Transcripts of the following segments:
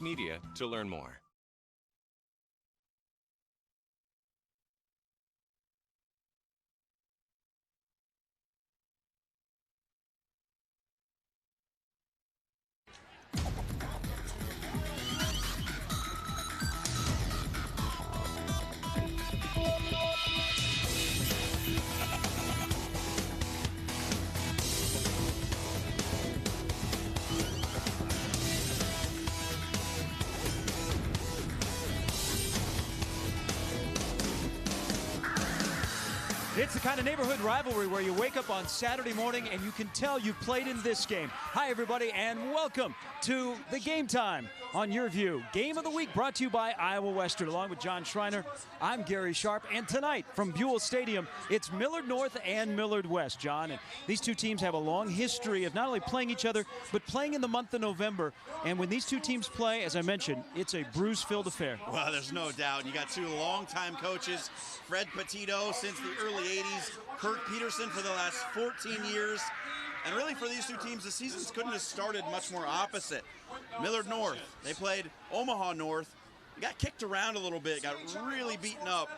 Media to learn more. It's the kind of neighborhood rivalry where you wake up on Saturday morning and you can tell you played in this game. Hi, everybody, and welcome to the Game Time on YurView. Game of the Week brought to you by Iowa Western. Along with John Schreiner, I'm Gary Sharp. And tonight from Buell Stadium, it's Millard North and Millard West, John. And these two teams have a long history of not only playing each other, but playing in the month of November. And when these two teams play, as I mentioned, it's a bruise-filled affair. Well, there's no doubt. You got two longtime coaches, Fred Petito since the early 80s, Kirk Peterson for the last 14 years. And really for these two teams, the seasons couldn't have started much more opposite. Millard North, they played Omaha North. Got kicked around a little bit, got really beaten up.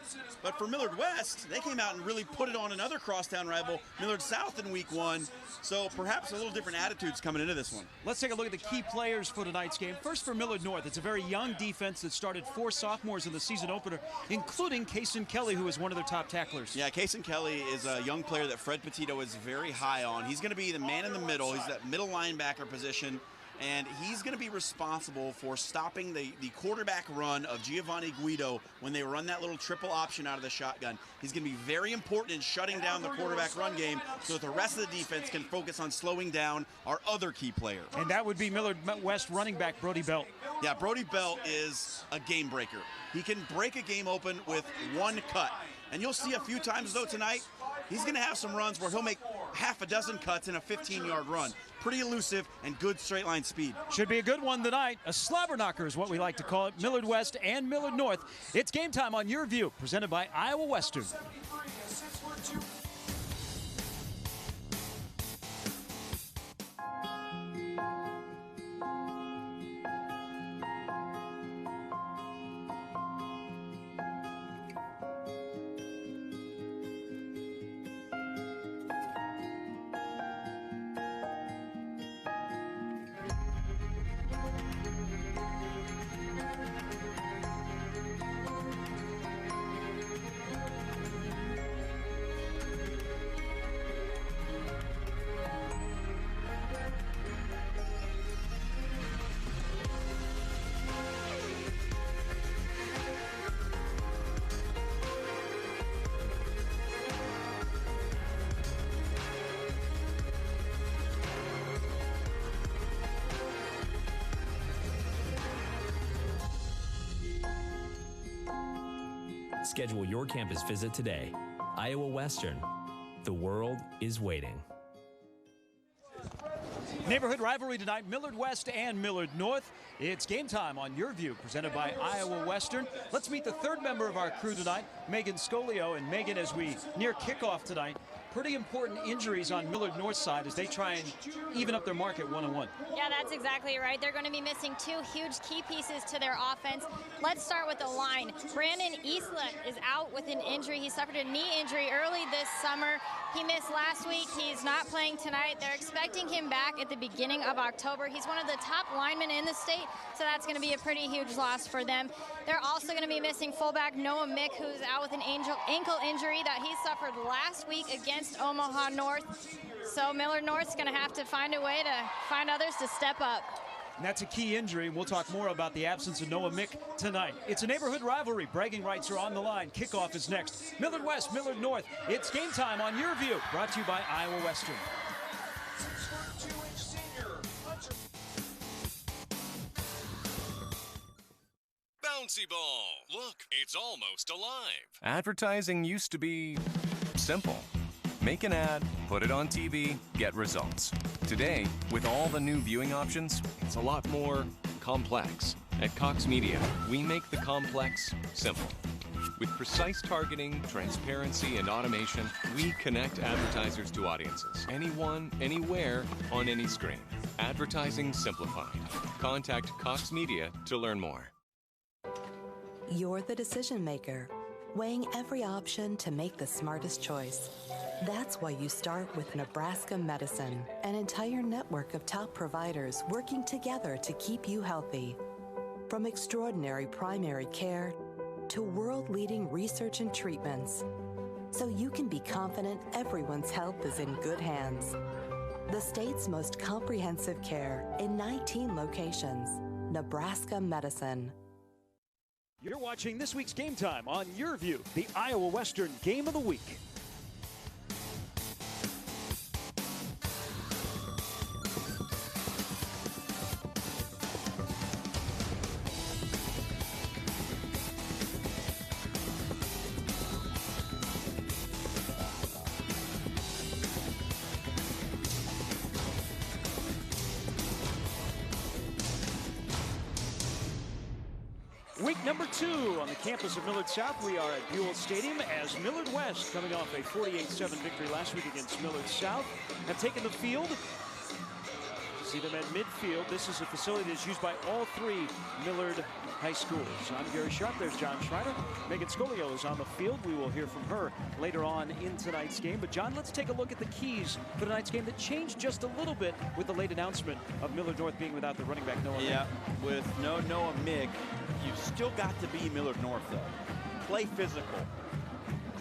But for Millard West, they came out and really put it on another crosstown rival, Millard South, in week one. So perhaps a little different attitudes coming into this one. Let's take a look at the key players for tonight's game. First for Millard North, it's a very young defense that started 4 sophomores in the season opener, including Kason Kelly, who is one of their top tacklers. Yeah, Kason Kelly is a young player that Fred Petito is very high on. He's going to be the man in the middle. He's that middle linebacker position. And he's going to be responsible for stopping the quarterback run of Giavonni Guido when they run that little triple option out of the shotgun. He's going to be very important in shutting down the quarterback run game so that the rest of the defense can focus on slowing down our other key player. And that would be Millard West running back Brody Belt. Yeah, Brody Belt is a game breaker. He can break a game open with one cut. And you'll see a few times, though, tonight, he's going to have some runs where he'll make half a dozen cuts in a 15-yard run. Pretty elusive and good straight line speed. Should be a good one tonight. A slobber knocker is what we like to call it. Millard West and Millard North. It's Game Time on YurView, presented by Iowa Western. Schedule your campus visit today. Iowa Western. The world is waiting. Neighborhood rivalry tonight, Millard West and Millard North. It's Game Time on YurView, presented by Iowa Western. Let's meet the third member of our crew tonight, Megan Scolio. And Megan, as we near kickoff tonight, pretty important injuries on Millard North's side as they try and even up their mark at 1-1. Yeah, that's exactly right. They're going to be missing 2 huge key pieces to their offense. Let's start with the line. Brandon Isla is out with an injury. He suffered a knee injury early this summer. He missed last week. He's not playing tonight. They're expecting him back at the beginning of October. He's one of the top linemen in the state, so that's going to be a pretty huge loss for them. They're also going to be missing fullback Noah Mick, who's out with an ankle injury that he suffered last week against Omaha North. So Millard North's going to have to find a way to find others to step up. And that's a key injury. We'll talk more about the absence of Noah Mick tonight. It's a neighborhood rivalry. Bragging rights are on the line. Kickoff is next. Millard West, Millard North. It's Game Time on YurView, brought to you by Iowa Western. Bouncy ball. Look, it's almost alive. Advertising used to be simple. Make an ad, put it on TV, get results. Today, with all the new viewing options, it's a lot more complex. At Cox Media, we make the complex simple. With precise targeting, transparency, and automation, we connect advertisers to audiences. Anyone, anywhere, on any screen. Advertising simplified. Contact Cox Media to learn more. You're the decision maker, weighing every option to make the smartest choice. That's why you start with Nebraska Medicine, an entire network of top providers working together to keep you healthy. From extraordinary primary care to world-leading research and treatments, so you can be confident everyone's health is in good hands. The state's most comprehensive care in 19 locations. Nebraska Medicine. You're watching this week's Game Time on YurView, the Iowa Western Game of the Week. Week number 2 on the campus of Millard South. We are at Buell Stadium as Millard West, coming off a 48-7 victory last week against Millard South, have taken the field. See them at midfield. This is a facility that's used by all 3 Millard high schools. I'm Gary Sharp. There's John Schreiner. Megan Scolio is on the field. We will hear from her later on in tonight's game. But John, let's take a look at the keys for tonight's game that changed just a little bit with the late announcement of Millard North being without the running back Noah Mick. Yeah, with no Noah Mick, you've still got to be Millard North, though. Play physical,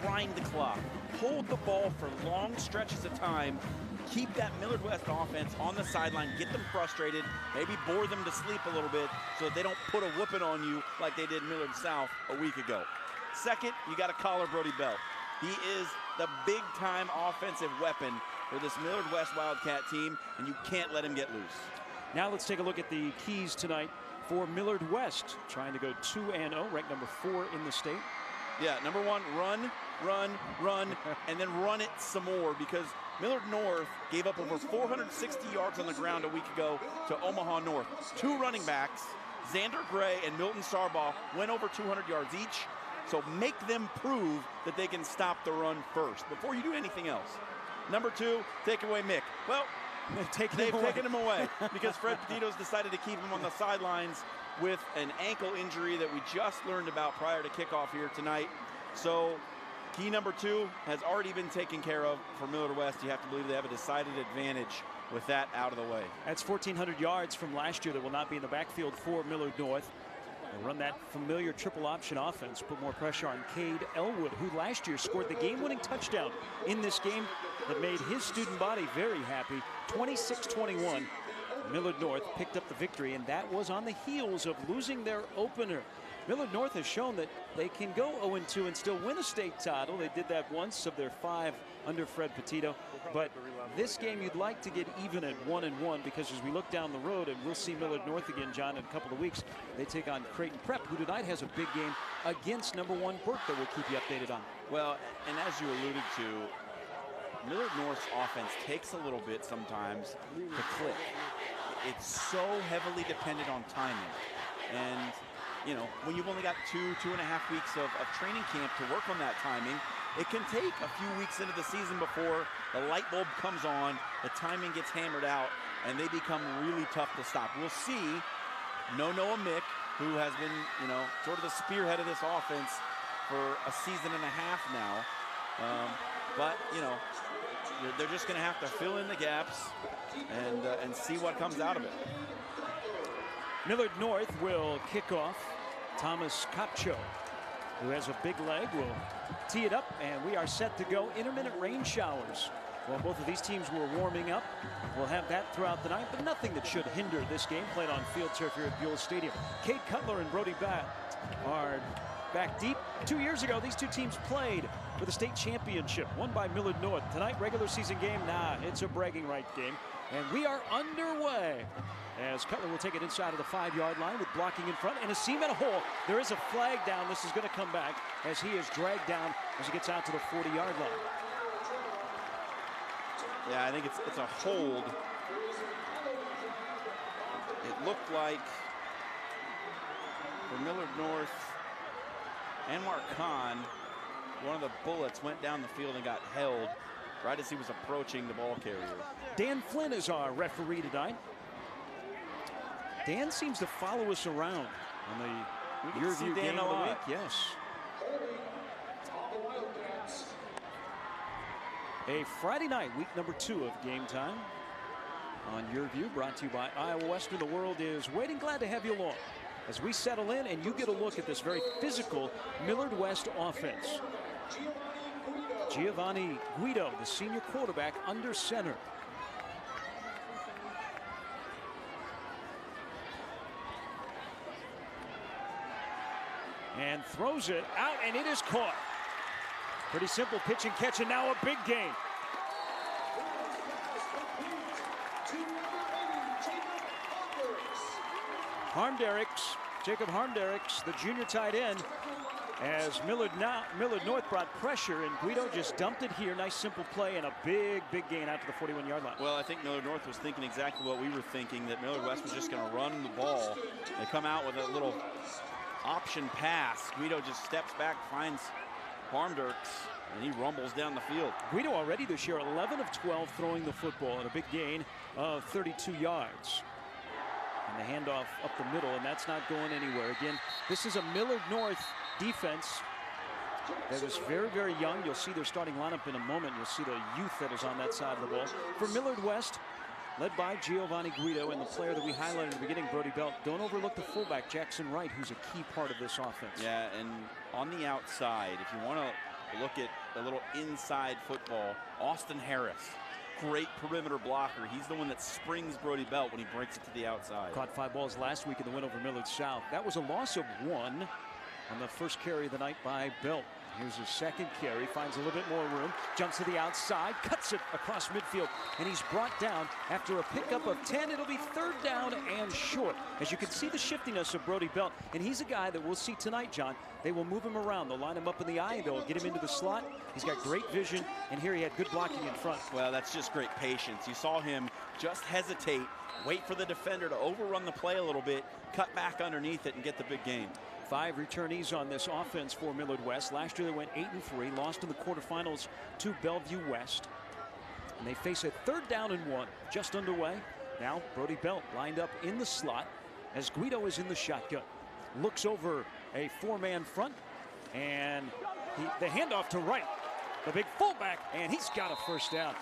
grind the clock, hold the ball for long stretches of time, keep that Millard West offense on the sideline, get them frustrated, maybe bore them to sleep a little bit so that they don't put a whooping on you like they did Millard South a week ago. Second, you got to collar Brody Belt. He is the big-time offensive weapon for this Millard West Wildcat team, and you can't let him get loose. Now let's take a look at the keys tonight for Millard West, trying to go 2-0, ranked number 4 in the state. Yeah, number 1, run, run, run, and then run it some more, because Millard North gave up over 460 yards on the ground a week ago to Omaha North. 2 running backs, Xander Gray and Milton Sarbaugh, went over 200 yards each. So make them prove that they can stop the run first before you do anything else. Number 2, take away Mick. Well, they've taken him away because Fred Petito's decided to keep him on the sidelines with an ankle injury that we just learned about prior to kickoff here tonight. So key number 2 has already been taken care of for Millard West. You have to believe they have a decided advantage with that out of the way. That's 1,400 yards from last year that will not be in the backfield for Millard North. They'll run that familiar triple option offense, put more pressure on Cade Elwood, who last year scored the game-winning touchdown in this game that made his student body very happy. 26-21. Millard North picked up the victory, and that was on the heels of losing their opener. Millard North has shown that they can go 0-2 and still win a state title. They did that once of their 5 under Fred Petito. But this game you'd like to get even at 1-1, because as we look down the road, and we'll see Millard North again, John, in a couple of weeks, they take on Creighton Prep, who tonight has a big game against number 1 Burke that we'll keep you updated on. Well, and as you alluded to, Millard North's offense takes a little bit sometimes to click. It's so heavily dependent on timing. And you know, when you've only got 2.5 weeks of training camp to work on that timing, it can take a few weeks into the season before the light bulb comes on, the timing gets hammered out, and they become really tough to stop. We'll see Noah Mick, who has been, you know, sort of the spearhead of this offense for a season and a half now. But, you know, they're just going to have to fill in the gaps and see what comes out of it. Millard North will kick off. Thomas Capcho, who has a big leg, will tee it up, and we are set to go. Intermittent rain showers while both of these teams were warming up. We'll have that throughout the night, but nothing that should hinder this game played on field turf here at Buell Stadium. Cade Cutler and Brody Belt are back deep. 2 years ago, these two teams played for the state championship, won by Millard North. Tonight, regular season game, it's a bragging right game. And we are underway as Cutler will take it inside of the 5-yard line with blocking in front and a seam and a hole. There is a flag down. This is going to come back as he is dragged down as he gets out to the 40-yard line. Yeah, I think it's a hold. It looked like for Millard North, Anwar Khan, one of the bullets went down the field and got held right as he was approaching the ball carrier. Dan Flynn is our referee tonight. Dan seems to follow us around on the YurView game of the week. Yes. A Friday night, week number 2 of Game Time on YurView, brought to you by Iowa Western. The world is waiting, glad to have you along as we settle in and you get a look at this very physical Millard West offense. Giavonni Guido, the senior quarterback, under center. And throws it out, and it is caught. Pretty simple pitch and catch, and now a big gain. Jacob Harmdericks, the junior tight end, as Millard North brought pressure, and Guido just dumped it here. Nice simple play and a big gain out to the 41-yard line. Well, I think Millard North was thinking exactly what we were thinking, that Millard West was just going to run the ball. They come out with a little option pass. Guido just steps back, finds Harmdericks, and he rumbles down the field. Guido already this year 11 of 12 throwing the football, and a big gain of 32 yards. And the handoff up the middle, and that's not going anywhere. Again, this is a Millard North defense that is very young. You'll see their starting lineup in a moment. You'll see the youth that is on that side of the ball. For Millard West, led by Giavonni Guido and the player that we highlighted at the beginning, Brody Belt. Don't overlook the fullback, Jackson Wright, who's a key part of this offense. Yeah, and on the outside, if you want to look at a little inside football, Austin Harris, great perimeter blocker. He's the one that springs Brody Belt when he breaks it to the outside. Caught 5 balls last week in the win over Millard South. That was a loss of 1 on the first carry of the night by Belt. Here's his second carry, finds a little bit more room, jumps to the outside, cuts it across midfield, and he's brought down after a pickup of 10. It'll be 3rd down and short. As you can see the shiftiness of Brody Belt, and he's a guy that we'll see tonight, John. They will move him around. They'll line him up in the eye. They'll get him into the slot. He's got great vision, and here he had good blocking in front. Well, that's just great patience. You saw him just hesitate, wait for the defender to overrun the play a little bit, cut back underneath it, and get the big gain. 5 returnees on this offense for Millard West. Last year they went 8-3, lost in the quarterfinals to Bellevue West. And they face a 3rd down and 1 just underway. Now Brody Belt lined up in the slot as Guido is in the shotgun. Looks over a 4-man front, and the handoff to Wright, the big fullback, and he's got a 1st down.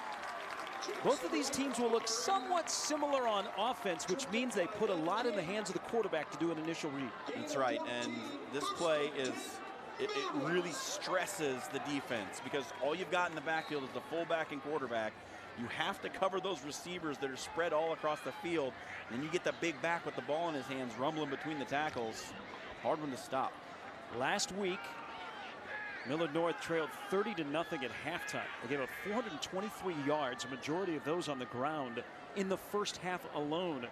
Both of these teams will look somewhat similar on offense, which means they put a lot in the hands of the quarterback to do an initial read. That's right, and this play it really stresses the defense, because all you've got in the backfield is the fullback and quarterback. You have to cover those receivers that are spread all across the field, and you get the big back with the ball in his hands rumbling between the tackles. Hard one to stop. Last week, Millard North trailed 30-0 at halftime. They gave up 423 yards, a majority of those on the ground in the first half alone.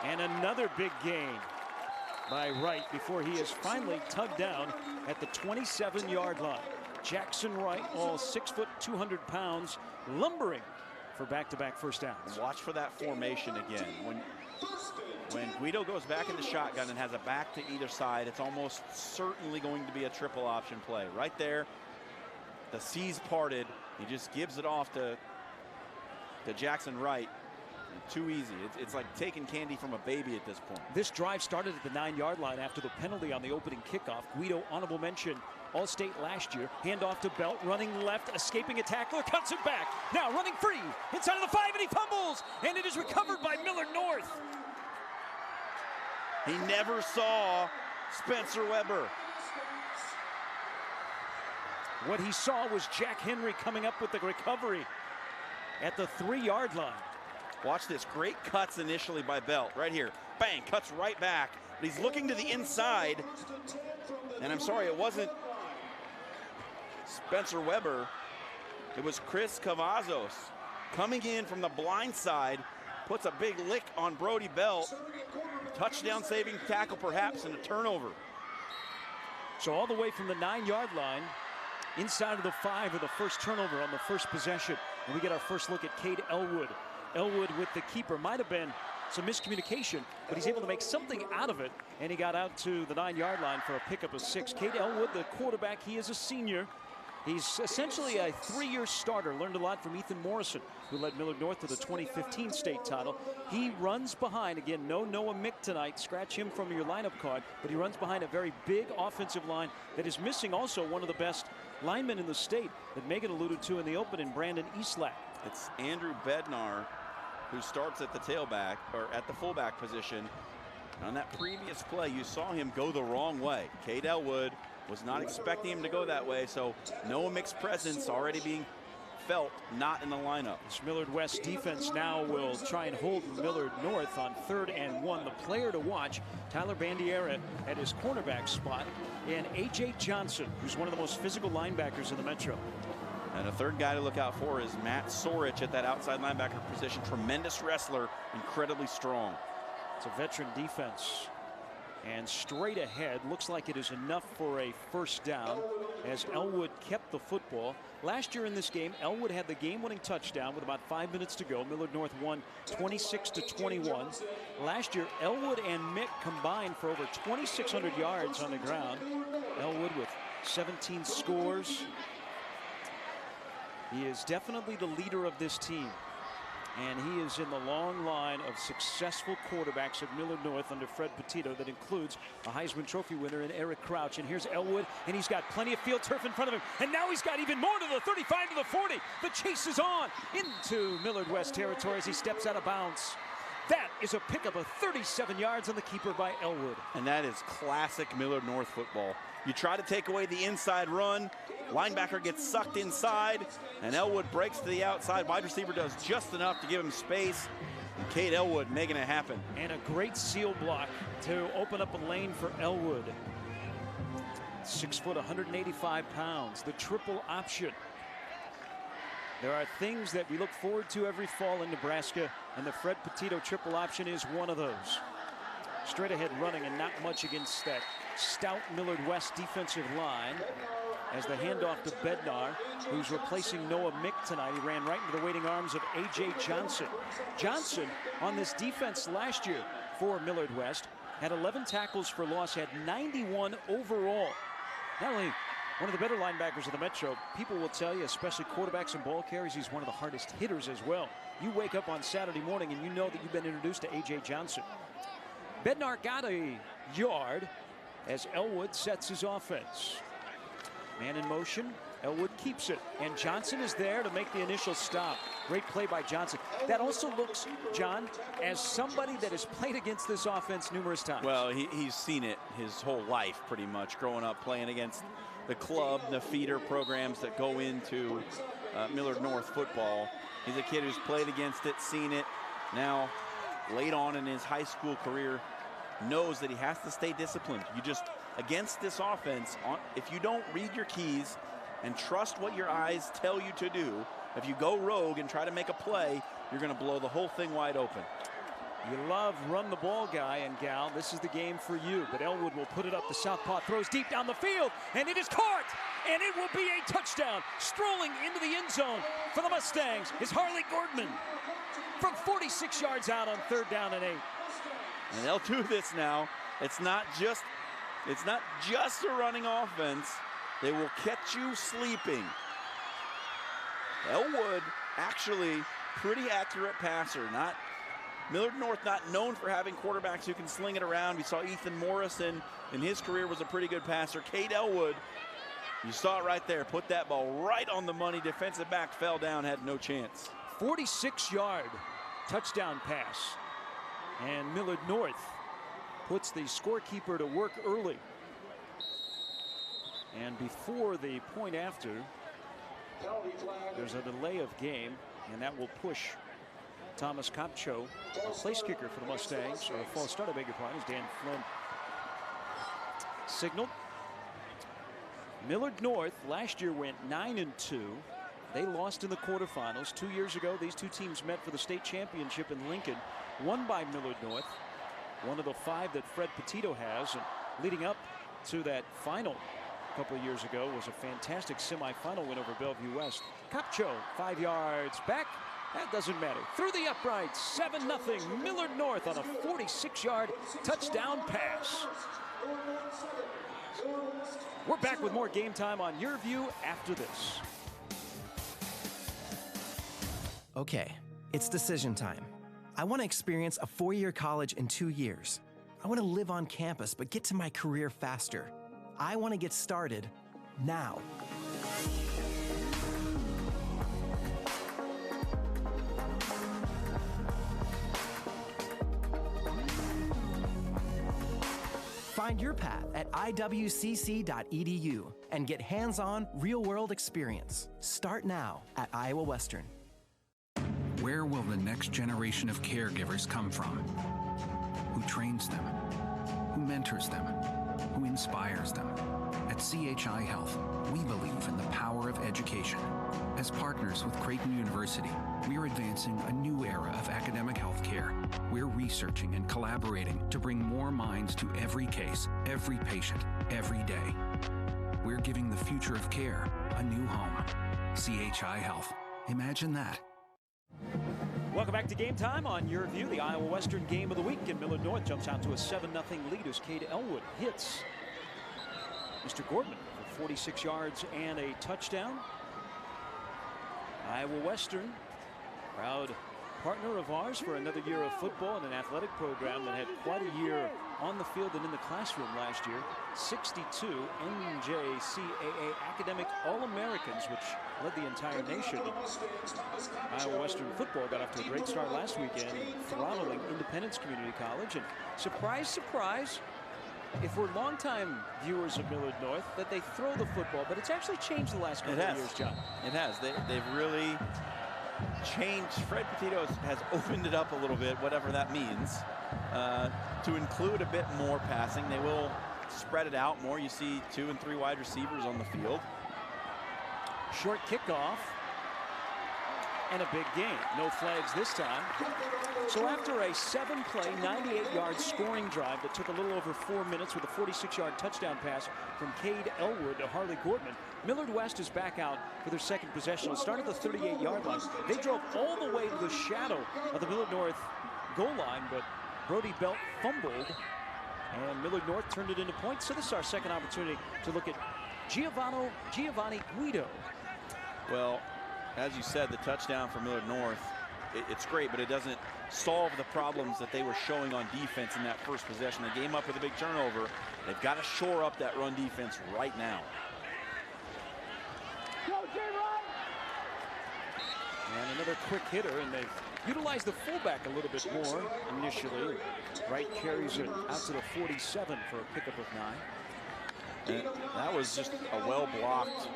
And another big gain by Wright before he is finally tugged down at the 27-yard line. Jackson Wright, all 6 foot, 200 pounds, lumbering for back-to-back 1st downs. Watch for that formation again. When Guido goes back in the shotgun and has a back to either side, it's almost certainly going to be a triple option play. Right there, the C's parted. He just gives it off to Jackson Wright. Too easy. It's like taking candy from a baby at this point. This drive started at the 9-yard line after the penalty on the opening kickoff. Guido, honorable mention, All-State last year. Handoff to Belt, running left, escaping a tackler, cuts it back. Now running free, inside of the 5, and he fumbles, and it is recovered by Millard North. He never saw Spencer Weber. What he saw was Jack Henry coming up with the recovery at the 3-yard line. Watch this, great cuts initially by Belt, right here. Bang, cuts right back. But he's looking to the inside. And I'm sorry, it wasn't Spencer Weber. It was Chris Cavazos coming in from the blind side, puts a big lick on Brody Belt. Touchdown saving tackle perhaps, and a turnover. So all the way from the 9-yard line, inside of the 5 of the first turnover on the first possession. And we get our first look at Cade Elwood. Elwood with the keeper. Might have been some miscommunication, but he's able to make something out of it, and he got out to the 9-yard line for a pickup of 6. Cade Elwood, the quarterback, he is a senior. He's essentially a 3-year starter. Learned a lot from Ethan Morrison, who led Millard North to the 2015 state title. He runs behind, again, no Noah Mick tonight. Scratch him from your lineup card, but he runs behind a very big offensive line that is missing also one of the best linemen in the state that Megan alluded to in the open, in Brandon Eastlack. It's Andrew Bednar who starts at the tailback, or at the fullback position. On that previous play, you saw him go the wrong way. Cade Elwood was not expecting him to go that way, so Noah Mick's presence already being felt, not in the lineup. This Millard West defense now will try and hold Millard North on 3rd and 1. The player to watch, Tyler Bandiera at his cornerback spot, and A.J. Johnson, who's one of the most physical linebackers in the Metro. And a third guy to look out for is Matt Sorich at that outside linebacker position. Tremendous wrestler, incredibly strong. It's a veteran defense. And straight ahead, looks like it is enough for a first down as Elwood kept the football. Last year in this game, Elwood had the game-winning touchdown with about 5 minutes to go. Millard North won 26-21. Last year, Elwood and Mick combined for over 2,600 yards on the ground. Elwood with 17 scores. He is definitely the leader of this team. And he is in the long line of successful quarterbacks at Millard North under Fred Petito that includes a Heisman Trophy winner in Eric Crouch. And here's Elwood, and he's got plenty of field turf in front of him. And now he's got even more to the 35 to the 40. The chase is on into Millard West territory as he steps out of bounds. That is a pickup of 37 yards on the keeper by Elwood. And that is classic Millard North football. You try to take away the inside run, linebacker gets sucked inside, and Elwood breaks to the outside. Wide receiver does just enough to give him space, and Cade Elwood making it happen. And a great seal block to open up a lane for Elwood. 6 foot, 185 pounds, the triple option. There are things that we look forward to every fall in Nebraska, and the Fred Petito triple option is one of those. Straight ahead running, and not much against that stout Millard West defensive line, as the handoff to Bednar, who's replacing Noah Mick tonight. He ran right into the waiting arms of A.J. Johnson. Johnson on this defense last year for Millard West had 11 tackles for loss, had 91 overall. Not only one of the better linebackers of the Metro, people will tell you, especially quarterbacks and ball carriers, he's one of the hardest hitters as well. You wake up on Saturday morning and you know that you've been introduced to A.J. Johnson. Bednar got a yard as Elwood sets his offense. Man in motion, Elwood keeps it, and Johnson is there to make the initial stop. Great play by Johnson. That also looks, John, as somebody that has played against this offense numerous times. Well, he's seen it his whole life, pretty much, growing up playing against the club, the feeder programs that go into Millard North football. He's a kid who's played against it, seen it. Now, late on in his high school career, knows that he has to stay disciplined. You just, against this offense, if you don't read your keys and trust what your eyes tell you to do, if you go rogue and try to make a play, you're going to blow the whole thing wide open. You love run the ball guy and gal. This is the game for you. But Elwood will put it up. The southpaw throws deep down the field, and it is caught, and it will be a touchdown. Strolling into the end zone for the Mustangs is Harley Gordman from 46 yards out on 3rd down and 8. And they'll do this now. It's not just a running offense. They will catch you sleeping. Elwood, actually, pretty accurate passer. Millard North not known for having quarterbacks who can sling it around. We saw Ethan Morrison in his career was a pretty good passer. Cade Elwood, you saw it right there. Put that ball right on the money. Defensive back fell down, had no chance. 46-yard touchdown pass. And Millard North puts the scorekeeper to work early. And before the point after, there's a delay of game, and that will push Thomas Kopcho, a place kicker for the Mustangs, or a false start, I beg your pardon, as Dan Flynn signaled. Millard North last year went 9-2. They lost in the quarterfinals. 2 years ago, these two teams met for the state championship in Lincoln, won by Millard North, one of the 5 that Fred Petito has. And leading up to that final a couple of years ago was a fantastic semifinal win over Bellevue West. Kopcho, 5 yards back. That doesn't matter. Through the uprights, 7-0. Millard North on a 46-yard touchdown pass. We're back with more Game Time on YurView after this. Okay, it's decision time. I want to experience a 4-year college in 2 years. I want to live on campus, but get to my career faster. I want to get started now. Find your path at iwcc.edu and get hands-on, real-world experience. Start now at Iowa Western. Where will the next generation of caregivers come from? Who trains them? Who mentors them? Who inspires them? At CHI Health, we believe in the power of education. As partners with Creighton University, we are advancing a new era of academic health care. We're researching and collaborating to bring more minds to every case, every patient, every day. We're giving the future of care a new home. CHI Health. Imagine that. Welcome back to Game Time on YurView, the Iowa Western game of the week. And Millard North jumps out to a 7-0 lead as Cade Elwood hits Mr. Gordman for 46 yards and a touchdown. Iowa Western, proud partner of ours for another year of football and an athletic program that had quite a year on the field and in the classroom last year. 62 NJCAA Academic All-Americans, which led the entire nation. Iowa Western football got off to a great start last weekend, throttling Independence Community College. And surprise, surprise, if we're longtime viewers of Millard North, that they throw the football, but it's actually changed the last couple of years, John. It has. They've really changed. Fred Petito has opened it up a little bit, whatever that means, to include a bit more passing. They will spread it out more. You see 2 and 3 wide receivers on the field. Short kickoff and a big gain. No flags this time. So after a 7-play, 98-yard scoring drive that took a little over 4 minutes with a 46-yard touchdown pass from Cade Elwood to Harley Gordman, Millard West is back out for their second possession. It started at the 38-yard line. They drove all the way to the shadow of the Millard North goal line, but Brody Belt fumbled, and Millard North turned it into points. So this is our second opportunity to look at Giavonni Guido. Well, as you said, the touchdown for Millard North, it's great, but it doesn't solve the problems that they were showing on defense in that first possession. They came up with a big turnover. They've got to shore up that run defense right now. And another quick hitter, and they've utilized the fullback a little bit more initially. Wright carries it out to the 47 for a pickup of 9. And that was just a well-blocked,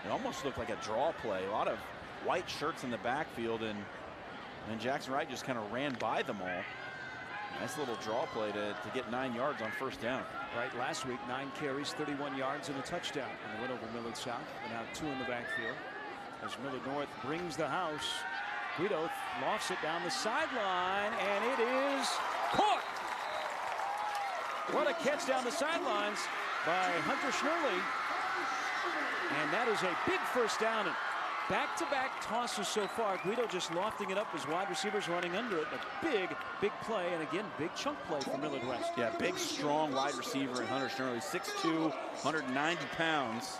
it almost looked like a draw play. A lot of white shirts in the backfield, and Jackson Wright just kind of ran by them all. Nice little draw play to get 9 yards on first down. Right, last week, 9 carries, 31 yards, and a touchdown. And a win over Millard South, and now 2 in the backfield. As Millard North brings the house, Guido lofts it down the sideline, and it is caught. What a catch down the sidelines by Hunter Schnurley. And that is a big first down. And back-to-back tosses so far. Guido just lofting it up as wide receivers running under it. A big, big play, and again, big chunk play for Millard West. Yeah, big, strong wide receiver in Hunter Schnurley, 6'2", 190 pounds.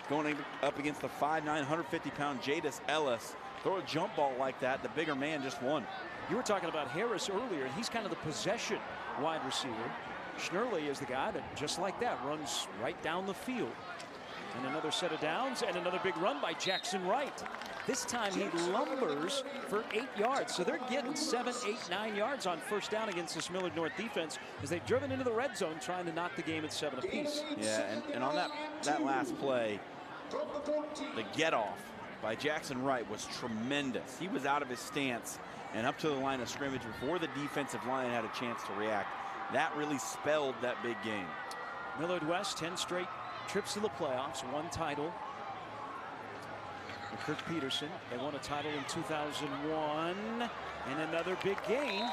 Going up against the 5'9", 150-pound Jadis Ellis. Throw a jump ball like that, the bigger man just won. You were talking about Harris earlier, and he's kind of the possession wide receiver. Schnurley is the guy that, just like that, runs right down the field. And another set of downs, and another big run by Jackson Wright. This time he lumbers for 8 yards. So they're getting 7, 8, 9 yards on first down against this Millard North defense as they've driven into the red zone trying to knock the game at 7 apiece. Yeah, and on that last play, the get off by Jackson Wright was tremendous. He was out of his stance and up to the line of scrimmage before the defensive line had a chance to react. That really spelled that big game. Millard West, 10 straight trips to the playoffs, 1 title. Kirk Peterson, they won a title in 2001, and another big game.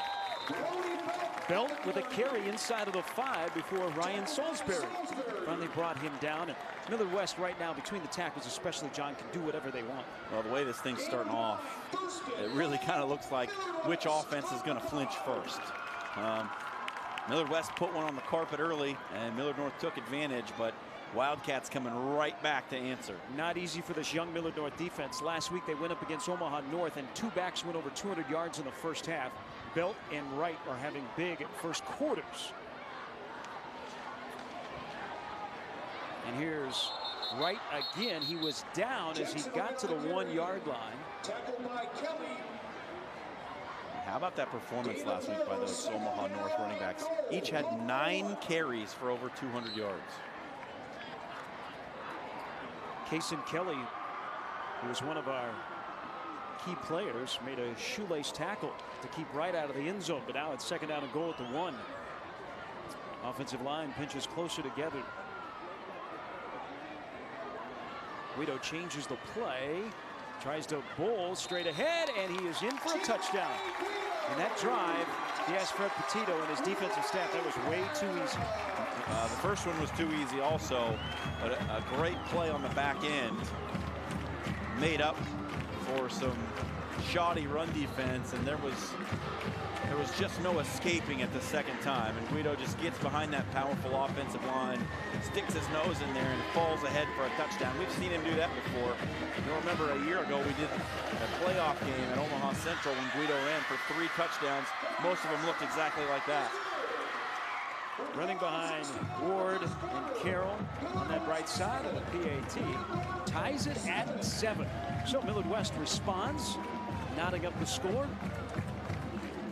Belt with a carry inside of the 5 before Ryan Salisbury finally brought him down. And Millard West right now between the tackles, especially John, can do whatever they want. Well, the way this thing's starting off, it really kind of looks like which offense is going to flinch first. Millard West put one on the carpet early, and Millard North took advantage, but Wildcats coming right back to answer. Not easy for this young Millard North defense. Last week they went up against Omaha North, and two backs went over 200 yards in the first half. Belt and Wright are having big first quarters. And here's Wright again. He was down as he got to the 1 yard line. How about that performance last week by those Omaha North running backs? Each had 9 carries for over 200 yards. Kason Kelly, who was one of our key players, made a shoelace tackle to keep Wright out of the end zone, but now it's 2nd down and goal at the 1. Offensive line pinches closer together. Guido changes the play, tries to bowl straight ahead, and he is in for a touchdown. And that drive, he asked Fred Petito and his defensive staff, that was way too easy. The first one was too easy also, but a great play on the back end made up for some shoddy run defense, and there was just no escaping at the second time. And Guido just gets behind that powerful offensive line, sticks his nose in there, and falls ahead for a touchdown. We've seen him do that before. You'll remember a year ago we did a playoff game at Omaha Central when Guido ran for 3 touchdowns. Most of them looked exactly like that. Running behind Ward and Carroll on that right side of the PAT. Ties it at 7. So Millard West responds, knotting up the score.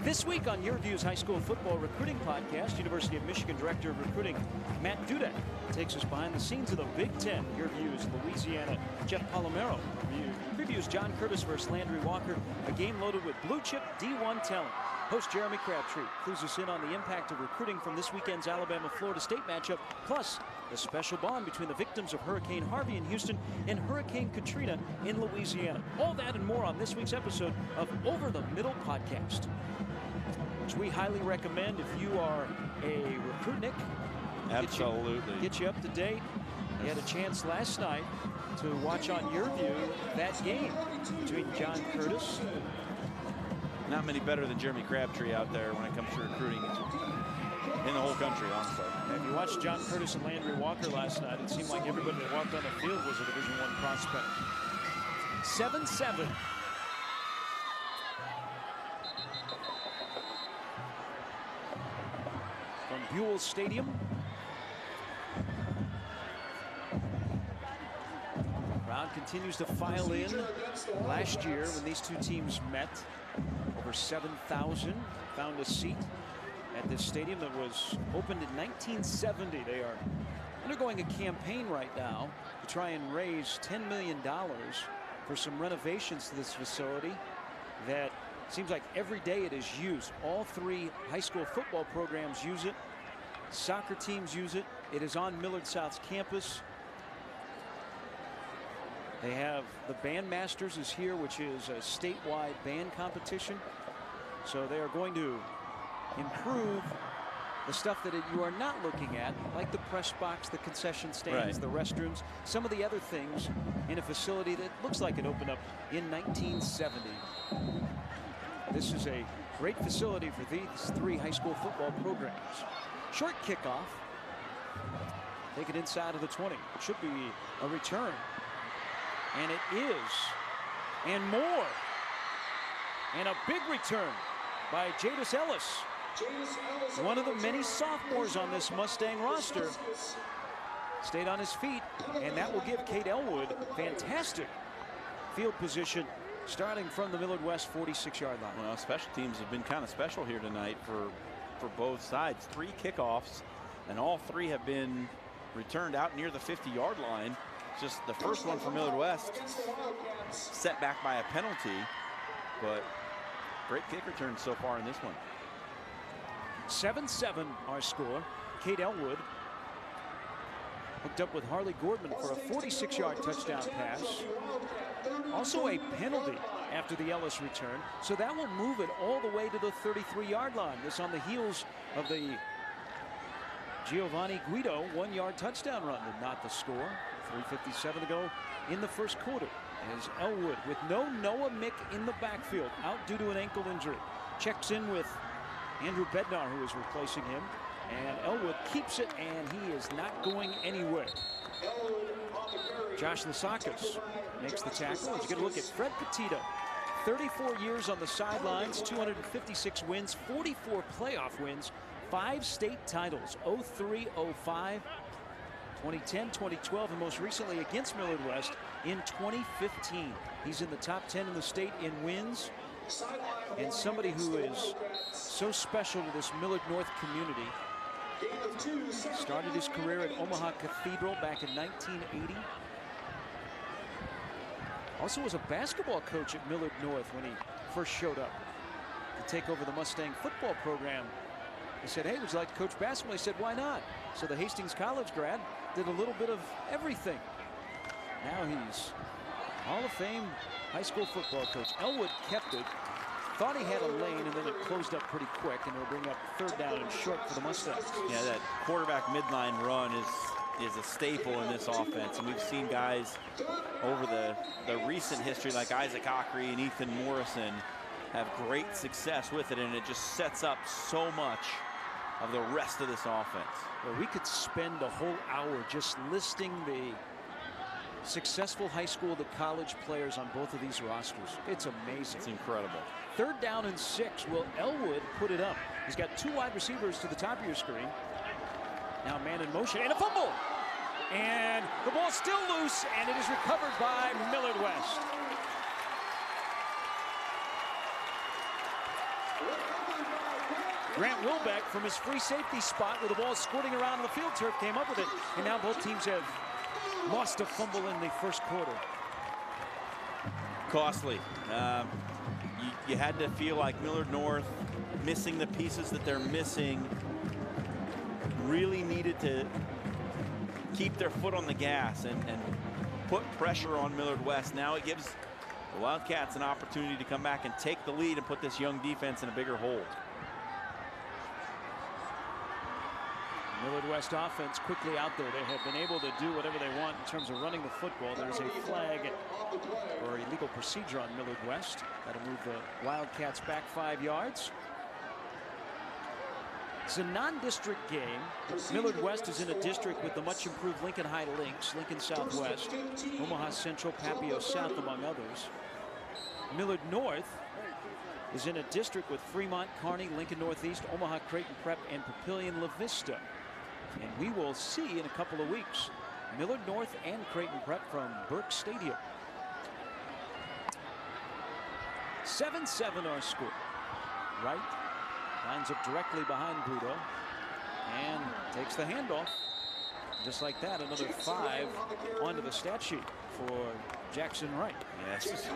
This week on YurView's high school football recruiting podcast, University of Michigan Director of Recruiting Matt Dudek takes us behind the scenes of the Big Ten. YurView's Louisiana Jeff Palomero previews John Curtis versus Landry Walker, a game loaded with blue chip D1 talent. Host Jeremy Crabtree clues us in on the impact of recruiting from this weekend's Alabama-Florida State matchup, plus the special bond between the victims of Hurricane Harvey in Houston and Hurricane Katrina in Louisiana. All that and more on this week's episode of Over the Middle Podcast, which we highly recommend if you are a recruitnik. Absolutely. Get you up to date. You had a chance last night to watch on YurView that game between John Curtis. Not many better than Jeremy Crabtree out there when it comes to recruiting in the whole country, honestly. If you watched John Curtis and Landry Walker last night, it seemed like everybody that walked on the field was a Division I prospect. 7-7. From Buell Stadium. Crowd continues to file in. Last year, when these two teams met, over 7,000 found a seat at this stadium that was opened in 1970. They are undergoing a campaign right now to try and raise $10 million for some renovations to this facility that seems like every day it is used. All 3 high school football programs use it. Soccer teams use it. It is on Millard South's campus. They have the Band Masters is here, which is a statewide band competition. So they are going to improve the stuff that you are not looking at, like the press box, the concession stands, the restrooms, some of the other things in a facility that looks like it opened up in 1970. This is a great facility for these 3 high school football programs. Short kickoff. Take it inside of the 20. It should be a return. And it is. And more. And a big return by Jadis Ellis. One of the many sophomores on this Mustang roster. Stayed on his feet, and that will give Cade Elwood fantastic field position starting from the Millard West 46-yard line. Well, special teams have been kind of special here tonight for both sides. 3 kickoffs, and all 3 have been returned out near the 50-yard line. Just the first one for Millard West set back by a penalty, but great kick return so far in this one. 7-7 our score. Cade Elwood hooked up with Harley Gordman for a 46-yard touchdown pass. Also a penalty after the Ellis return. So that will move it all the way to the 33-yard line. This on the heels of the Giavonni Guido 1-yard touchdown run, and not the score. 3:57 to go in the first quarter. As Elwood, with no Noah Mick in the backfield, out due to an ankle injury, checks in with Andrew Bednar, who is replacing him. And Elwood keeps it, and he is not going anywhere. Josh Lasakis makes the tackle. As you get a look at Fred Petito, 34 years on the sidelines, 256 wins, 44 playoff wins, 5 state titles, 03, 05, 2010, 2012, and most recently against Millard West in 2015. He's in the top 10 in the state in wins, and somebody who is so special to this Millard North community. Started his career at Omaha Cathedral back in 1980. Also was a basketball coach at Millard North when he first showed up to take over the Mustang football program. He said, hey, would you like to coach basketball? He said, why not? So the Hastings College grad did a little bit of everything. Now he's Hall of Fame high school football coach. Elwood kept it. Thought he had a lane, and then it closed up pretty quick, and it'll bring up 3rd down and short for the Mustangs. Yeah, that quarterback midline run is a staple in this offense, and we've seen guys over the recent history like Isaac Ockery and Ethan Morrison have great success with it, and it just sets up so much of the rest of this offense. Well, we could spend a whole hour just listing the successful high school to college players on both of these rosters. It's amazing. It's incredible. 3rd down and 6. Will Elwood put it up? He's got 2 wide receivers to the top of your screen. Now man in motion and a fumble. And the ball's still loose, and it is recovered by Millard West. Grant Wilbeck from his free safety spot with the ball squirting around the field turf came up with it. And now both teams have lost a fumble in the first quarter. Costly. You had to feel like Millard North, missing the pieces that they're missing, really needed to keep their foot on the gas and put pressure on Millard West. Now it gives the Wildcats an opportunity to come back and take the lead and put this young defense in a bigger hold. Millard West offense quickly out there. They have been able to do whatever they want in terms of running the football. There's a flag for illegal procedure on Millard West. That'll move the Wildcats back 5 yards. It's a non-district game. Millard West is in a district with the much improved Lincoln High Lynx, Lincoln Southwest, Omaha Central, Papio South, among others. Millard North is in a district with Fremont, Kearney, Lincoln Northeast, Omaha Creighton Prep, and Papillion La Vista. And we will see in a couple of weeks Millard North and Creighton Prep from Burke Stadium. 7-7 our score. Wright lines up directly behind Guido and takes the handoff. Just like that, another 5 onto the stat sheet for Jackson Wright. Yeah, it's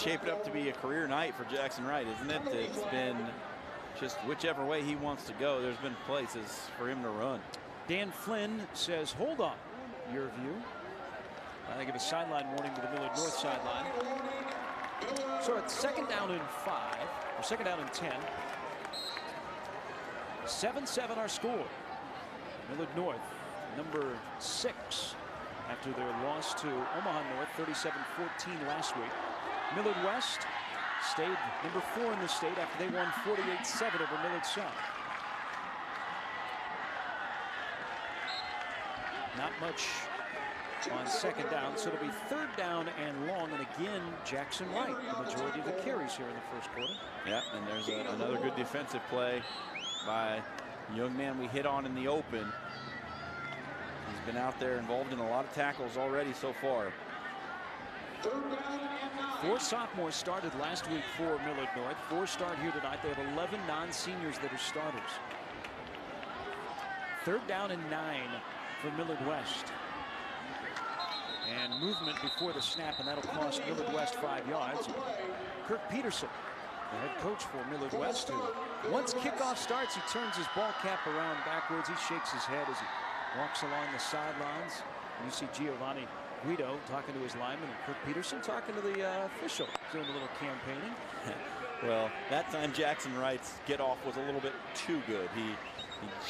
shaped up to be a career night for Jackson Wright, isn't it? It's been just whichever way he wants to go. There's been places for him to run. Dan Flynn says, hold on, YurView. I give a sideline warning to the Millard North sideline. So it's 2nd down and 5, or 2nd down and 10. 7-7 our score. Millard North, number 6, after their loss to Omaha North, 37-14 last week. Millard West stayed number 4 in the state after they won 48-7 over Millard South. Not much on 2nd down, so it'll be 3rd down and long, and again Jackson Wright, the majority of the carries here in the first quarter. Yeah, and there's another good defensive play by the young man we hit on in the open. He's been out there involved in a lot of tackles already so far. 4 sophomores started last week for Millard North. 4 start here tonight. They have 11 non-seniors that are starters. 3rd down and 9 for Millard West. And movement before the snap, and that'll cost Millard West 5 yards. Kirk Peterson, the head coach for Millard West, who once kickoff starts, he turns his ball cap around backwards. He shakes his head as he walks along the sidelines. You see Giavonni Guido talking to his lineman, and Kirk Peterson talking to the official, doing a little campaigning. Well, that time Jackson Wright's get off was a little bit too good. He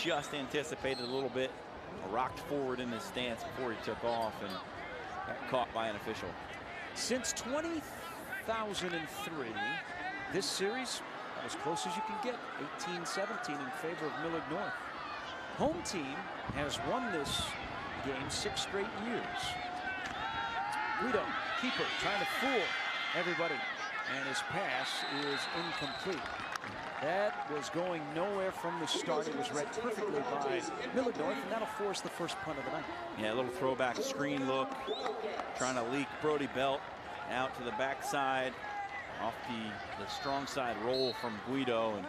just anticipated a little bit, rocked forward in his stance before he took off, and got caught by an official. Since 2003, this series, About as close as you can get, 18-17 in favor of Millard North. Home team has won this game 6 straight years. Guido, keeper, trying to fool everybody, and his pass is incomplete. That was going nowhere from the start. It was read perfectly by Millard North, and that'll force the first punt of the night. Yeah, a little throwback screen look, trying to leak Brody Belt out to the backside, off the strong side roll from Guido, and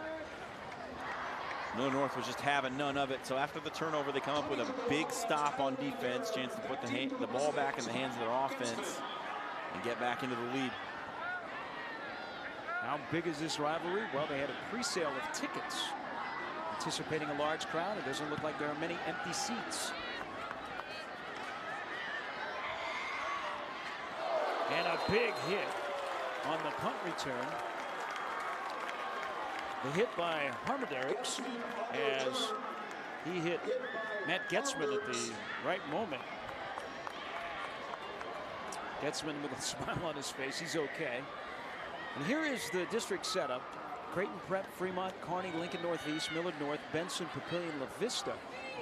Millard North was just having none of it. So after the turnover, they come up with a big stop on defense, chance to put the ball back in the hands of their offense and get back into the lead. How big is this rivalry? Well, they had a pre-sale of tickets, anticipating a large crowd. It doesn't look like there are many empty seats. And a big hit on the punt return. The hit by Harmaderics as he hit Matt Getzman at the right moment. Getzman with a smile on his face. He's okay. And here is the district setup. Creighton Prep, Fremont, Kearney, Lincoln Northeast, Millard North, Benson, Papillion, La Vista.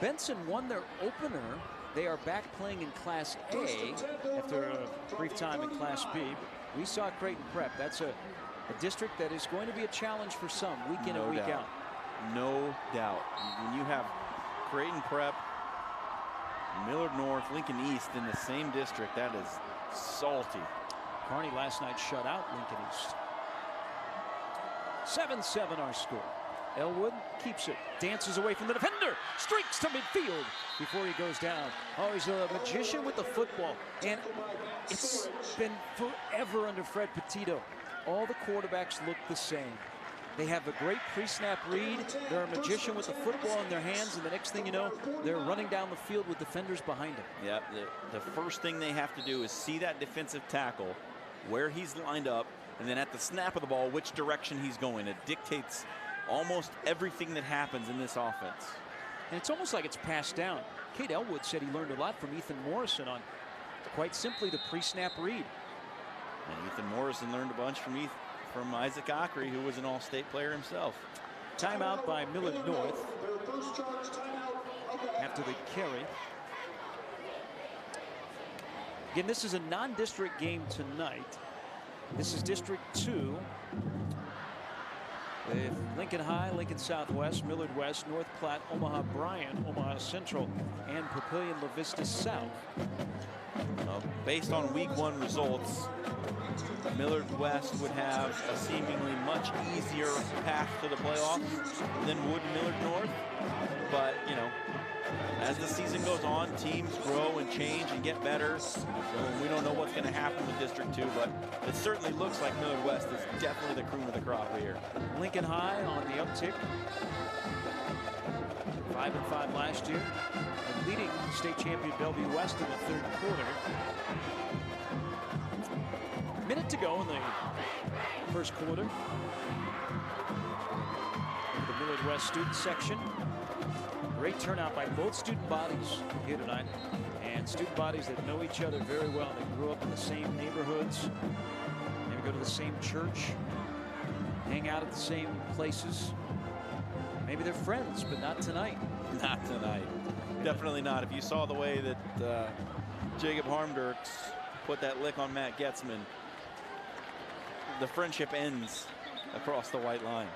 Benson won their opener. They are back playing in Class A after a brief time in Class B. We saw Creighton Prep. That's a district that is going to be a challenge for some week in and week out. No doubt. When you have Creighton Prep, Millard North, Lincoln East in the same district, that is salty. Kearney last night shut out Lincoln East. 7-7 our score. Elwood keeps it, dances away from the defender, streaks to midfield before he goes down. Oh, he's a magician with the football, and it's been forever under Fred Petito. All the quarterbacks look the same. They have a great pre-snap read. They're a magician with the football in their hands, and the next thing you know, they're running down the field with defenders behind them. Yep, the first thing they have to do is see that defensive tackle, where he's lined up, and then at the snap of the ball, which direction he's going. It dictates almost everything that happens in this offense. And it's almost like it's passed down. Kate Elwood said he learned a lot from Ethan Morrison on, quite simply, the pre-snap read. And Ethan Morrison learned a bunch from Isaac Ockery, who was an all-state player himself. Timeout by Millard North after the carry. Again, this is a non-district game tonight. This is District 2 with Lincoln High, Lincoln Southwest, Millard West, North Platte, Omaha Bryan, Omaha Central, and Papillion La Vista South. Based on week 1 results, Millard West would have a seemingly much easier path to the playoffs than would Millard North. But, you know, as the season goes on, teams grow and change and get better. So we don't know what's going to happen with District 2, but it certainly looks like Millard West is definitely the cream of the crop here. Lincoln High on the uptick. 5-5 last year. And leading state champion Bellevue West in the third quarter. Minute to go in the first quarter. The Millard West student section. Great turnout by both student bodies here tonight, and student bodies that know each other very well. They grew up in the same neighborhoods, maybe go to the same church, hang out at the same places. Maybe they're friends, but not tonight. Not tonight. Definitely not. If you saw the way that Jacob Harmdirks put that lick on Matt Getzman, the friendship ends across the white line.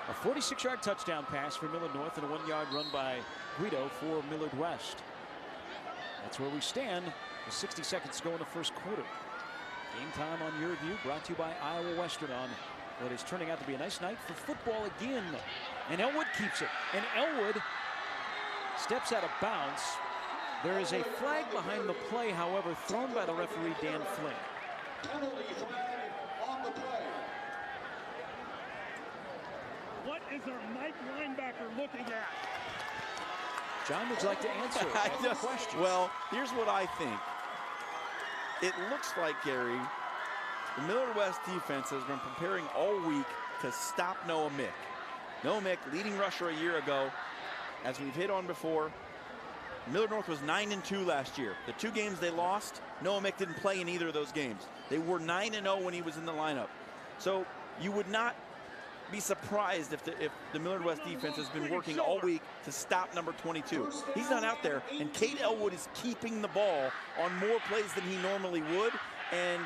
A 46-yard touchdown pass for Millard North and a 1-yard run by Guido for Millard West. That's where we stand with 60 seconds to go in the first quarter. Game time on YurView, brought to you by Iowa Western on what is turning out to be a nice night for football again. And Elwood keeps it. And Elwood steps out of bounds. There is a flag behind the play, however, thrown by the referee, Dan Flynn. Penalty flag on the play. What is our Mike linebacker looking at? John, would you like to answer that question? Well, here's what I think. It looks like, Gary, the Millard West defense has been preparing all week to stop Noah Mick. Noah Mick, leading rusher a year ago, as we've hit on before, Millard North was 9-2 last year. The 2 games they lost, Noah Mick didn't play in either of those games. They were 9-0 when he was in the lineup. So you would not be surprised if the Millard West defense has been working all week to stop number 22. He's not out there, and Cade Elwood is keeping the ball on more plays than he normally would, and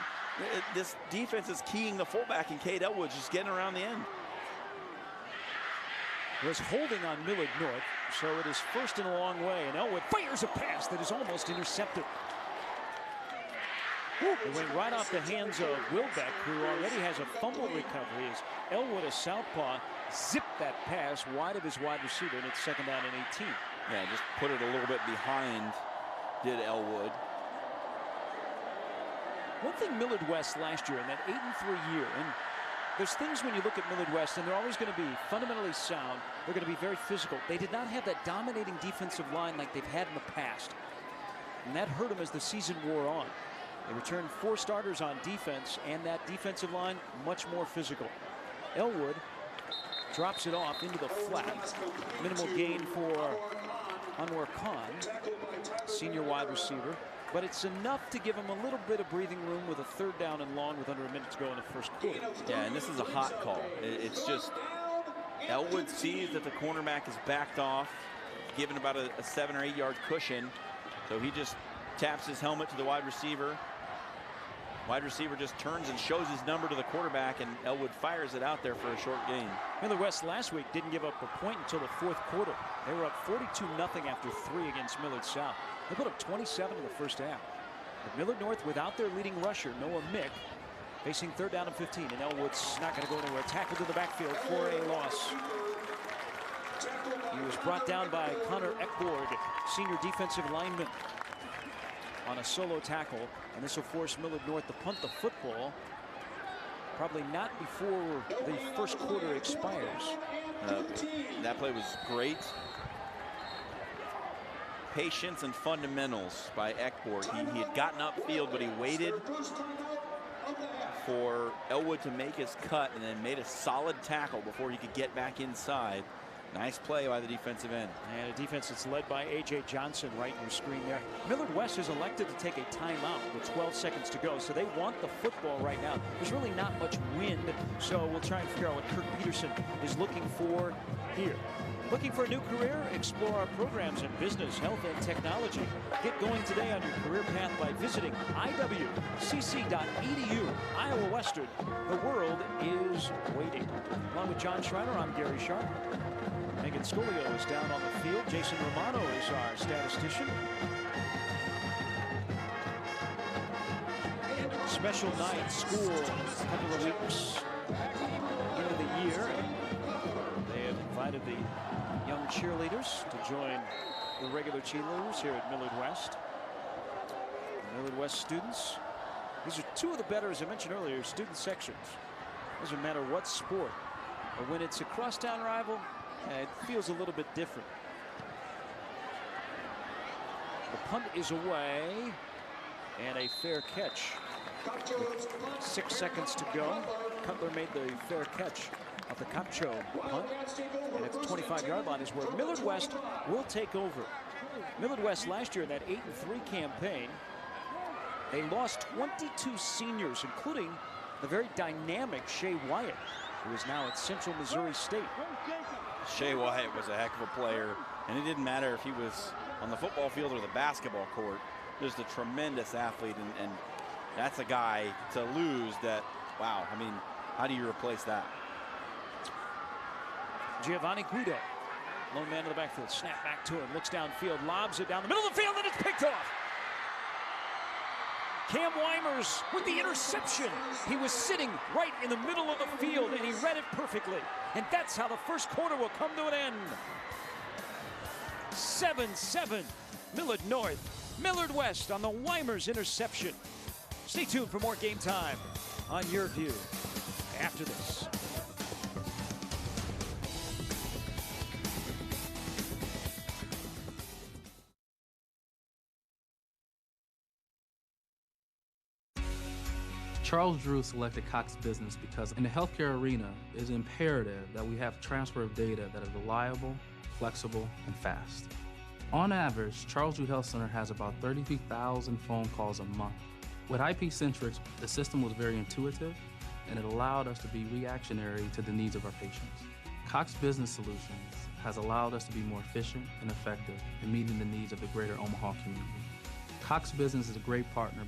this defense is keying the fullback, and Cade Elwood just getting around the end. Was holding on Millard North, so it is first and a long way, and Elwood fires a pass that is almost intercepted. It went right off the hands of Wildcat, who already has a fumble recovery as Elwood, a southpaw, zipped that pass wide of his wide receiver, and it's second down and 18. Yeah, just put it a little bit behind, did Elwood. One thing Millard West last year in that 8-3 year, and there's things when you look at Millard West, and they're always going to be fundamentally sound. They're going to be very physical. They did not have that dominating defensive line like they've had in the past, and that hurt them as the season wore on. They returned 4 starters on defense, and that defensive line much more physical. Elwood drops it off into the flat. Minimal gain for Anwar Khan, senior wide receiver. But it's enough to give him a little bit of breathing room with a 3rd down and long with under a minute to go in the first quarter. Yeah, and this is a hot call. It's just Elwood sees that the cornerback is backed off, given about a 7 or 8 yard cushion. So he just taps his helmet to the wide receiver. Wide receiver just turns and shows his number to the quarterback, and Elwood fires it out there for a short gain. Millard West last week didn't give up a point until the 4th quarter. They were up 42-0 after 3 against Millard South. They put up 27 in the first half. But Millard North, without their leading rusher, Noah Mick, facing 3rd down and 15, and Elwood's not going to go anywhere. Tackled to the backfield for a loss. He was brought down by Connor Ekborg, senior defensive lineman, on a solo tackle, and this will force Millard North to punt the football. Probably not before the first quarter expires. That play was great. Patience and fundamentals by Ekborg. He had gotten upfield, but he waited for Elwood to make his cut and then made a solid tackle before he could get back inside. Nice play by the defensive end. And a defense that's led by A.J. Johnson right in your screen there. Millard West has elected to take a timeout with 12 seconds to go, so they want the football right now. There's really not much wind, so we'll try and figure out what Kirk Peterson is looking for here. Looking for a new career? Explore our programs in business, health, and technology. Get going today on your career path by visiting iwcc.edu. Iowa Western, the world is waiting. Along with John Schreiner, I'm Gary Sharp. Megan Scolio is down on the field. Jason Romano is our statistician. Special night school, a couple of weeks into the year. They have invited the young cheerleaders to join the regular cheerleaders here at Millard West. The Millard West students. These are 2 of the better, as I mentioned earlier, student sections. Doesn't matter what sport. But when it's a crosstown rival, it feels a little bit different. The punt is away, and a fair catch. With 6 seconds to go, Cutler made the fair catch of the Capcho punt, and at the 25-yard line is where Millard West will take over. Millard West last year in that 8-3 campaign, they lost 22 seniors, including the very dynamic Shea Wyatt, who is now at Central Missouri State. Shea Wyatt was a heck of a player, and it didn't matter if he was on the football field or the basketball court. Just a tremendous athlete, and that's a guy to lose that, wow, I mean, how do you replace that? Giavonni Guido, lone man in the backfield, snap back to him, looks downfield, lobs it down the middle of the field, and it's picked off. Cam Weimers with the interception. He was sitting right in the middle of the field, and he read it perfectly. And that's how the first quarter will come to an end. 7-7, Millard North, Millard West on the Weimers interception. Stay tuned for more Game Time on YurView after this. Charles Drew selected Cox Business because in the healthcare arena, it is imperative that we have transfer of data that is reliable, flexible, and fast. On average, Charles Reed Health Center has about 33,000 phone calls a month. With IP-Centrics, the system was very intuitive, and it allowed us to be reactionary to the needs of our patients. Cox Business Solutions has allowed us to be more efficient and effective in meeting the needs of the greater Omaha community. Cox Business is a great partner.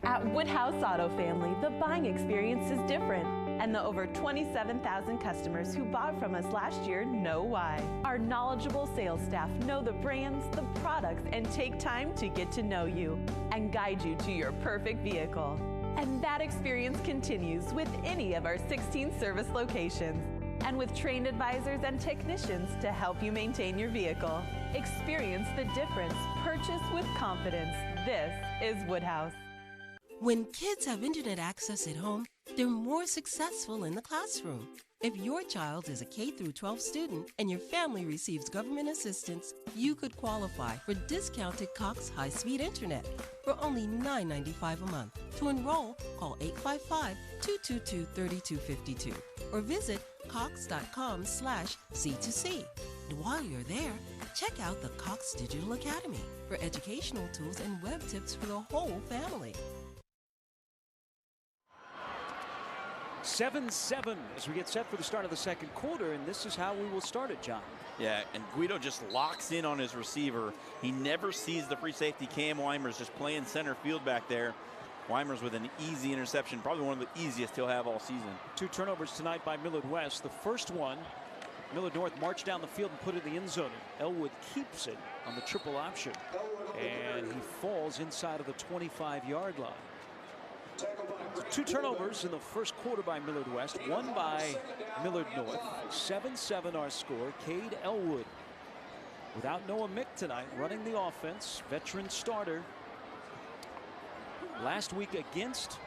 At Woodhouse Auto Family, the buying experience is different, and the over 27,000 customers who bought from us last year know why. Our knowledgeable sales staff know the brands, the products, and take time to get to know you and guide you to your perfect vehicle. And that experience continues with any of our 16 service locations, and with trained advisors and technicians to help you maintain your vehicle. Experience the difference. Purchase with confidence. This is Woodhouse. When kids have internet access at home, they're more successful in the classroom. If your child is a K-12 student and your family receives government assistance, you could qualify for discounted Cox high-speed internet for only $9.95 a month. To enroll, call 855-222-3252 or visit cox.com/C2C. And while you're there, check out the Cox Digital Academy for educational tools and web tips for the whole family. 7-7 as we get set for the start of the second quarter, and this is how we will start it, John. Yeah, and Guido just locks in on his receiver. He never sees the free safety. Cam Weimer's just playing center field back there. Weimer's with an easy interception, probably one of the easiest he'll have all season. 2 turnovers tonight by Millard West. The first one, Millard North marched down the field and put it in the end zone. Elwood keeps it on the triple option, and he falls inside of the 25-yard line. So 2 turnovers in the first quarter by Millard West, 1 by Millard North. 7-7 our score. Cade Elwood without Noah Mick tonight, running the offense, veteran starter. Last week against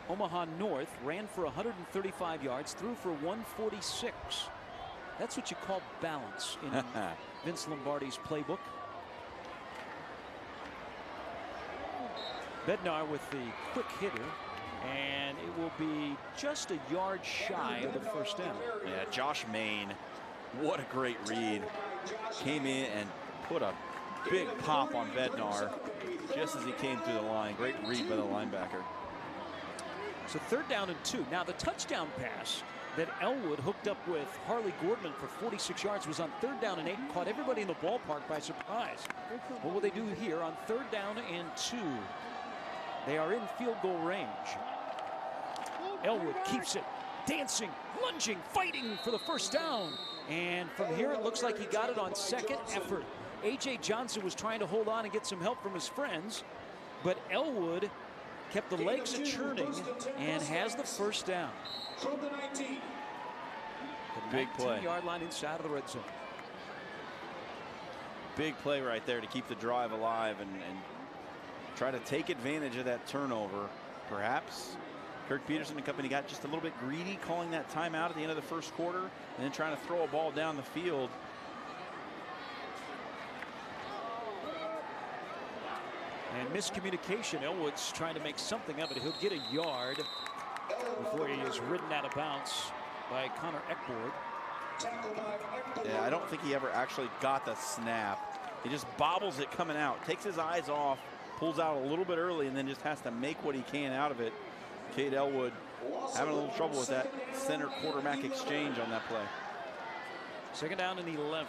Omaha North, ran for 135 yards, threw for 146. That's what you call balance in Vince Lombardi's playbook. Bednar with the quick hitter, and it will be just a yard shy of the first down. Yeah, Josh Main, what a great read. Came in and put a big pop on Bednar just as he came through the line. Great read by the linebacker. So 3rd down and 2. Now the touchdown pass that Elwood hooked up with Harley Gordman for 46 yards was on 3rd down and 8 and caught everybody in the ballpark by surprise. What will they do here on 3rd down and 2? They are in field goal range. Elwood keeps it, dancing, lunging, fighting for the first down. And from here, it looks like he got it on second effort. A.J. Johnson was trying to hold on and get some help from his friends, but Elwood kept the legs churning and has the first down. The big play. 19-yard line inside of the red zone. Big play right there to keep the drive alive and try to take advantage of that turnover. Perhaps Kirk Peterson and company got just a little bit greedy, calling that timeout at the end of the first quarter and then trying to throw a ball down the field. And miscommunication. Elwood's trying to make something of it. He'll get a yard before he is ridden out of bounds by Connor Eckborg. Yeah, I don't think he ever actually got the snap. He just bobbles it coming out, takes his eyes off, pulls out a little bit early, and then just has to make what he can out of it. Cade Elwood having a little trouble with that center quarterback exchange on that play. 2nd down and 11.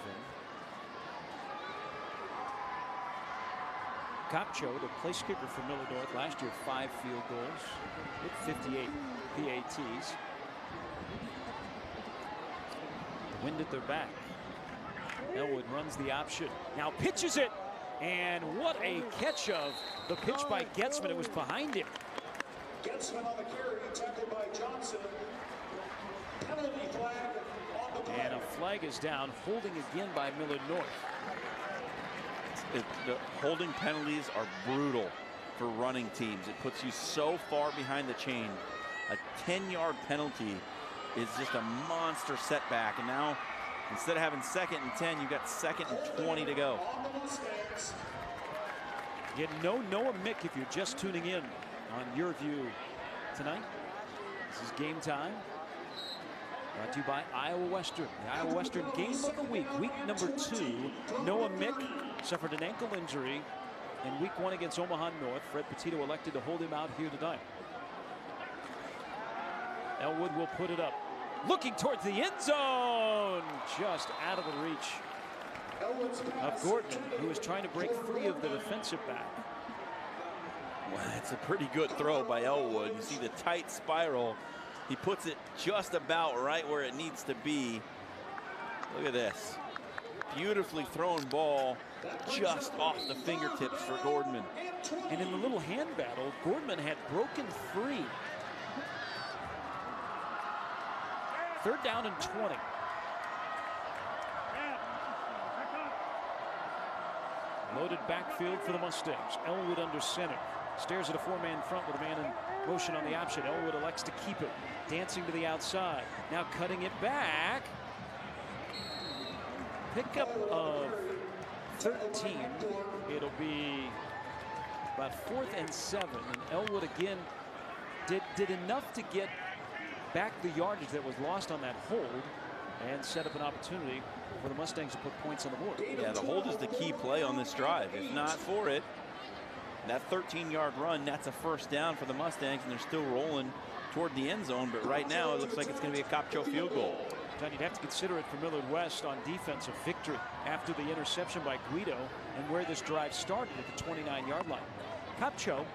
Copcho, the place kicker for Millard North last year, 5 field goals with 58 PATs. The wind at their back. Elwood runs the option. Now pitches it. And what a catch of the pitch by Getzman. It was behind him. Getzman on the carry, tackled by Johnson. Penalty flag on the play. And a flag is down. Holding again by Millard North. The holding penalties are brutal for running teams. It puts you so far behind the chain. A 10-yard penalty is just a monster setback. And now, instead of having 2nd and 10, you've got 2nd and 20 to go. Get no Noah Mick if you're just tuning in on YurView tonight. This is Game Time. Brought to you by Iowa Western. The Iowa Western Game of the Week. Week number 2, Noah Mick suffered an ankle injury in week 1 against Omaha North. Fred Petito elected to hold him out here tonight. Elwood will put it up. Looking towards the end zone. Just out of the reach of Gordon, who is trying to break free of the defensive back. Well, that's a pretty good throw by Elwood. You see the tight spiral. He puts it just about right where it needs to be. Look at this. Beautifully thrown ball just off the fingertips for Gordman. And in the little hand battle, Gordman had broken free. 3rd down and 20. Loaded backfield for the Mustangs. Elwood under center. Stares at a 4-man front with a man in motion on the option. Elwood elects to keep it. Dancing to the outside. Now cutting it back. Pickup of 13. It'll be about 4th and 7. And Elwood again did enough to get back the yardage that was lost on that hold and set up an opportunity for the Mustangs to put points on the board. Yeah, the hold is the key play on this drive. If not for it, that 13-yard run, that's a 1st down for the Mustangs, and they're still rolling toward the end zone. But right now, it looks like it's going to be a Capcho field goal. John, you'd have to consider it for Millard West on defense a victory after the interception by Guido and where this drive started at the 29-yard line. Capcho,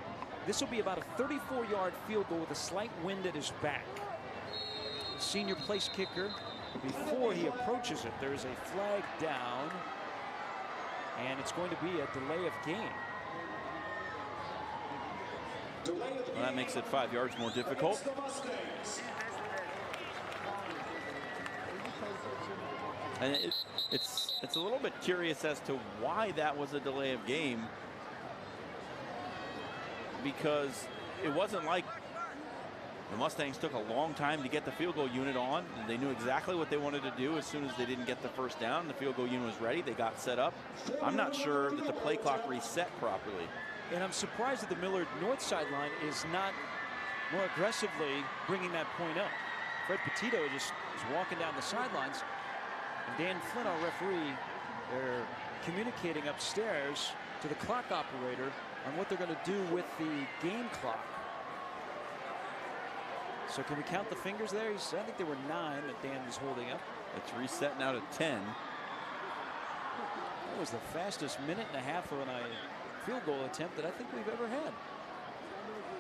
this will be about a 34-yard field goal with a slight wind at his back. Senior place kicker, before he approaches it, there is a flag down, and it's going to be a delay of game. Well, that makes it 5 yards more difficult. And it's a little bit curious as to why that was a delay of game, because it wasn't like the Mustangs took a long time to get the field goal unit on. They knew exactly what they wanted to do as soon as they didn't get the 1st down. The field goal unit was ready. They got set up. I'm not sure that the play clock reset properly. And I'm surprised that the Millard North sideline is not more aggressively bringing that point up. Fred Petito just is walking down the sidelines. And Dan Flynn, our referee, they're communicating upstairs to the clock operator on what they're going to do with the game clock. So can we count the fingers there? I think there were 9 that Dan was holding up. It's reset now to 10. That was the fastest minute and a half of a field goal attempt that I think we've ever had.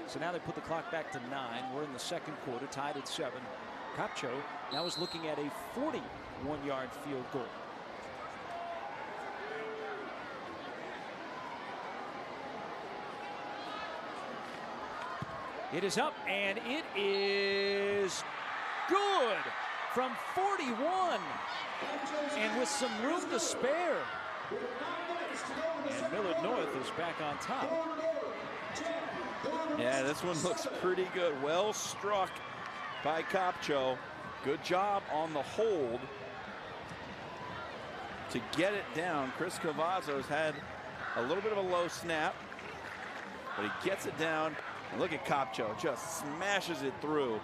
So now they put the clock back to 9. We're in the 2nd quarter, tied at 7. Capcho now is looking at a 41-yard field goal. It is up, and it is good from 41, and with some room to spare. And Millard North is back on top. Yeah, this one looks pretty good. Well struck by Capcho. Good job on the hold to get it down. Chris Cavazos had a little bit of a low snap, but he gets it down. And look at Capcho, just smashes it through.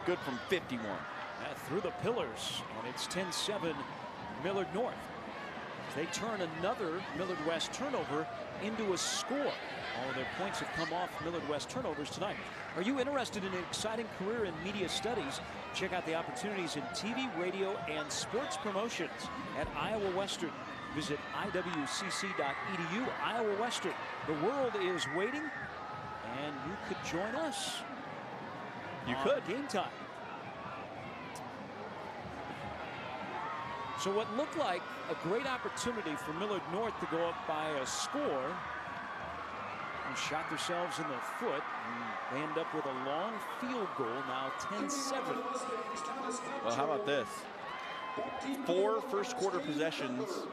Good from 51. Through the pillars, and it's 10-7 Millard North. They turn another Millard West turnover into a score. All of their points have come off Millard West turnovers tonight. Are you interested in an exciting career in media studies? Check out the opportunities in TV, radio, and sports promotions at Iowa Western. Visit iwcc.edu. Iowa Western. The world is waiting, and you could join us. You could. Game time. So what looked like a great opportunity for Millard North to go up by a score, and shot themselves in the foot, and they end up with a long field goal, now 10-7. Well, how about this? 4 first quarter possessions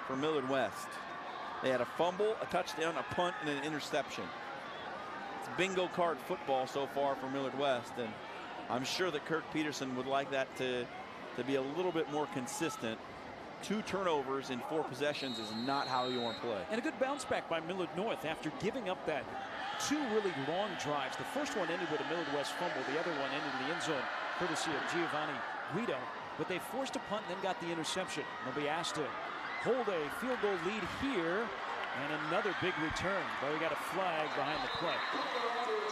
for Millard West. They had a fumble, a touchdown, a punt, and an interception. It's bingo card football so far for Millard West, and I'm sure that Kirk Peterson would like that to be a little bit more consistent. 2 turnovers in 4 possessions is not how you want to play. And a good bounce back by Millard North after giving up that 2 really long drives. The first one ended with a Millard West fumble. The other one ended in the end zone, courtesy of Giavonni Guido, but they forced a punt and then got the interception. They'll be asked to hold a field goal lead here, and another big return. But we got a flag behind the play.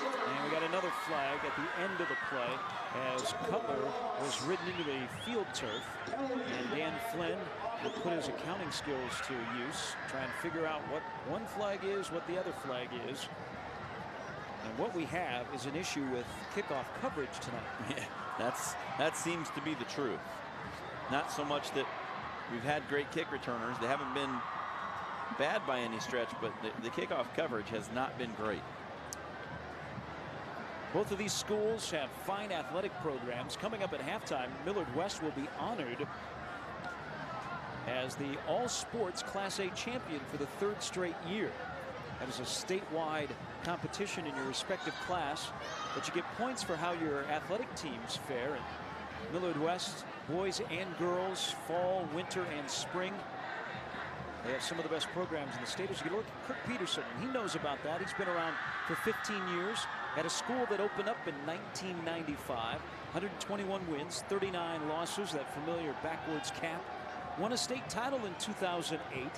And we got another flag at the end of the play as Cutler was ridden into the field turf. And Dan Flynn will put his accounting skills to use, try and figure out what one flag is, what the other flag is. And what we have is an issue with kickoff coverage tonight. Yeah, that seems to be the truth. Not so much that we've had great kick returners. They haven't been bad by any stretch, but the kickoff coverage has not been great. Both of these schools have fine athletic programs. Coming up at halftime, Millard West will be honored as the all-sports Class A champion for the 3rd straight year. That is a statewide competition in your respective class, but you get points for how your athletic teams fare. And Millard West, boys and girls, fall, winter, and spring. They have some of the best programs in the state. As you can look at Kirk Peterson, he knows about that. He's been around for 15 years. At a school that opened up in 1995, 121 wins, 39 losses, that familiar backwards cap. Won a state title in 2008.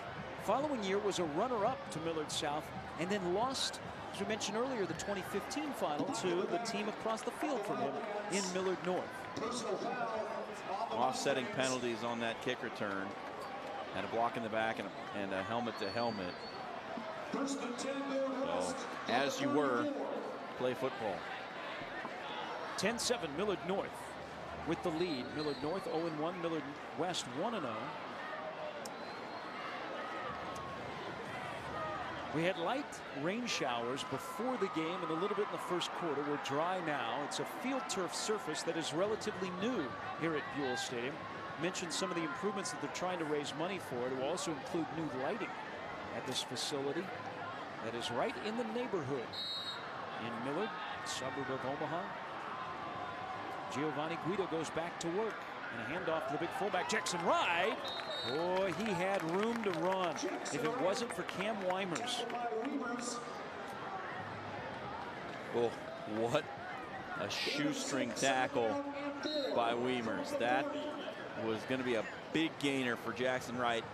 Following year was a runner-up to Millard South, and then lost, as we mentioned earlier, the 2015 final to the team across the field from him in Millard North. Offsetting penalties on that kick return. Had a block in the back and a helmet to helmet. So, as you were, play football. 10-7 Millard North with the lead. Millard North 0-1, Millard West 1-0. We had light rain showers before the game and a little bit in the first quarter. We're dry now. It's a field turf surface that is relatively new here at Buell Stadium. Mentioned some of the improvements that they're trying to raise money for. It will also include new lighting at this facility that is right in the neighborhood in Millard, suburb of Omaha. Giavonni Guido goes back to work, and a handoff to the big fullback Jackson Wright. Boy, he had room to run if it wasn't for Cam Weimers. Oh, what a shoestring tackle by Weimers. That was going to be a big gainer for Jackson Wright.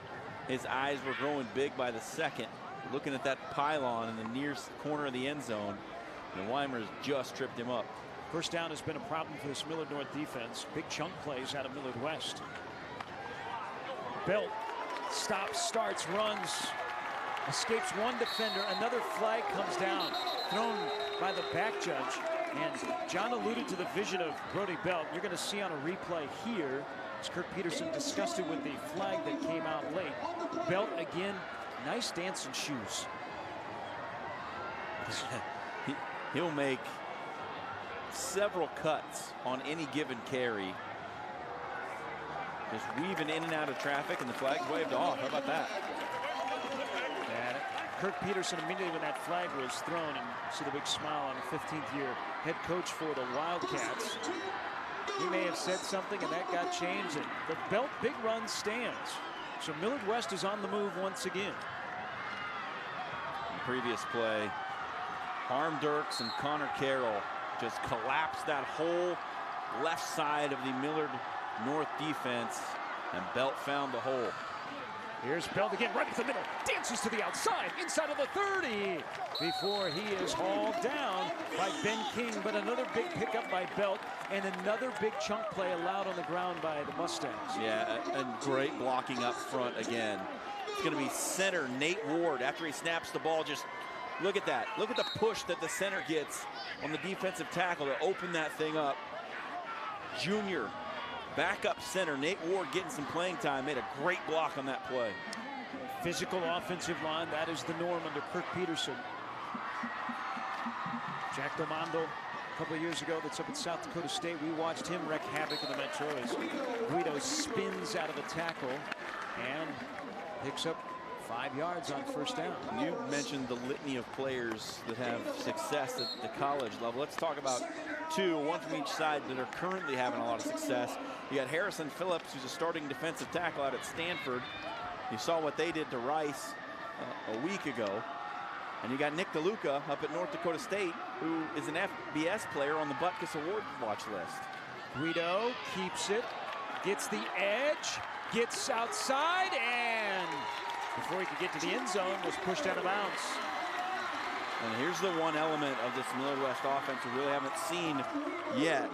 His eyes were growing big by the second, looking at that pylon in the nearest corner of the end zone, and Weimers just tripped him up. First down has been a problem for this Millard North defense. Big chunk plays out of Millard West. Belt stops, starts, runs, escapes one defender. Another flag comes down, thrown by the back judge. And John alluded to the vision of Brody Belt. You're going to see on a replay here, as Kirk Peterson discussed it with the flag that came out late. Belt again, nice dancing shoes. He'll make several cuts on any given carry. Just weaving in and out of traffic, and the flag's waved off. How about that? And Kirk Peterson, immediately when that flag was thrown, and see the big smile on the 15th year head coach for the Wildcats. He may have said something, and that got changed. And the Belt big run stands. So Millard West is on the move once again. In previous play, Harm Dirks and Connor Carroll just collapsed that whole left side of the Millard North defense, and Belt found the hole. Here's Belt again, right at the middle, dances to the outside, inside of the 30, before he is hauled down by Ben King. But another big pickup by Belt, and another big chunk play allowed on the ground by the Mustangs. Yeah, and great blocking up front again. It's going to be center Nate Ward after he snaps the ball. Just look at that. Look at the push that the center gets on the defensive tackle to open that thing up. Junior backup center Nate Ward getting some playing time, made a great block on that play. Physical offensive line, that is the norm under Kirk Peterson. Jack Domando, a couple of years ago, that's up at South Dakota State. We watched him wreak havoc in the Metros. Guido spins out of the tackle and picks up 5 yards on first down. You mentioned the litany of players that have success at the college level. Let's talk about two, one from each side, that are currently having a lot of success. You got Harrison Phillips, who's a starting defensive tackle out at Stanford. You saw what they did to Rice a week ago. And you got Nick DeLuca up at North Dakota State, who is an FBS player on the Butkus Award watch list. Guido keeps it, gets the edge, gets outside, and before he could get to the end zone, was pushed out of bounds. And here's the one element of this Millard West offense we really haven't seen yet,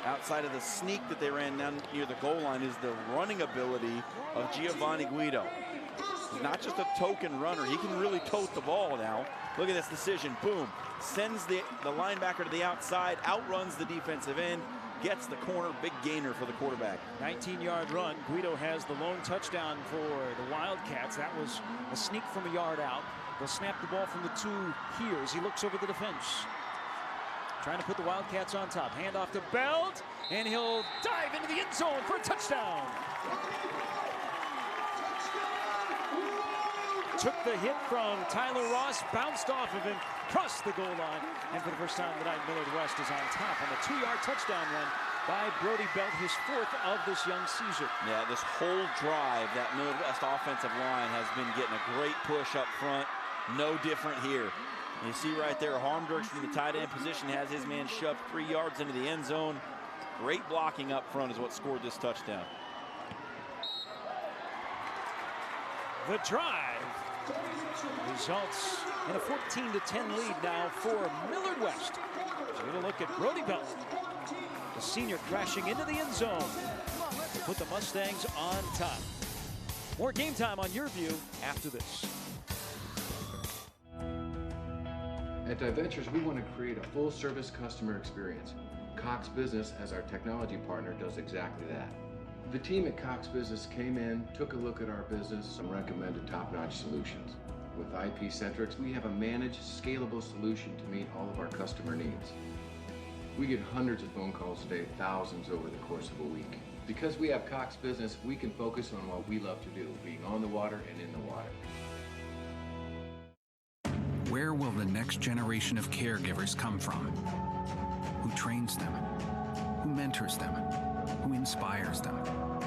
outside of the sneak that they ran down near the goal line, is the running ability of Giavonni Guido. He's not just a token runner. He can really tote the ball now. Look at this decision. Boom. Sends the linebacker to the outside, outruns the defensive end, gets the corner. Big gainer for the quarterback. 19-yard run. Guido has the lone touchdown for the Wildcats. That was a sneak from a yard out. They'll snap the ball from the 2 here as he looks over the defense. Trying to put the Wildcats on top. Hand off to Belt, and he'll dive into the end zone for a touchdown. Took the hit from Tyler Ross, bounced off of him, crossed the goal line, and for the first time tonight, Millard West is on top on the 2-yard touchdown run by Brody Belt, his 4th of this young season. Yeah, this whole drive, that Millard West offensive line has been getting a great push up front. No different here. You see right there, Harmdurks from the tight end position has his man shoved 3 yards into the end zone. Great blocking up front is what scored this touchdown. The drive results in a 14-10 lead now for Millard West. We're going to look at Brody Belt, the senior, crashing into the end zone to put the Mustangs on top. More Game Time on YurView after this. At DiVentures, we want to create a full-service customer experience. Cox Business, as our technology partner, does exactly that. The team at Cox Business came in, took a look at our business, and recommended top-notch solutions. With IP Centrics, we have a managed, scalable solution to meet all of our customer needs. We get hundreds of phone calls a day, thousands over the course of a week. Because we have Cox Business, we can focus on what we love to do, being on the water and in the water. Where will the next generation of caregivers come from? Who trains them? Who mentors them? Who inspires them?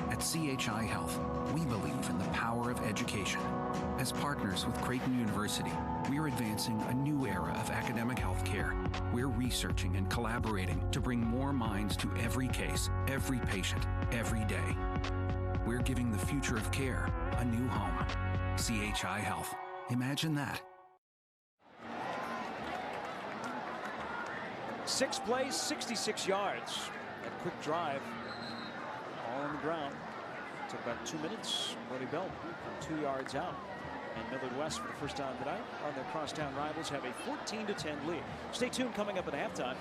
At CHI Health, we believe in the power of education. As partners with Creighton University, we are advancing a new era of academic health care. We're researching and collaborating to bring more minds to every case, every patient, every day. We're giving the future of care a new home. CHI Health. Imagine that. 6 plays, 66 yards. A quick drive, all on the ground. Took about 2 minutes. Brody Belt from 2 yards out. And Millard West, for the first time tonight, on their crosstown rivals, have a 14-10 lead. Stay tuned. Coming up at halftime,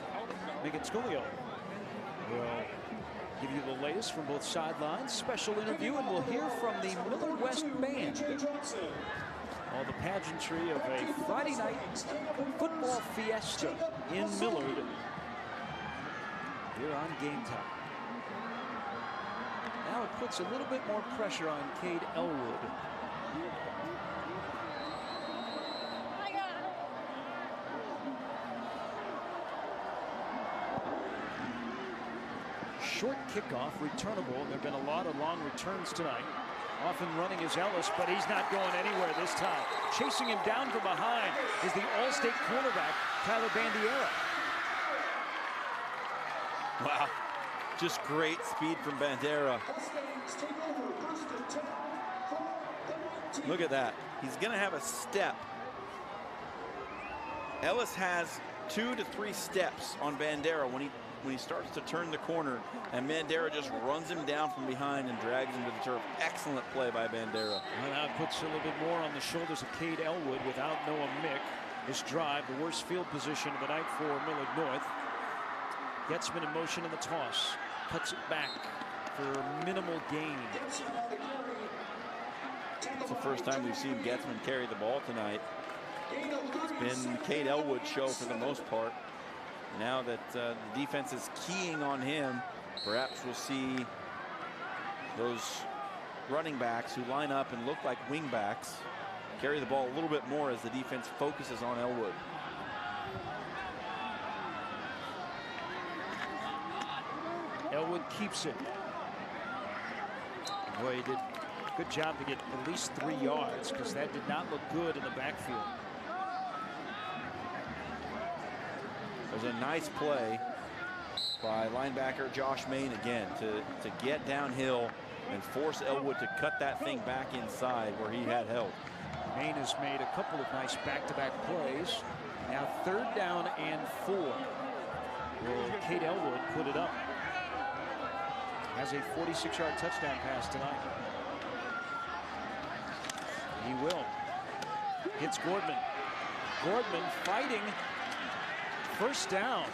Megan Sculio will give you the latest from both sidelines. Special interview, and we'll hear from the Millard West band. All the pageantry of a Friday night football fiesta in Millard here on Game Time. Now it puts a little bit more pressure on Cade Elwood. Short kickoff, returnable. There have been a lot of long returns tonight. Often running is Ellis, but he's not going anywhere this time. Chasing him down from behind is the All-State cornerback, Tyler Bandiera. Wow, just great speed from Bandera. Look at that. He's going to have a step. Ellis has 2 to 3 steps on Bandera when he starts to turn the corner, and Bandera just runs him down from behind and drags him to the turf. Excellent play by Bandera. Well, now it puts a little bit more on the shoulders of Cade Elwood without Noah Mick. This drive, the worst field position of the night for Millard North. Getzman in motion in the toss. Cuts it back for minimal gain. It's the first time we've seen Getzman carry the ball tonight. It's been Cade Elwood's show for the most part. Now that the defense is keying on him, perhaps we'll see those running backs who line up and look like wing backs carry the ball a little bit more as the defense focuses on Elwood. Elwood keeps it. Boy, he did a good job to get at least 3 yards, because that did not look good in the backfield. There's a nice play by linebacker Josh Main again to get downhill and force Elwood to cut that thing back inside where he had held. Main has made a couple of nice back-to-back plays. Now 3rd down and 4. Will Kate Elwood put it up? Has a 46-yard touchdown pass tonight. He will. Hits Gordman. Gordman fighting 1st down.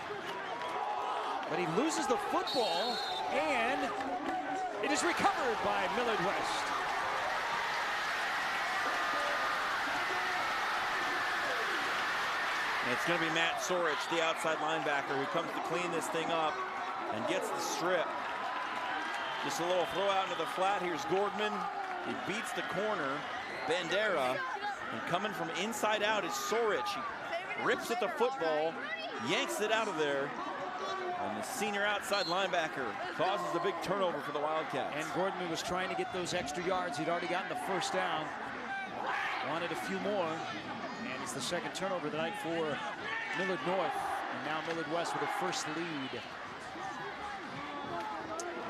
But he loses the football, and it is recovered by Millard West. And it's going to be Matt Sorich, the outside linebacker, who comes to clean this thing up and gets the strip. Just a little throw out into the flat. Here's Gordman. He beats the corner, Bandera, and coming from inside out is Sorich. He rips at the football, yanks it out of there, and the senior outside linebacker causes a big turnover for the Wildcats. And Gordman was trying to get those extra yards. He'd already gotten the 1st down. Wanted a few more. And it's the 2nd turnover of the night for Millard North. And now Millard West with a 1st lead.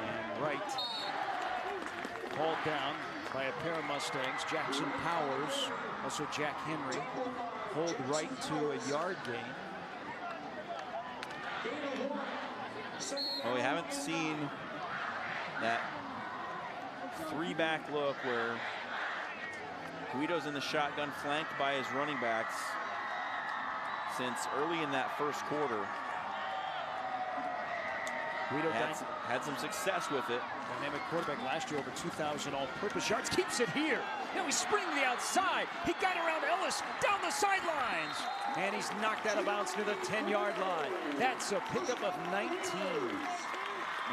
And Wright hauled down by a pair of Mustangs. Jackson Powers, also Jack Henry, hold Wright to a yard gain. Well, we haven't seen that 3-back look where Guido's in the shotgun flanked by his running backs since early in that 1st quarter. Guido had some success with it. Dynamic quarterback last year, over 2,000 all-purpose yards. Keeps it here. Now he's sprinting to the outside. He got around Ellis down the sidelines. And he's knocked out of bounds near the 10-yard line. That's a pickup of 19.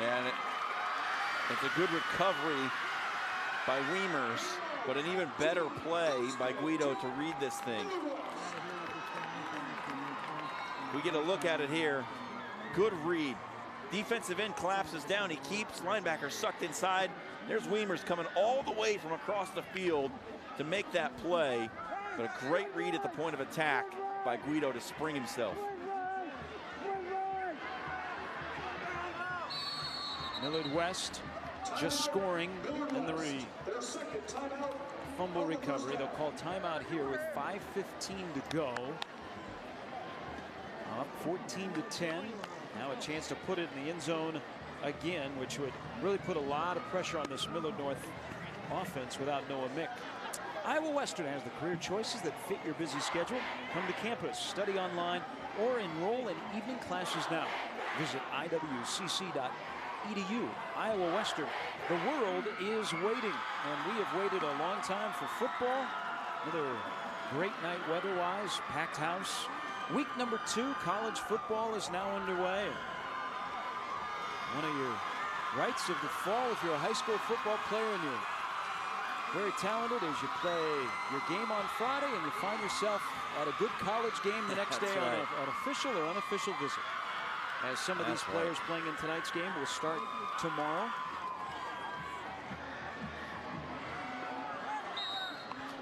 Yeah, and it's a good recovery by Weimers, but an even better play by Guido to read this thing. We get a look at it here. Good read. Defensive end collapses down. He keeps linebacker sucked inside. There's Weimers coming all the way from across the field to make that play. But a great read at the point of attack by Guido to spring himself. Millard West just scoring in the fumble recovery. They'll call timeout here with 5:15 to go. Up 14-10. Now a chance to put it in the end zone again, which would really put a lot of pressure on this Millard North offense without Noah Mick. Iowa Western has the career choices that fit your busy schedule. Come to campus, study online, or enroll in evening classes now. Visit iwcc.edu. Iowa Western, the world is waiting, and we have waited a long time for football. Another great night weather-wise, packed house. Week number 2, college football is now underway. One of your rites of the fall if you're a high school football player and you're very talented as you play your game on Friday and you find yourself at a good college game the next day on an official or unofficial visit. As some of these players playing in tonight's game will start tomorrow.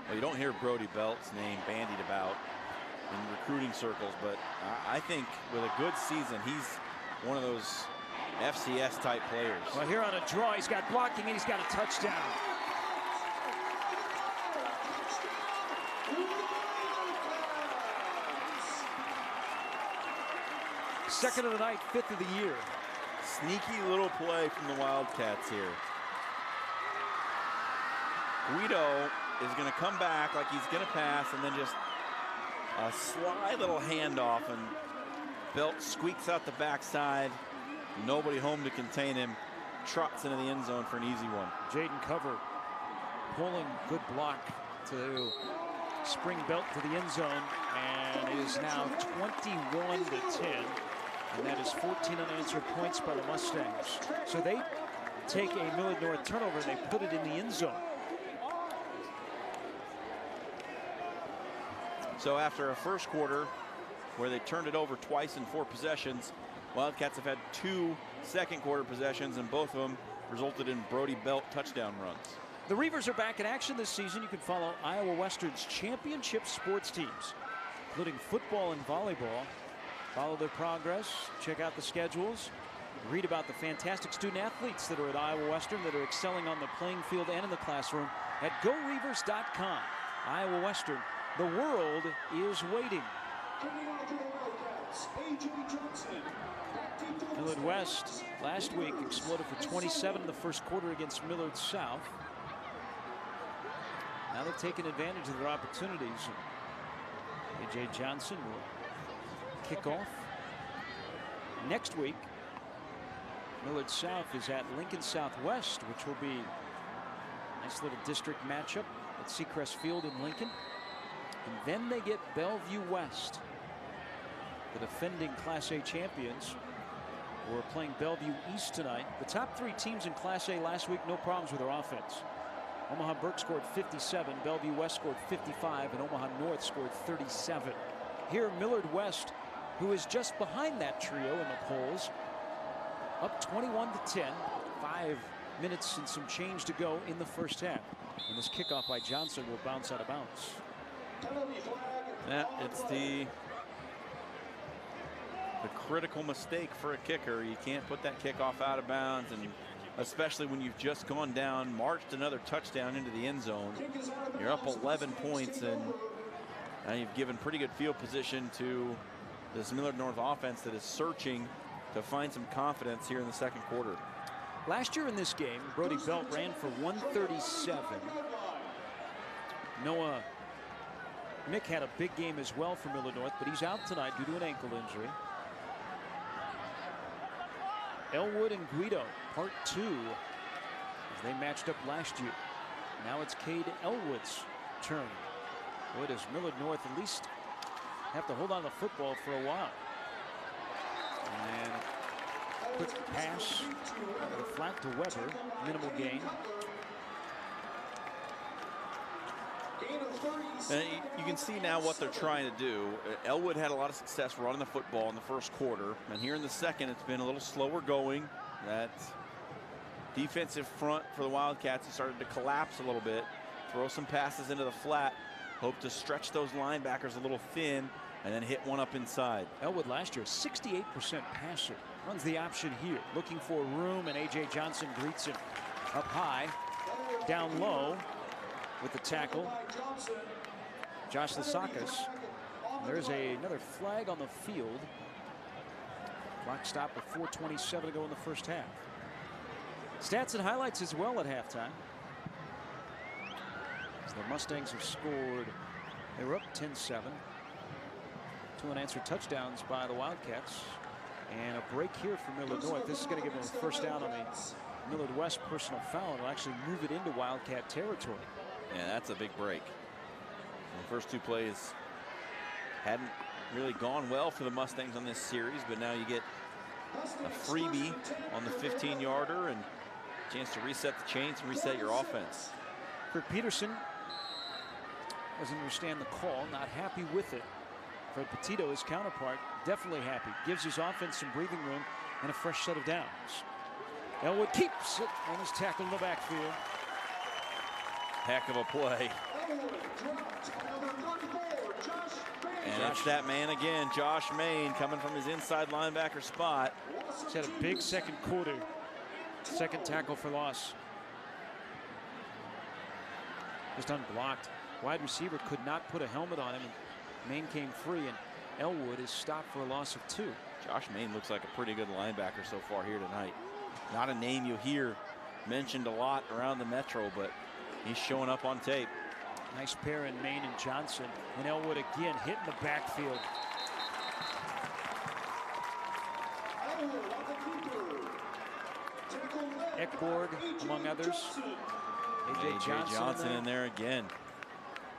Well, you don't hear Brody Belt's name bandied about in recruiting circles, but I think with a good season, he's one of those FCS type players. Well, here on a draw, he's got blocking and he's got a touchdown. Second of the night, 5th of the year. Sneaky little play from the Wildcats here. Guido is going to come back like he's going to pass, and then just a sly little handoff, and Belt squeaks out the backside. Nobody home to contain him. Trots into the end zone for an easy one. Jaden Cover pulling good block to spring Belt to the end zone, and it is now 21-10. And that is 14 unanswered points by the Mustangs. So they take a Millard North turnover and they put it in the end zone. So after a first quarter where they turned it over twice in 4 possessions, Wildcats have had 2 second quarter possessions, and both of them resulted in Brody Belt touchdown runs. The Reavers are back in action this season. You can follow Iowa Western's championship sports teams, including football and volleyball. Follow their progress, check out the schedules Read about the fantastic student athletes that are at Iowa Western that are excelling on the playing field and in the classroom at GoReavers.com. Iowa Western, the world is waiting. Millard West last week exploded for 27 in the first quarter against Millard South. Now they've taken advantage of their opportunities. A.J. Johnson will kick off. Next week, Millard South is at Lincoln Southwest, which will be a nice little district matchup at Seacrest Field in Lincoln. And then they get Bellevue West, the defending Class A champions, who are playing Bellevue East tonight. The top 3 teams in Class A last week, no problems with their offense. Omaha Burke scored 57, Bellevue West scored 55, and Omaha North scored 37. Here, Millard West, who is just behind that trio in the polls, up 21-10, 5 minutes and some change to go in the first half. And this kickoff by Johnson will bounce out of bounds. Yeah, it's the critical mistake for a kicker. You can't put that kickoff out of bounds, and especially when you've just gone down, marched another touchdown into the end zone. You're up 11 points, and now you've given pretty good field position to this Millard North offense that is searching to find some confidence here in the second quarter. Last year in this game, Brody Belt ran for 137. Noah Mick had a big game as well for Millard North, but he's out tonight due to an ankle injury. Elwood and Guido, part 2, as they matched up last year. Now it's Cade Elwood's turn. Boy, does Millard North at least have to hold on to the football for a while. And quick pass, the flat to Weber, minimal gain. And you can see now what they're trying to do. Elwood had a lot of success running the football in the first quarter, and here in the second it's been a little slower going. That defensive front for the Wildcats has started to collapse a little bit, throw some passes into the flat, hope to stretch those linebackers a little thin, and then hit one up inside. Elwood last year, 68% passer. Runs the option here, looking for room, and A.J. Johnson greets him up high, down low with the tackle. Josh Lasakis. There's another flag on the field. Clock stopped with 4:27 to go in the first half. Stats and highlights as well at halftime. So the Mustangs have scored. They were up 10-7. 2 unanswered touchdowns by the Wildcats. And a break here for Millard North. This is going to give them a first down on a Millard West personal foul. It'll actually move it into Wildcat territory. Yeah, that's a big break. The first 2 plays hadn't really gone well for the Mustangs on this series, but now you get a freebie on the 15-yarder and a chance to reset the chains and reset your offense. Kirk Peterson doesn't understand the call, not happy with it. Fred Petito, his counterpart, definitely happy. Gives his offense some breathing room and a fresh set of downs. Elwood keeps it on his tackle in the backfield. Heck of a play. And it's that man again, Josh Main, coming from his inside linebacker spot. He's had a big second quarter. Second tackle for loss. Just unblocked. Wide receiver could not put a helmet on him. Main came free, and Elwood is stopped for a loss of 2. Josh Main looks like a pretty good linebacker so far here tonight. Not a name you'll hear mentioned a lot around the Metro, but he's showing up on tape. Nice pair in Main and Johnson. And Elwood again hitting the backfield. Ekborg, among others. A.J. Johnson in there again.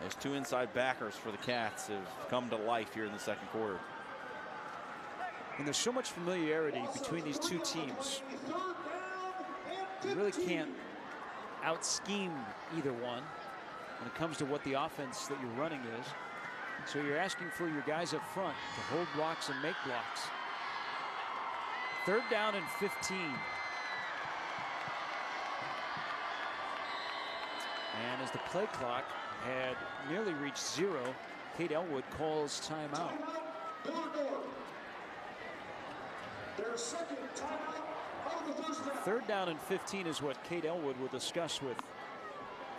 Those 2 inside backers for the Cats have come to life here in the second quarter. And there's so much familiarity between these 2 teams. You really can't out-scheme either one when it comes to what the offense that you're running is. So you're asking for your guys up front to hold blocks and make blocks. 3rd down and 15. And as the play clock had nearly reached 0, Kate Elwood calls timeout. Their second timeout Third down and 15 is what Kate Elwood will discuss with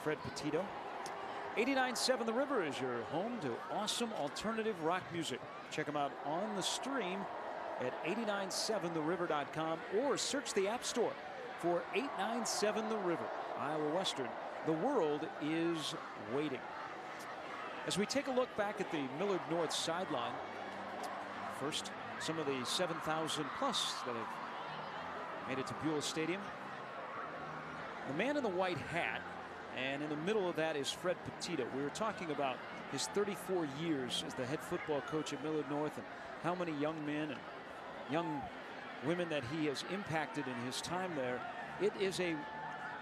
Fred Petito. 89.7 The River is your home to awesome alternative rock music. Check them out on the stream at 897theriver.com or search the App Store for 897 The River. Iowa Western, the world is waiting. As we take a look back at the Millard North sideline, first, some of the 7,000 plus that have made it to Buell Stadium. The man in the white hat, and in the middle of that is Fred Petito. We were talking about his 34 years as the head football coach at Millard North and how many young men and young women that he has impacted in his time there. It is a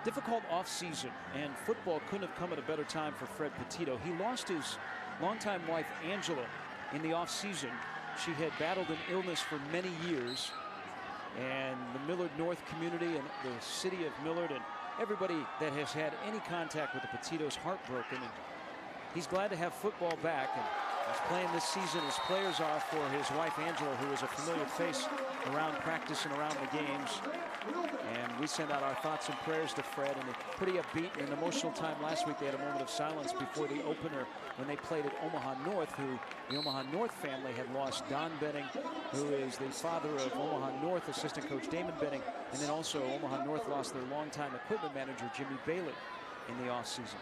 difficult offseason, and football couldn't have come at a better time for Fred Petito. He lost his longtime wife, Angela, in the offseason. She had battled an illness for many years, and the Millard North community and the city of Millard and everybody that has had any contact with the Petitos heartbroken. And he's glad to have football back, and he's playing this season as players are for his wife Angela, who is a familiar face around practice and around the games. And we send out our thoughts and prayers to Fred. And a pretty upbeat and emotional time last week. They had a moment of silence before the opener when they played at Omaha North, who the Omaha North family had lost Don Benning, who is the father of Omaha North assistant coach Damon Benning, and then also Omaha North lost their longtime equipment manager Jimmy Bailey in the offseason.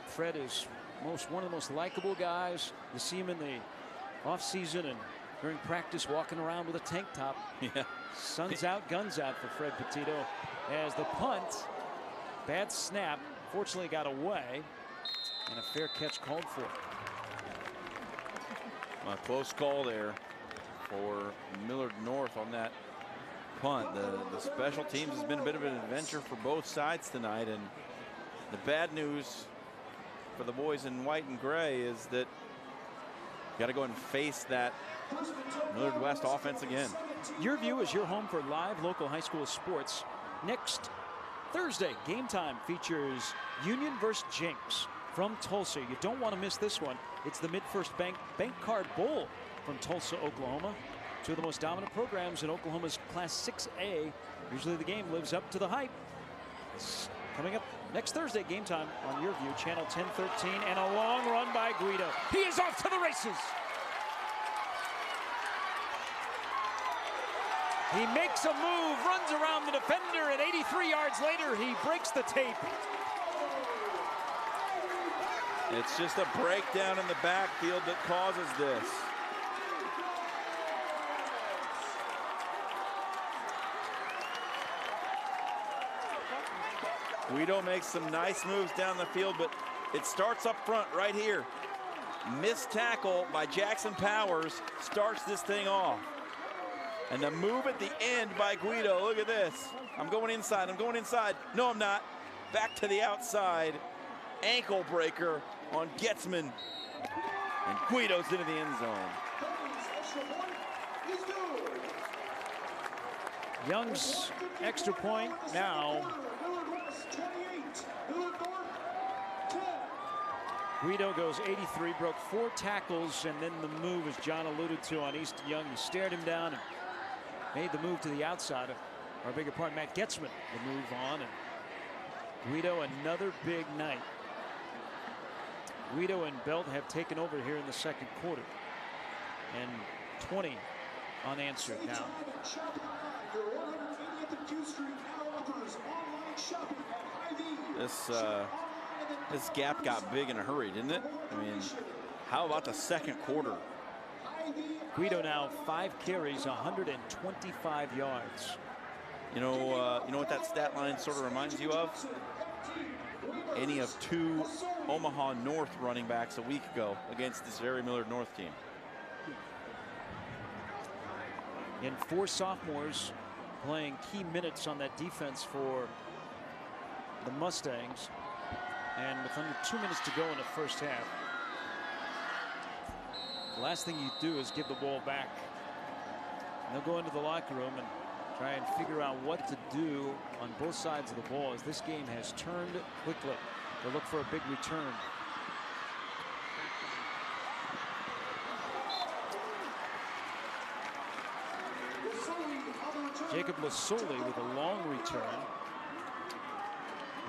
Fred is one of the most likable guys. You see him in the offseason and during practice walking around with a tank top. Yeah. Sun's out, guns out for Fred Petito as the punt, bad snap, fortunately got away, and a fair catch called for. A close call there for Millard North on that punt. The special teams has been a bit of an adventure for both sides tonight, and the bad news for the boys in white and gray is that you got to go and face that Millard West offense again. YurView is your home for live local high school sports. Next Thursday, Game Time features Union versus Jenks from Tulsa. You don't want to miss this one. It's the MidFirst Bank Card Bowl from Tulsa, Oklahoma. Two of the most dominant programs in Oklahoma's Class 6A. Usually the game lives up to the hype. It's coming up next Thursday, Game Time on YurView, channel 1013, and a long run by Guido. He is off to the races. He makes a move, runs around the defender, and 83 yards later, he breaks the tape. It's just a breakdown in the backfield that causes this. Guido makes some nice moves down the field, but it starts up front right here. Missed tackle by Jackson Powers starts this thing off. And the move at the end by Guido, look at this. I'm going inside, I'm going inside. No, I'm not. Back to the outside. Ankle breaker on Getzman. And Guido's into the end zone. Young's extra point now. Guido goes 83, broke 4 tackles, and then the move, as John alluded to, on Easton Young. He stared him down and made the move to the outside. Or bigger part, Matt Getzman, the move on. And Guido, another big night. Guido and Belt have taken over here in the second quarter. And 20 unanswered now. This gap got big in a hurry, didn't it? I mean, how about the second quarter? Guido now 5 carries, 125 yards. You know what that stat line sort of reminds you of? Any of 2 Omaha North running backs a week ago against this very Millard North team. And 4 sophomores playing key minutes on that defense for the Mustangs. And with under 2 minutes to go in the first half, the last thing you do is give the ball back. And they'll go into the locker room and try and figure out what to do on both sides of the ball as this game has turned quickly. They'll look for a big return. Jacob Lasoli with a long return.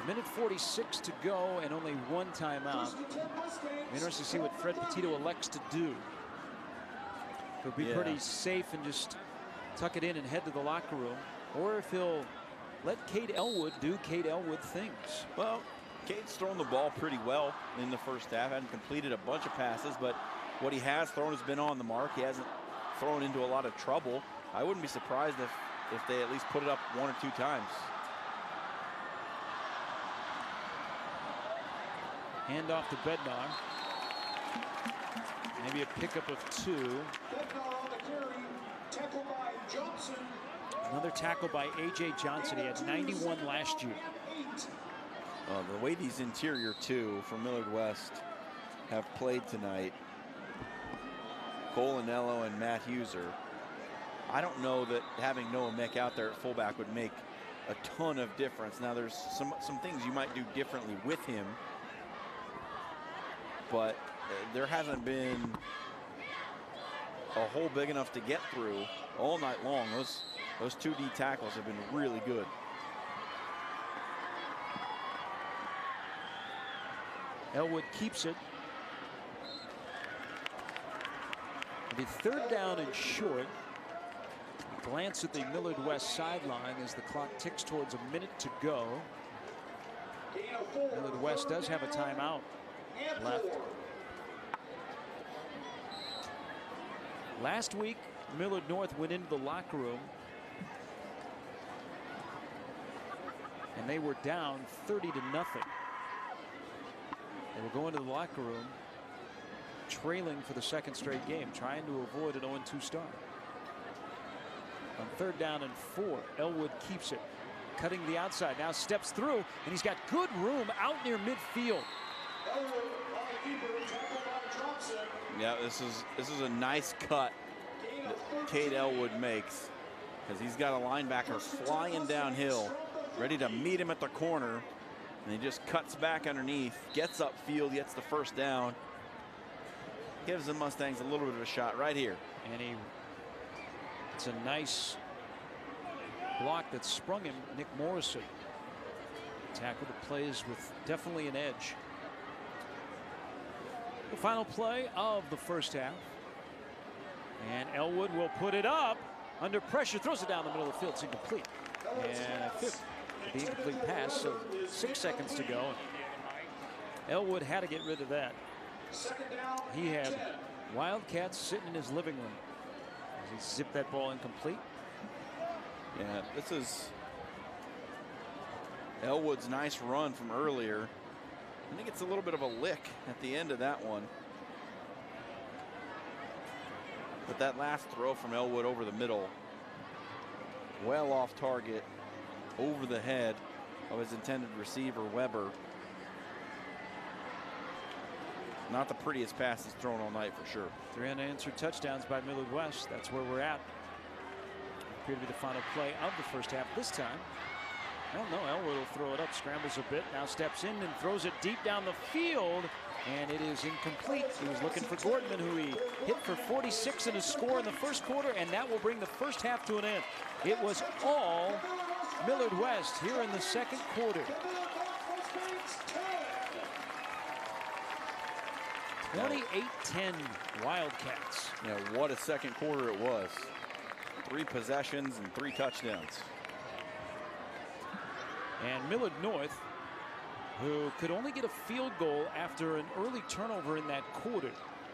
1:46 to go and only one timeout. I'm interested to see what Fred Petito elects to do. He'll be pretty safe and just tuck it in and head to the locker room, or if he'll let Cade Elwood do Cade Elwood things. Well, Cade's thrown the ball pretty well in the first half. Hadn't completed a bunch of passes, but what he has thrown has been on the mark. He hasn't thrown into a lot of trouble. I wouldn't be surprised if they at least put it up 1 or 2 times. Hand off to Bednar. Maybe a pickup of 2. Bednar on the carry. Tackle by Johnson. Another tackle by A.J. Johnson. He had 91 last year. The way these interior 2 from Millard West have played tonight, Cole Anello and Matt Huser, I don't know that having Noah Mick out there at fullback would make a ton of difference. Now, there's some things you might do differently with him, but there hasn't been a hole big enough to get through all night long. Those 2D tackles have been really good. Elwood keeps it. The 3rd down and short. Glance at the Millard West sideline as the clock ticks towards 1 minute to go. Millard West does have a timeout left. Last week, Millard North went into the locker room and they were down 30-0. They will go into the locker room trailing for the 2nd straight game, trying to avoid an 0-2 start. On 3rd down and 4, Elwood keeps it, cutting the outside, now steps through, and he's got good room out near midfield. Yeah, this is a nice cut that Cade Elwood makes, because he's got a linebacker flying downhill, ready to meet him at the corner, and he just cuts back underneath, gets upfield, gets the 1st down, gives the Mustangs a little bit of a shot right here. And it's a nice block that sprung him, Nick Morrison. Tackle that plays with definitely an edge. The final play of the first half. And Elwood will put it up under pressure, throws it down the middle of the field. It's incomplete. And a 5th, the incomplete pass, so 6 seconds to go. Elwood had to get rid of that. He had Wildcats sitting in his living room as he zipped that ball incomplete. Yeah, this is Elwood's nice run from earlier. I think it's a little bit of a lick at the end of that one. But that last throw from Elwood over the middle, well off target, over the head of his intended receiver, Weber. Not the prettiest pass he's thrown all night for sure. 3 unanswered touchdowns by Millard West. That's where we're at. Appear to be the final play of the first half this time. I don't know. Elwood will throw it up, scrambles a bit, now steps in and throws it deep down the field, and it is incomplete. He was looking for Gordman, who he hit for 46 in his score in the first quarter, and that will bring the first half to an end. It was all Millard West here in the 2nd quarter. 28-10 Wildcats. Yeah, what a 2nd quarter it was. 3 possessions and 3 touchdowns. And Millard North, who could only get a field goal after an early turnover in that quarter,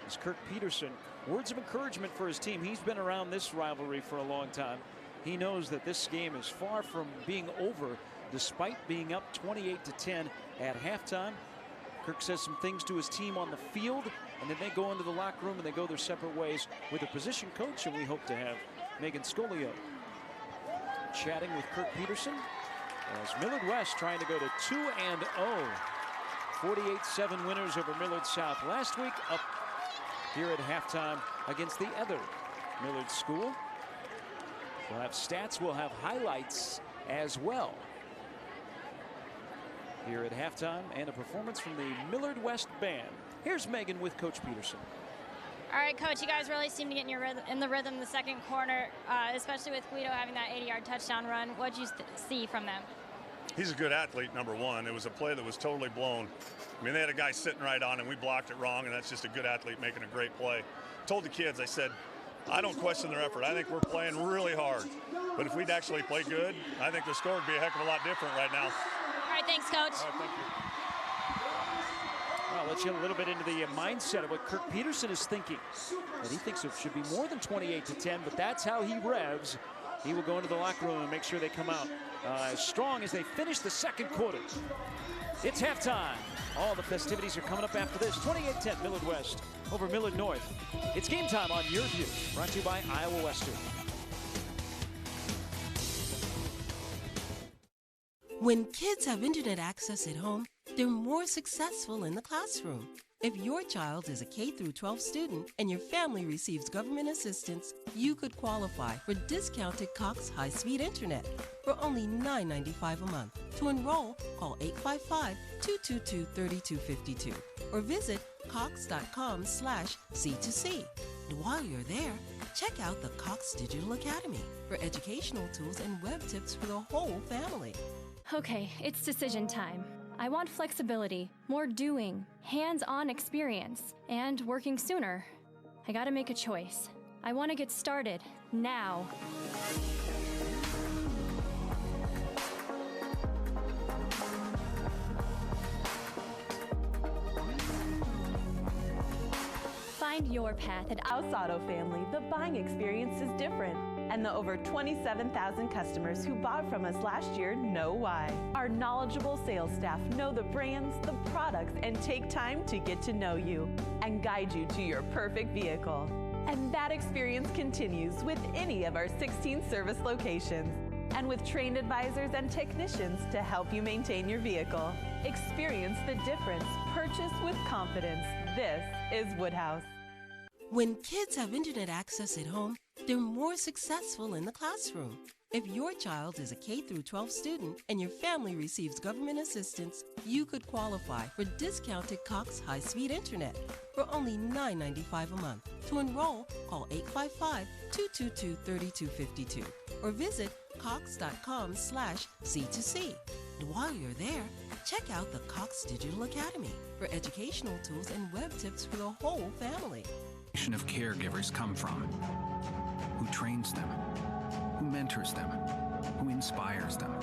is Kirk Peterson. Words of encouragement for his team. He's been around this rivalry for a long time. He knows that this game is far from being over, despite being up 28-10 at halftime. Kirk says some things to his team on the field, and then they go into the locker room and they go their separate ways with a position coach, and we hope to have Megan Scolio chatting with Kirk Peterson as Millard West trying to go to 2-0. 48-7 winners over Millard South last week, up here at halftime against the other Millard school. We'll have stats, we'll have highlights as well here at halftime, and a performance from the Millard West band. Here's Megan with Coach Peterson. All right, Coach, you guys really seem to get in the rhythm in the second quarter, especially with Guido having that 80-yard touchdown run. What did you see from them? He's a good athlete, number one. It was a play that was totally blown. I mean, they had a guy sitting right on him. We blocked it wrong, and that's just a good athlete making a great play. Told the kids, I said, I don't question their effort. I think we're playing really hard. But if we'd actually play good, I think the score would be a heck of a lot different right now. All right, thanks, Coach. All right, thank you. Well, let's get a little bit into the mindset of what Kirk Peterson is thinking. That he thinks it should be more than 28-10, but that's how he revs. He will go into the locker room and make sure they come out as strong as they finish the second quarter. It's halftime. All the festivities are coming up after this. 28-10 Millard West over Millard North. It's game time on YurView, brought to you by Iowa Western. When kids have internet access at home, they're more successful in the classroom. If your child is a K-12 student and your family receives government assistance, you could qualify for discounted Cox high-speed internet for only $9.95 a month. To enroll, call 855-222-3252 or visit cox.com/C2C. And while you're there, check out the Cox Digital Academy for educational tools and web tips for the whole family. Okay, it's decision time. I want flexibility, more doing, hands-on experience, and working sooner. I gotta make a choice. I want to get started now. Find your path at House Auto Family. The buying experience is different, and the over 27,000 customers who bought from us last year know why. Our knowledgeable sales staff know the brands, the products, and take time to get to know you and guide you to your perfect vehicle. And that experience continues with any of our 16 service locations and with trained advisors and technicians to help you maintain your vehicle. Experience the difference. Purchase with confidence. This is Woodhouse. When kids have internet access at home, they're more successful in the classroom. If your child is a K-12 student and your family receives government assistance, you could qualify for discounted Cox high-speed internet for only $9.95 a month. To enroll, call 855-222-3252 or visit cox.com/C2C. And while you're there, check out the Cox Digital Academy for educational tools and web tips for the whole family. Of caregivers come from, who trains them, who mentors them, who inspires them.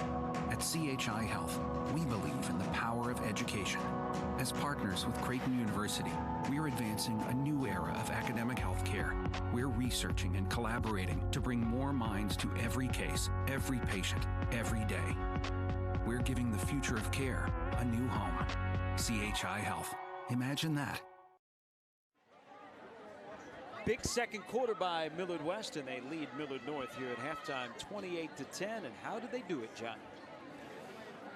At CHI Health, we believe in the power of education. As partners with Creighton University, we are advancing a new era of academic health care. We're researching and collaborating to bring more minds to every case, every patient, every day. We're giving the future of care a new home. CHI Health. Imagine that. Big second quarter by Millard West, and they lead Millard North here at halftime 28-10. And how did they do it, John?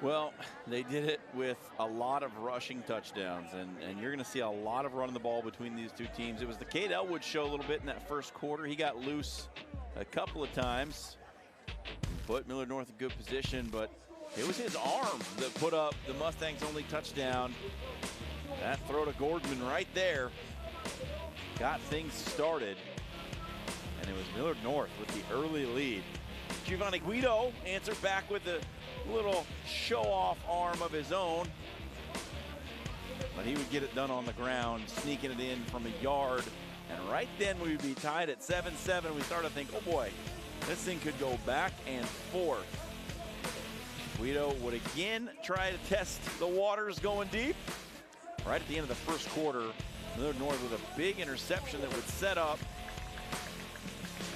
Well, they did it with a lot of rushing touchdowns, and you're going to see a lot of running the ball between these two teams. It was the Cade Elwood show a little bit in that first quarter. He got loose a couple of times, put Millard North in good position, but it was his arm that put up the Mustangs' only touchdown. That throw to Gordman right there got things started, and it was Millard North with the early lead. Giavonni Guido answered back with a little show-off arm of his own, but he would get it done on the ground, sneaking it in from a yard, and right then we'd be tied at 7-7. We started to think, oh boy, this thing could go back and forth. Guido would again try to test the waters going deep. Right at the end of the first quarter, Millard North with a big interception that would set up.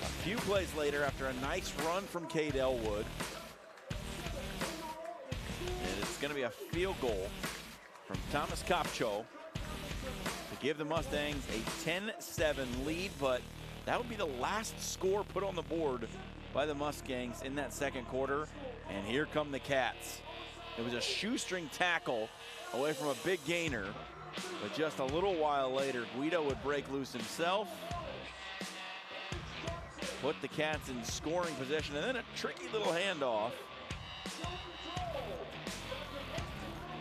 A few plays later, after a nice run from Cade Elwood, and it's going to be a field goal from Thomas Kopcho to give the Mustangs a 10-7 lead, but that would be the last score put on the board by the Mustangs in that second quarter. And here come the Cats. It was a shoestring tackle away from a big gainer, but just a little while later, Guido would break loose himself, put the Cats in scoring position, and then a tricky little handoff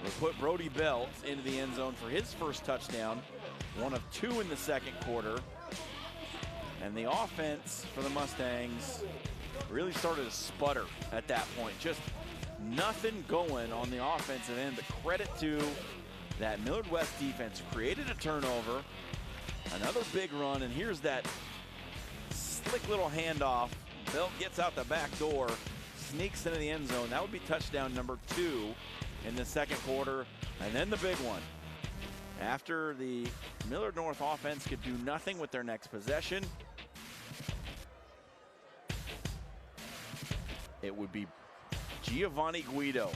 would put Brody Belt into the end zone for his first touchdown, one of two in the second quarter. And the offense for the Mustangs really started to sputter at that point. Just nothing going on the offensive end, but credit to that Millard West defense. Created a turnover, another big run, and here's that slick little handoff. Belt gets out the back door, sneaks into the end zone. That would be touchdown number 2 in the second quarter. And then the big one. After the Millard North offense could do nothing with their next possession, it would be Giavonni Guido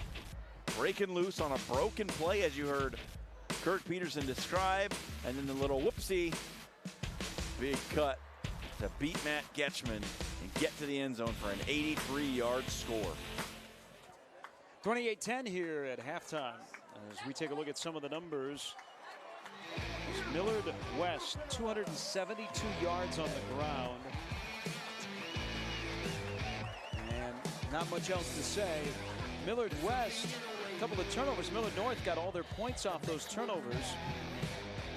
breaking loose on a broken play, as you heard Kirk Peterson describe, and then the little whoopsie, big cut to beat Matt Getchman and get to the end zone for an 83-yard score. 28-10 here at halftime. As we take a look at some of the numbers, Millard West, 272 yards on the ground. And not much else to say. Millard West, a couple of turnovers. Millard North got all their points off those turnovers.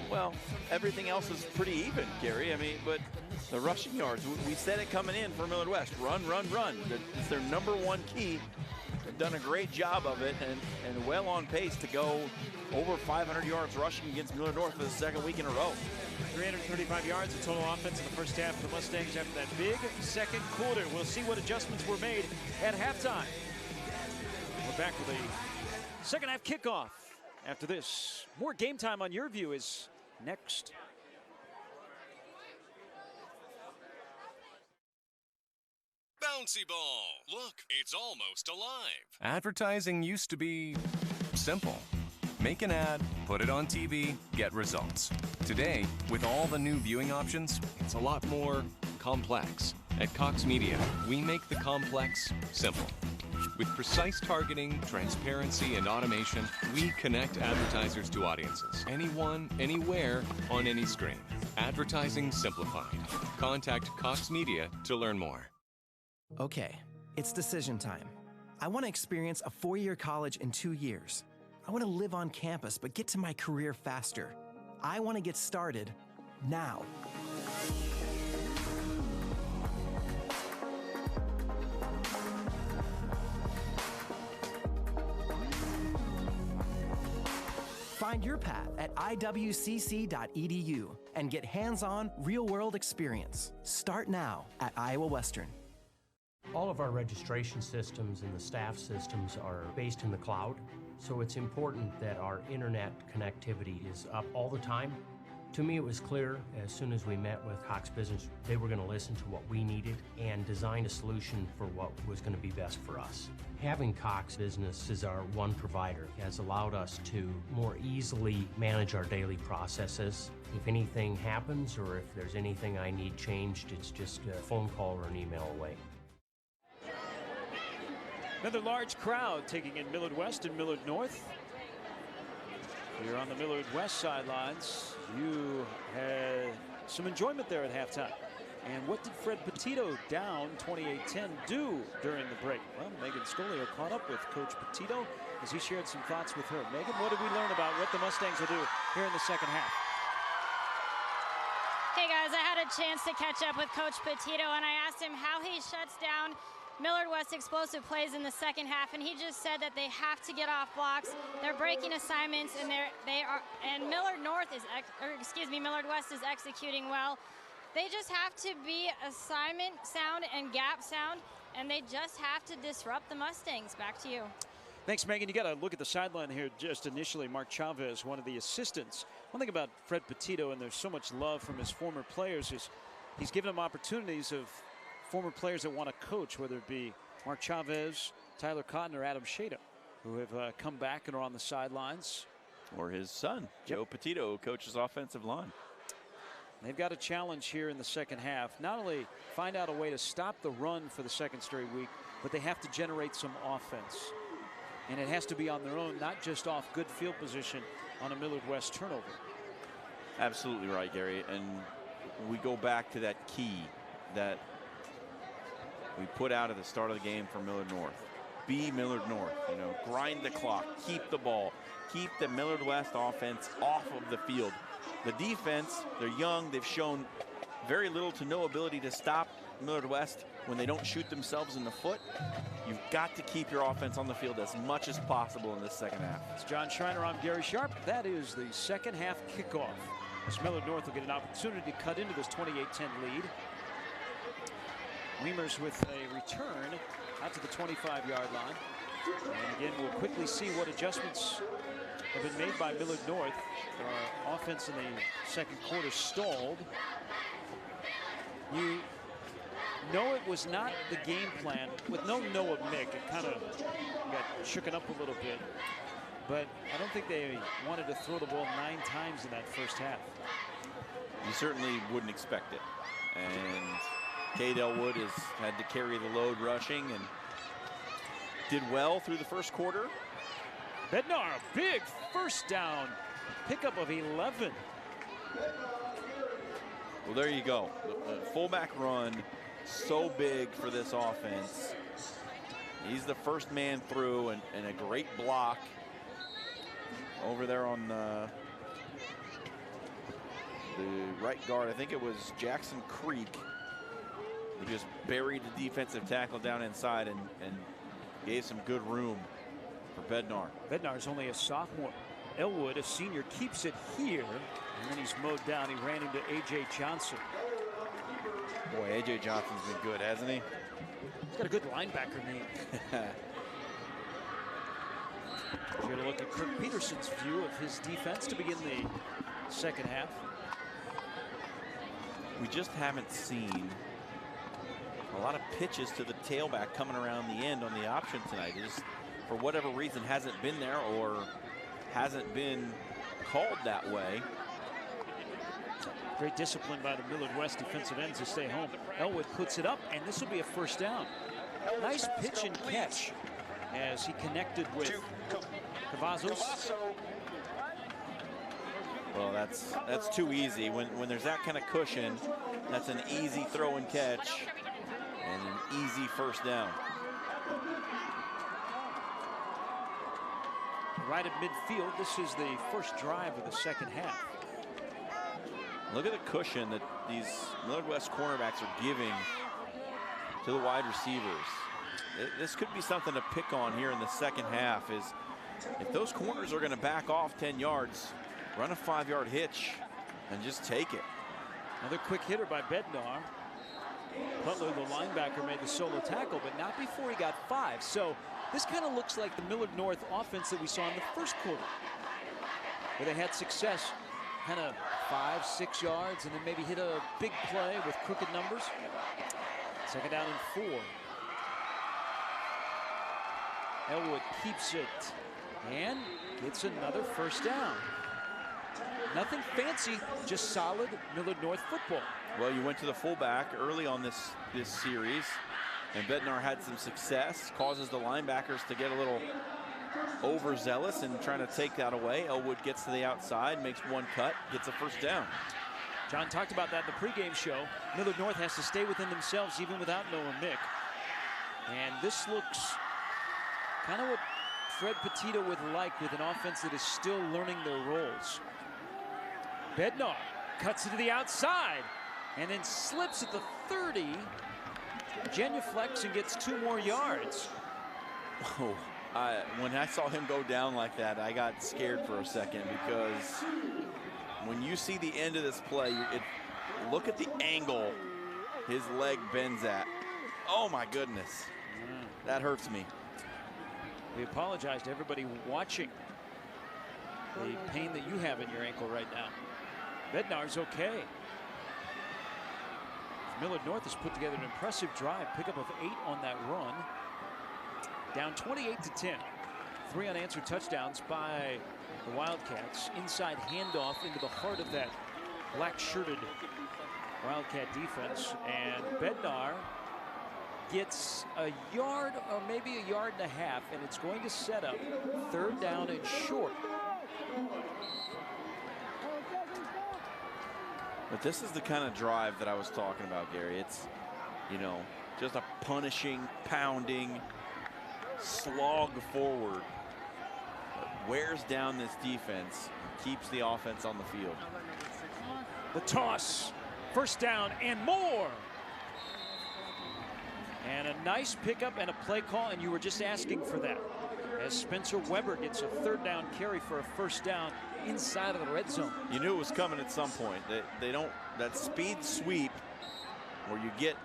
Well, everything else is pretty even, Gary. I mean, but the rushing yards, we said it coming in for Millard West. Run, run, run. It's their number 1 key. They've done a great job of it and well on pace to go over 500 yards rushing against Millard North for the second week in a row. 335 yards of total offense in the first half for the Mustangs after that big second quarter. We'll see what adjustments were made at halftime. We're back with a second half kickoff. After this, more Game Time on YurView is next. Bouncy ball. Look, it's almost alive. Advertising used to be simple. Make an ad, put it on TV, get results. Today, with all the new viewing options, it's a lot more complex. At Cox Media, we make the complex simple. With precise targeting, transparency, and automation, we connect advertisers to audiences. Anyone, anywhere, on any screen. Advertising simplified. Contact Cox Media to learn more. Okay, it's decision time. I want to experience a 4-year college in 2 years. I want to live on campus, but get to my career faster. I want to get started now. Find your path at iwcc.edu and get hands-on, real-world experience. Start now at Iowa Western. All of our registration systems and the staff systems are based in the cloud, so it's important that our internet connectivity is up all the time. To me, it was clear as soon as we met with Cox Business, they were going to listen to what we needed and design a solution for what was going to be best for us. Having Cox Business as our one provider has allowed us to more easily manage our daily processes. If anything happens or if there's anything I need changed, it's just a phone call or an email away. Another large crowd taking in Millard West and Millard North. Here on the Millard West sidelines, you had some enjoyment there at halftime. And what did Fred Petito, down 28-10, do during the break? Well, Megan Scolio caught up with Coach Petito as he shared some thoughts with her. Megan, what did we learn about what the Mustangs will do here in the second half? Hey guys, I had a chance to catch up with Coach Petito and I asked him how he shuts down Millard West explosive plays in the second half, and he just said that they have to get off blocks. They're breaking assignments, and Millard West is executing well. They just have to be assignment sound and gap sound, and they just have to disrupt the Mustangs. Back to you. Thanks, Megan. You got to look at the sideline here just initially. Mark Chavez, one of the assistants. One thing about Fred Petito, and there's so much love from his former players, is he's given them opportunities of former players that want to coach, whether it be Mark Chavez, Tyler Cotton, or Adam Shada, who have come back and are on the sidelines. Or his son, Joe Petito, who coaches offensive line. They've got a challenge here in the second half. Not only find out a way to stop the run for the second straight week, but they have to generate some offense. And it has to be on their own, not just off good field position on a Millard West turnover. Absolutely right, Gary. And we go back to that key that we put out at the start of the game for Millard North. Be Millard North, grind the clock, keep the ball, keep the Millard West offense off of the field. The defense, they're young, they've shown very little to no ability to stop Millard West when they don't shoot themselves in the foot. You've got to keep your offense on the field as much as possible in this second half. It's John Schreiner, I'm Gary Sharp. That is the second half kickoff. As Millard North will get an opportunity to cut into this 28-10 lead. Weimers with a return out to the 25-yard line. And again, we'll quickly see what adjustments have been made by Millard North. Our offense in the second quarter stalled. You know it was not the game plan. With no Noah Mick, it kind of got shooken up a little bit. But I don't think they wanted to throw the ball 9 times in that first half. You certainly wouldn't expect it. And Cade Elwood has had to carry the load rushing and did well through the first quarter. Bednar, a big first down, pickup of 11. Well, there you go. The fullback run, so big for this offense. He's the first man through, and a great block over there on the right guard. I think it was Jackson Creek, who just buried the defensive tackle down inside and gave some good room for Bednar. Bednar is only a sophomore. Elwood, a senior, keeps it here, and then he's mowed down. He ran into A.J. Johnson. Boy, A.J. Johnson's been good, hasn't he? He's got a good linebacker name. Here to look at Kirk Peterson's view of his defense to begin the second half. We just haven't seen a lot of pitches to the tailback coming around the end on the option tonight. It just, for whatever reason, hasn't been there or hasn't been called that way. Great discipline by the Millard West defensive ends to stay home. Elwood puts it up, and this will be a first down. Nice pitch and catch as he connected with Cavazos. Well, that's too easy. When there's that kind of cushion, that's an easy throw and catch and an easy first down. Right at midfield, this is the first drive of the second half. Look at the cushion that these Millard West cornerbacks are giving to the wide receivers. This could be something to pick on here in the second half. Is if those corners are going to back off 10 yards, run a 5-yard hitch and just take it. Another quick hitter by Bednar. Butler, the linebacker, made the solo tackle, but not before he got 5. So this kind of looks like the Millard North offense that we saw in the first quarter, where they had success, kind of 5-6 yards, and then maybe hit a big play with crooked numbers. Second down and 4. Elwood keeps it and gets another first down. Nothing fancy, just solid Millard North football. Well, you went to the fullback early on this series, and Bednar had some success, causes the linebackers to get a little overzealous and trying to take that away. Elwood gets to the outside, makes one cut, gets a first down. John talked about that in the pregame show. Millard North has to stay within themselves even without Noah Mick. And this looks kind of what Fred Petito would like with an offense that is still learning their roles. Bednar cuts it to the outside and then slips at the 30. Genuflects and gets 2 more yards. Oh, when I saw him go down like that, I got scared for a second, because when you see the end of this play, look at the angle his leg bends at. Oh my goodness, that hurts me. We apologize to everybody watching the pain that you have in your ankle right now. Bednar's okay. Millard North has put together an impressive drive, pickup of 8 on that run. Down 28-10. 3 unanswered touchdowns by the Wildcats. Inside handoff into the heart of that black-shirted Wildcat defense. And Bednar gets a yard or maybe a yard and a half, and it's going to set up 3rd down and short. But this is the kind of drive that I was talking about, Gary. It's, you know, just a punishing, pounding slog forward that wears down this defense and keeps the offense on the field. The toss, First down and more. And a nice pickup and a play call, and you were just asking for that. As Spencer Weber gets a third down carry for a first down inside of the red zone. You knew it was coming at some point. They don't, that speed sweep where you get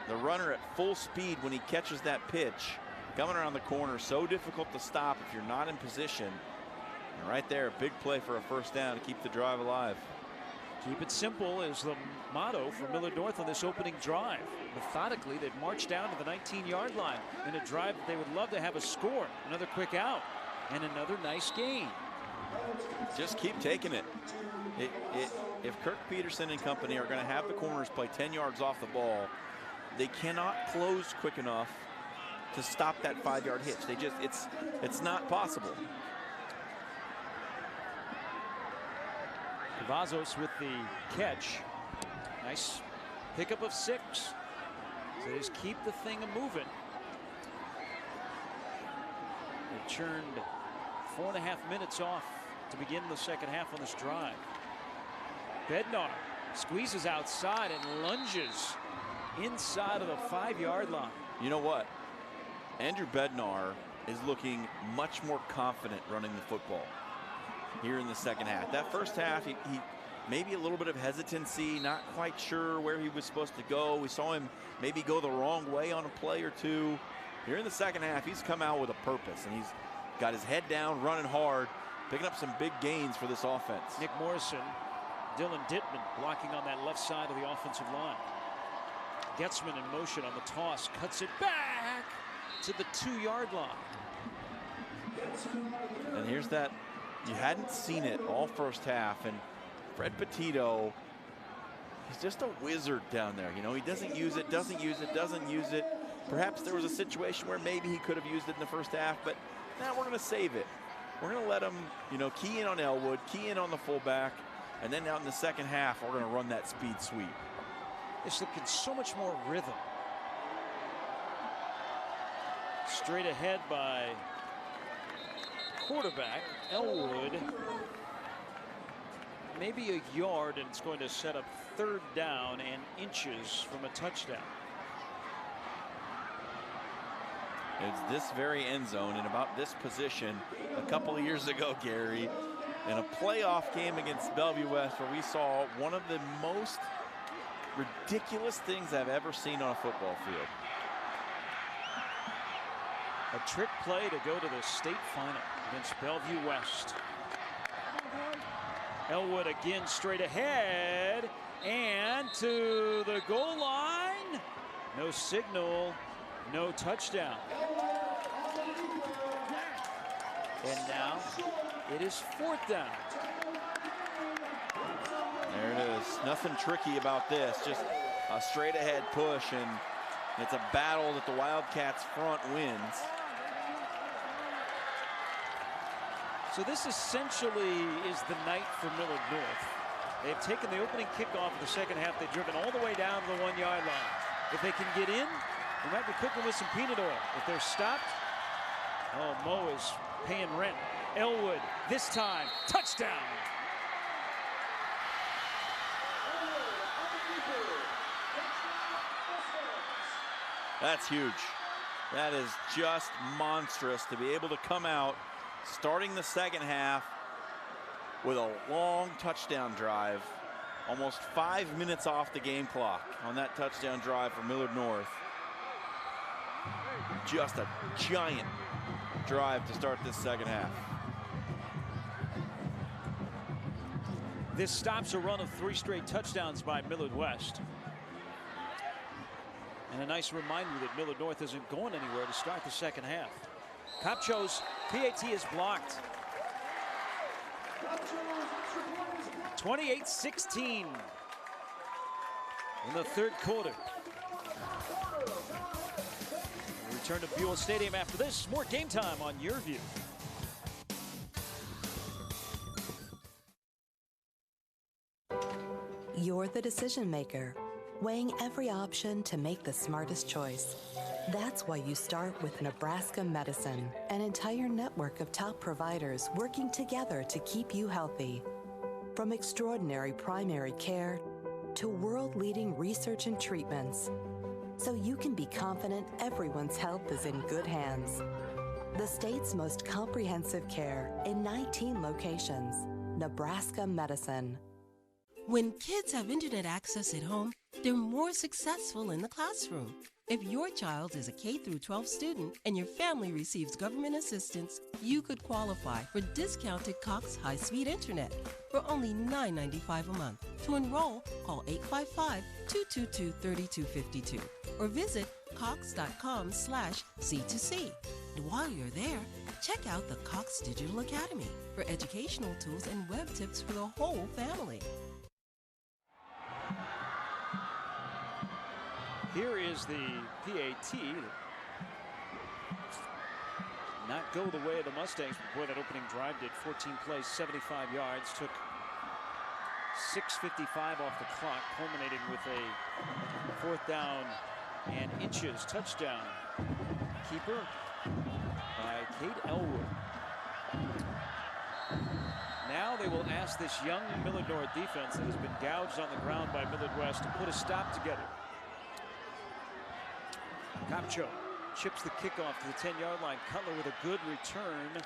the runner at full speed when he catches that pitch coming around the corner, so difficult to stop if you're not in position. And right there, a big play for a first down to keep the drive alive. Keep it simple is the motto for Millard North on this opening drive. Methodically, they've marched down to the 19-yard line in a drive that they would love to have a score. Another quick out and another nice gain. Just keep taking it. If Kirk Peterson and company are going to have the corners play 10 yards off the ball, they cannot close quick enough to stop that 5-yard hitch. They just, it's not possible. Cavazos with the catch. Nice pickup of 6. So they just keep the thing moving. They churned 4.5 minutes off to begin the second half on this drive. Bednar squeezes outside and lunges inside of the 5-yard line. You know what? Andrew Bednar is looking much more confident running the football here in the second half. That first half, he maybe a little bit of hesitancy, not quite sure where he was supposed to go. We saw him maybe go the wrong way on a play or two. Here in the second half, he's come out with a purpose, and he's got his head down, running hard, picking up some big gains for this offense. Nick Morrison, Dylan Dittman blocking on that left side of the offensive line. Getzman in motion on the toss, cuts it back to the 2-yard line. And here's that. You hadn't seen it all first half, and Fred Petito, he's just a wizard down there. You know, he doesn't use it, doesn't use it, doesn't use it. Perhaps there was a situation where maybe he could have used it in the first half, but now we're going to save it. We're going to let him, you know, key in on Elwood, key in on the fullback, and then out in the second half, we're going to run that speed sweep. It's looking so much more rhythm. Straight ahead by quarterback Elwood. Maybe a yard, and it's going to set up third down and inches from a touchdown. It's this very end zone in about this position a couple of years ago, Gary, in a playoff game against Bellevue West, where we saw one of the most ridiculous things I've ever seen on a football field. A trick play to go to the state final against Bellevue West. Elwood again straight ahead and to the goal line. No signal, no touchdown. And now it is fourth down. There it is. Nothing tricky about this. Just a straight ahead push, and it's a battle that the Wildcats front wins. So this essentially is the night for Millard North. They've taken the opening kickoff of the second half. They've driven all the way down to the 1-yard line. If they can get in, they might be cooking with some peanut oil. If they're stopped, oh, Mo is paying rent. Elwood, this time, touchdown. That's huge. That is just monstrous to be able to come out starting the second half with a long touchdown drive, almost 5 minutes off the game clock on that touchdown drive for Millard North. Just a giant drive to start this second half. This stops a run of 3 straight touchdowns by Millard West. And a nice reminder that Millard North isn't going anywhere to start the second half. Copcho's PAT is blocked. 28-16 in the third quarter. We'll return to Buell Stadium after this. More Game Time on YurView. You're the decision maker, weighing every option to make the smartest choice. That's why you start with Nebraska Medicine, an entire network of top providers working together to keep you healthy. From extraordinary primary care to world-leading research and treatments, so you can be confident everyone's health is in good hands. The state's most comprehensive care in 19 locations. Nebraska Medicine. When kids have internet access at home, they're more successful in the classroom. If your child is a K-12 student and your family receives government assistance, you could qualify for discounted Cox high-speed internet for only $9.95 a month. To enroll, call 855-222-3252 or visit cox.com/C2C. And while you're there, check out the Cox Digital Academy for educational tools and web tips for the whole family. Here is the PAT. Not go the way of the Mustangs. Boy, that opening drive did. 14 plays, 75 yards. Took 6:55 off the clock, culminating with a 4th down and inches touchdown. Keeper by Kate Elwood. Now they will ask this young Millard North defense that has been gouged on the ground by Millard West to put a stop together. Capcho chips the kickoff to the 10-yard line. Cutler with a good return.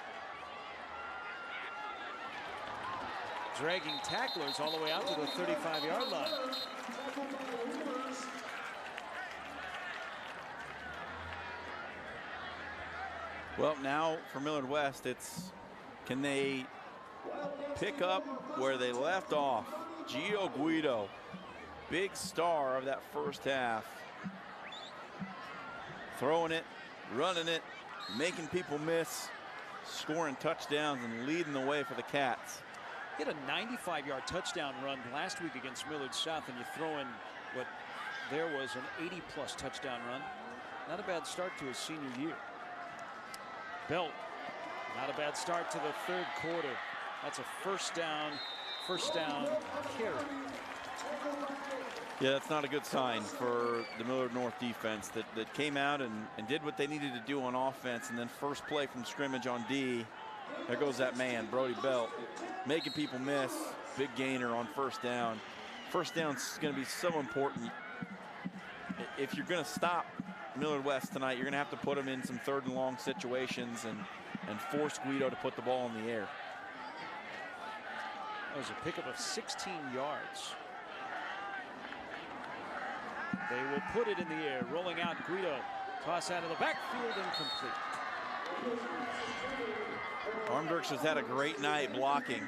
Dragging tacklers all the way out to the 35-yard line. Well, now for Millard West, it's can they pick up where they left off? Giavonni Guido, big star of that first half. Throwing it, running it, making people miss, scoring touchdowns and leading the way for the Cats. He had a 95-yard touchdown run last week against Millard South, and you throw in what there was an 80-plus touchdown run. Not a bad start to his senior year. Belt, not a bad start to the 3rd quarter. That's a first down carry. Yeah, that's not a good sign for the Millard North defense that came out and did what they needed to do on offense, and then first play from scrimmage on D. There goes that man, Brody Belt, making people miss. Big gainer on first down. First down's going to be so important. If you're going to stop Millard West tonight, you're going to have to put them in some 3rd and long situations and force Guido to put the ball in the air. That was a pickup of 16 yards. They will put it in the air, rolling out Guido. Toss out of the backfield, incomplete. Armdurks has had a great night blocking.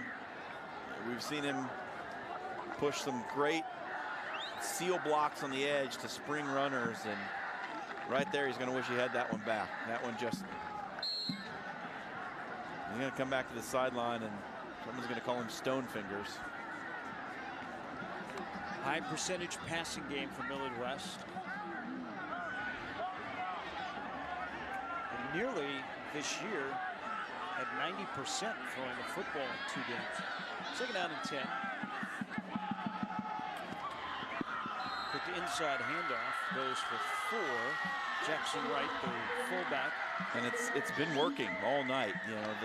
We've seen him push some great seal blocks on the edge to spring runners, and right there he's going to wish he had that one back. That one just, he's going to come back to the sideline and someone's going to call him stone fingers. High percentage passing game for Millard West. And nearly this year at 90% throwing the football in 2 games. 2nd down and 10. Quick inside handoff goes for 4. Jackson Wright, the fullback. And it's been working all night. You know,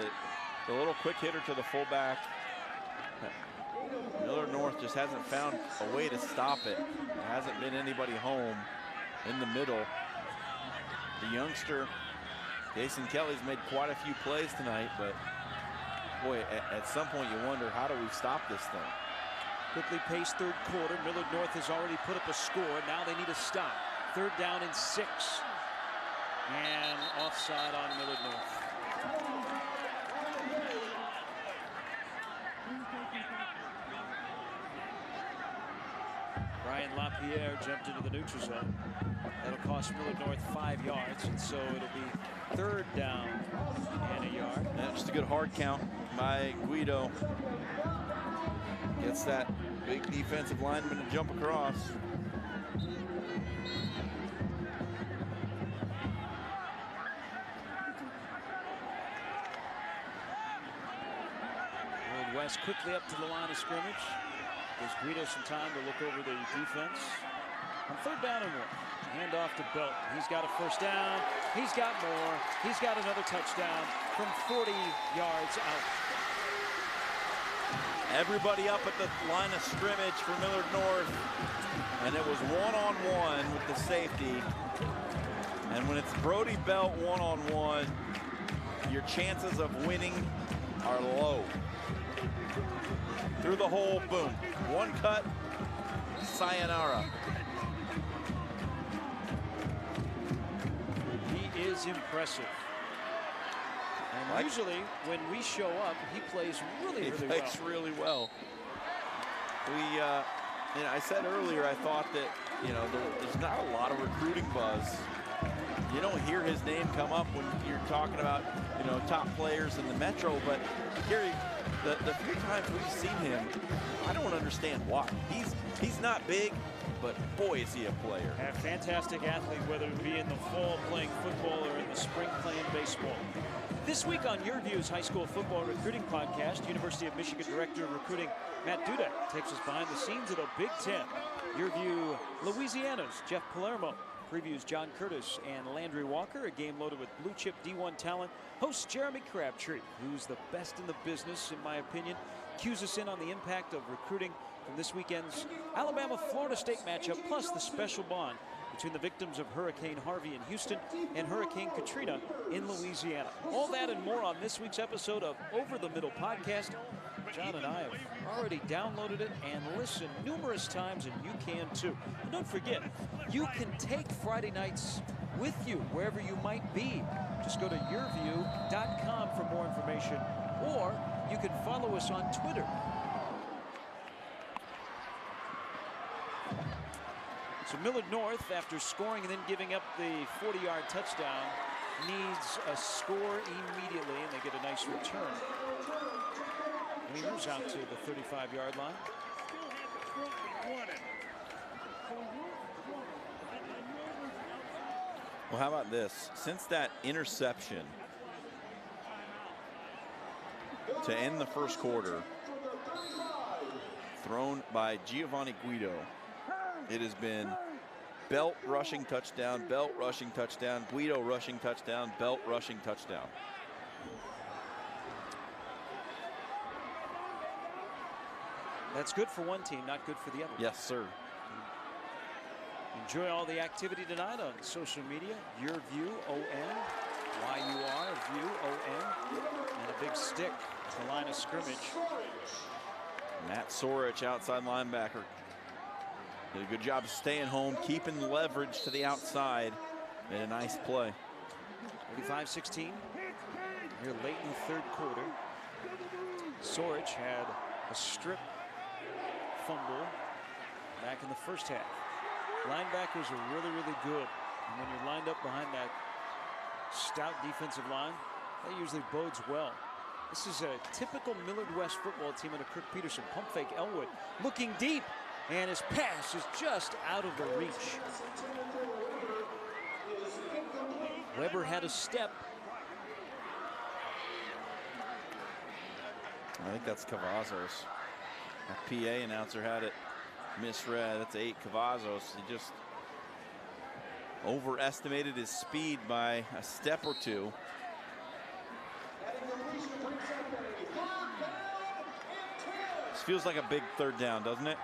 the little quick hitter to the fullback. Millard North just hasn't found a way to stop it. There hasn't been anybody home in the middle. The youngster, Jason Kelly's made quite a few plays tonight, but boy, at some point you wonder, how do we stop this thing? Quickly paced 3rd quarter. Millard North has already put up a score. Now they need a stop. 3rd down and 6. And offside on Millard North. Brian LaPierre jumped into the neutral zone. That'll cost Millard North 5 yards, and so it'll be 3rd down and a yard. Yeah, just a good hard count by Guido. Gets that big defensive lineman to jump across. Millard West quickly up to the line of scrimmage. Gives Guido some time to look over the defense. On 3rd down and 1. Hand off to Belt. He's got a first down. He's got more. He's got another touchdown from 40 yards out. Everybody up at the line of scrimmage for Millard North. And it was one-on-one with the safety. And when it's Brody Belt one-on-one, your chances of winning are low. Through the hole, boom. One cut, sayonara. He is impressive. And usually when we show up, he plays really well. He plays really well. I said earlier, I thought that, there's not a lot of recruiting buzz. You don't hear his name come up when you're talking about, top players in the Metro, but Gary, the few times we've seen him, I don't understand why. He's not big, but boy, is he a player. A fantastic athlete, whether it be in the fall playing football or in the spring playing baseball. This week on YurView's high school football recruiting podcast, University of Michigan Director of Recruiting Matt Dudek takes us behind the scenes of the Big Ten. YurView Louisiana's Jeff Palermo previews John Curtis and Landry Walker, a game loaded with blue chip D1 talent. Host Jeremy Crabtree, who's the best in the business, in my opinion, cues us in on the impact of recruiting from this weekend's Alabama-Florida State matchup, plus the special bond between the victims of Hurricane Harvey in Houston and Hurricane Katrina in Louisiana. All that and more on this week's episode of Over the Middle Podcast. John and I have already downloaded it and listened numerous times, and you can too. And don't forget, you can take Friday nights with you wherever you might be. Just go to YurView.com for more information, or you can follow us on Twitter. So Millard North, after scoring and then giving up the 40-yard touchdown, needs a score immediately, and they get a nice return. Moves out to the 35-yard line. Well, how about this? Since that interception to end the first quarter, thrown by Giavonni Guido, it has been Belt rushing touchdown, Belt rushing touchdown, Guido rushing touchdown, Belt rushing touchdown. That's good for one team, not good for the other. Yes, sir. Enjoy all the activity tonight on social media. YurView, O-N, Y-U-R-View, O-N, and a big stick to the line of scrimmage. Matt Sorich, outside linebacker. Did a good job of staying home, keeping the leverage to the outside. Made a nice play. 35-16. Here late in the third quarter. Sorich had a strip fumble back in the first half. Linebackers are really, really good. And when you're lined up behind that stout defensive line, that usually bodes well. This is a typical Millard West football team under Kirk Peterson. Pump fake Elwood looking deep, and his pass is just out of the reach. Weber had a step. I think that's Cavazos. The PA announcer had it misread. That's 8 Cavazos. He just overestimated his speed by a step or two. This feels like a big third down, doesn't it?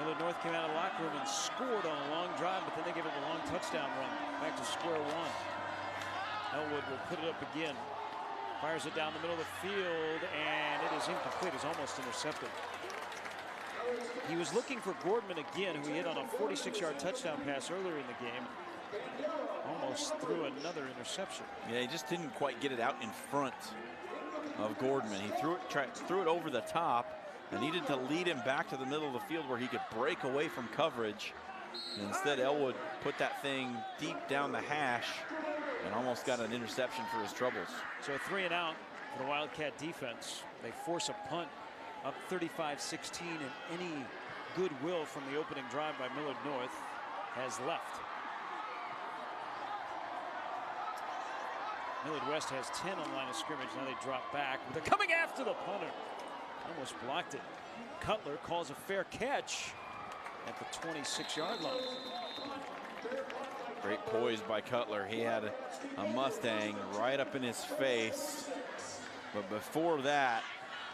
Millard North came out of the locker room and scored on a long drive, but then they give it a long touchdown run. Back to square one. Elwood will put it up again. Fires it down the middle of the field, and it is incomplete. It's almost intercepted. He was looking for Gordman again, who he hit on a 46-yard touchdown pass earlier in the game. Almost threw another interception. Yeah, he just didn't quite get it out in front of Gordman. He threw it over the top and needed to lead him back to the middle of the field where he could break away from coverage. And instead, Elwood put that thing deep down the hash and almost got an interception for his troubles. So a 3 and out for the Wildcat defense. They force a punt up 35-16, and any goodwill from the opening drive by Millard North has left. Millard West has 10 on line of scrimmage. Now they drop back. They're coming after the punter. Almost blocked it. Cutler calls a fair catch at the 26-yard line. Great poise by Cutler. He had a Mustang right up in his face. But before that,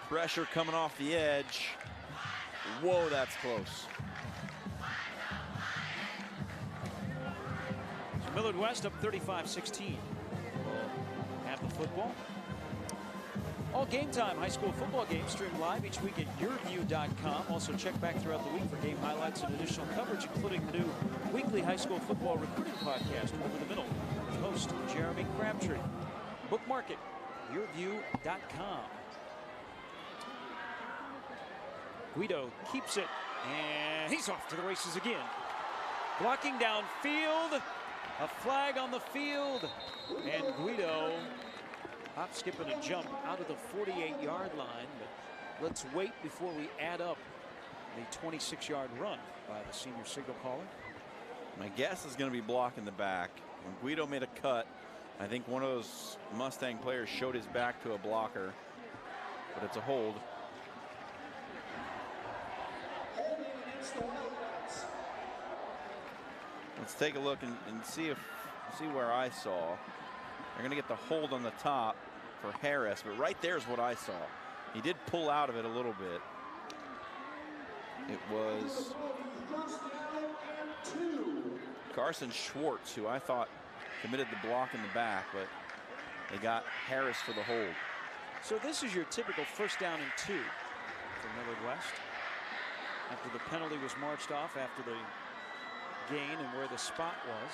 pressure coming off the edge. Whoa, that's close. So Millard West up 35-16. At the football. All Game Time high school football games streamed live each week at YurView.com. Also check back throughout the week for game highlights and additional coverage, including the new weekly high school football recruiting podcast, Over the Middle, with host Jeremy Crabtree. Bookmark it, YurView.com. Guido keeps it, and he's off to the races again. Blocking downfield, a flag on the field, and Guido hop, skip, and a jump out of the 48-yard line. But let's wait before we add up the 26-yard run by the senior signal caller. My guess is going to be blocking the back. When Guido made a cut, I think one of those Mustang players showed his back to a blocker, but it's a hold. Let's take a look and see where I saw. They're going to get the hold on the top for Harris, but right there is what I saw. He did pull out of it a little bit. It was Carson Schwartz, who I thought committed the block in the back, but they got Harris for the hold. So this is your typical 1st down and 2 for Millard West. After the penalty was marched off after the gain and where the spot was.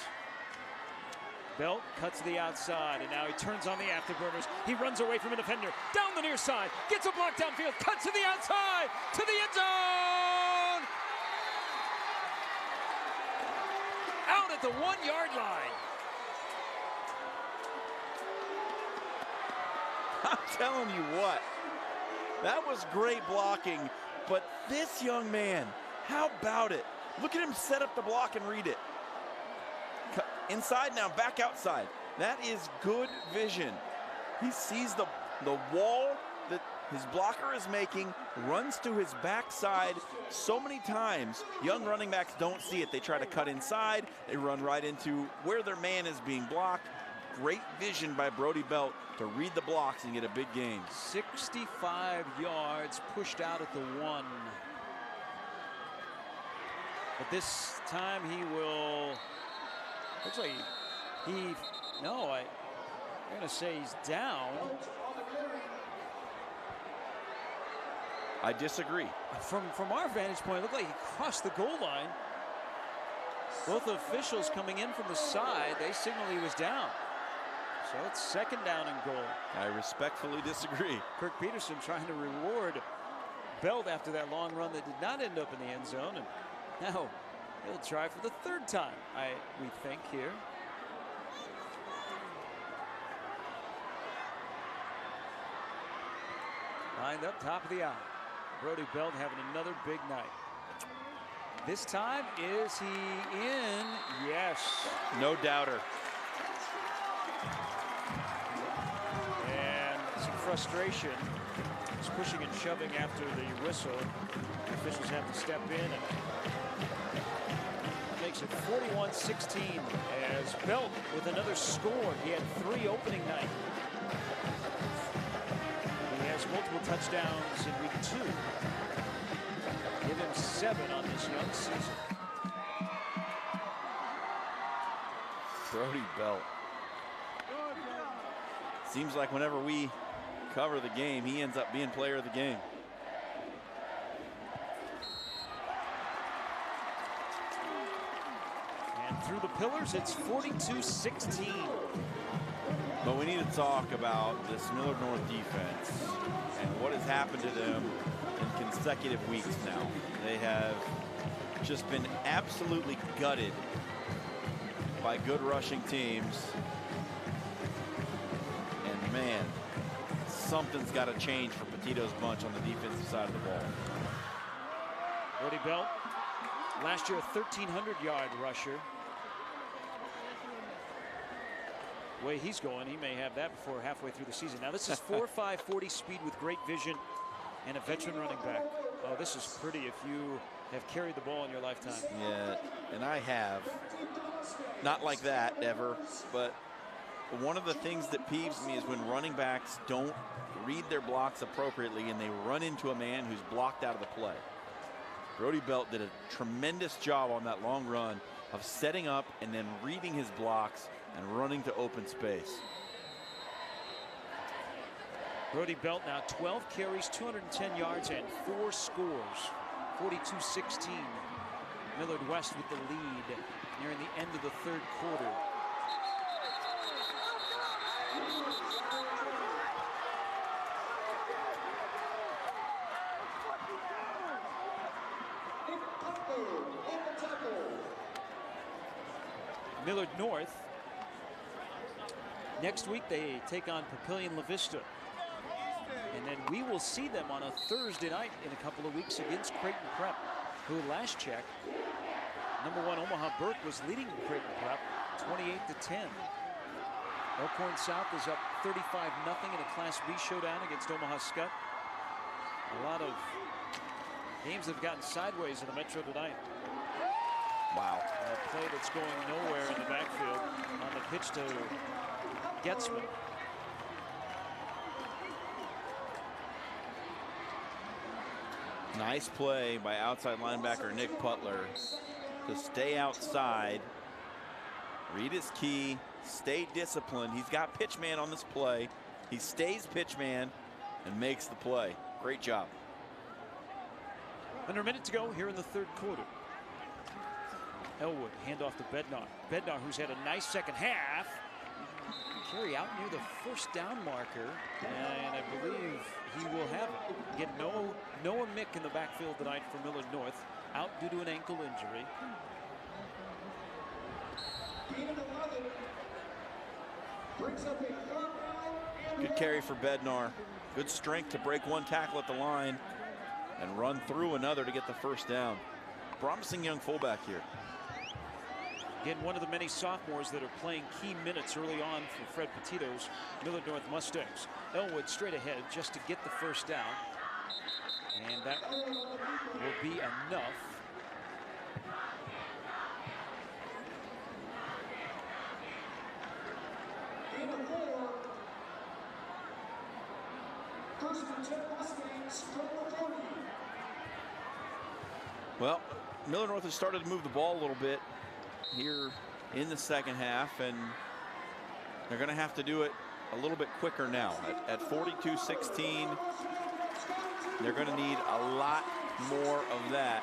Belt cuts to the outside, and now he turns on the afterburners. He runs away from a defender, down the near side, gets a block downfield, cuts to the outside, to the end zone! Out at the 1-yard line. I'm telling you what, that was great blocking, but this young man, how about it? Look at him set up the block and read it. Inside now, back outside. That is good vision. He sees the wall that his blocker is making, runs to his backside. So many times, young running backs don't see it. They try to cut inside. They run right into where their man is being blocked. Great vision by Brody Belt to read the blocks and get a big gain. 65 yards pushed out at the 1. But this time he will, looks like I'm going to say he's down. I disagree. From our vantage point, it looked like he crossed the goal line. Both officials coming in from the side, they signaled he was down. So it's 2nd down and goal. I respectfully disagree. Kirk Peterson trying to reward Belt after that long run that did not end up in the end zone. And now he'll try for the 3rd time, we think here. Lined up top of the aisle. Brody Belt having another big night. This time, is he in? Yes. No doubter. And some frustration. He's pushing and shoving after the whistle. The officials have to step in, and makes it 41-16 as Belt with another score. He had 3 opening night. He has multiple touchdowns in week 2. Give him 7 on this young season. Brody Belt. Seems like whenever we cover the game, he ends up being player of the game. And through the pillars, it's 42-16. But we need to talk about this Millard North defense and what has happened to them in consecutive weeks now. They have just been absolutely gutted by good rushing teams. And man, something's got to change for Petito's bunch on the defensive side of the ball. Brody Belt, last year a 1,300-yard rusher. The way he's going, he may have that before halfway through the season. Now this is 4.5 40 speed with great vision and a veteran running back. Oh, this is pretty. If you have carried the ball in your lifetime. Yeah, and I have. Not like that ever, but one of the things that peeves me is when running backs don't read their blocks appropriately and they run into a man who's blocked out of the play. Brody Belt did a tremendous job on that long run of setting up and then reading his blocks and running to open space. Brody Belt now 12 carries, 210 yards, and 4 scores. 42-16. Millard West with the lead nearing the end of the third quarter. Millard North. Next week they take on Papillion La Vista. And then we will see them on a Thursday night in a couple of weeks against Creighton Prep, who last check, #1 Omaha Burke was leading Creighton Prep 28-10. Elkhorn South is up 35-0 in a Class B showdown against Omaha Skutt. A lot of games that have gotten sideways in the Metro tonight. Wow. A play that's going nowhere in the backfield on the pitch to Getzman. Nice play by outside linebacker Nick Putler to stay outside, read his key, stay disciplined. He's got pitch man on this play. He stays pitch man and makes the play. Great job. Under a minute to go here in the third quarter. Elwood handoff to Bednar. Bednar, who's had a nice second half. Carry out near the first down marker, and I believe he will have it. Again, Noah Mick in the backfield tonight for Millard North, out due to an ankle injury. Good carry for Bednar. Good strength to break one tackle at the line and run through another to get the first down. Promising young fullback here. Again, one of the many sophomores that are playing key minutes early on for Fred Petito's Millard North Mustangs. Elwood straight ahead just to get the first down. And that will be enough. Well, Millard North has started to move the ball a little bit here in the second half, and they're going to have to do it a little bit quicker now. At 42-16, they're going to need a lot more of that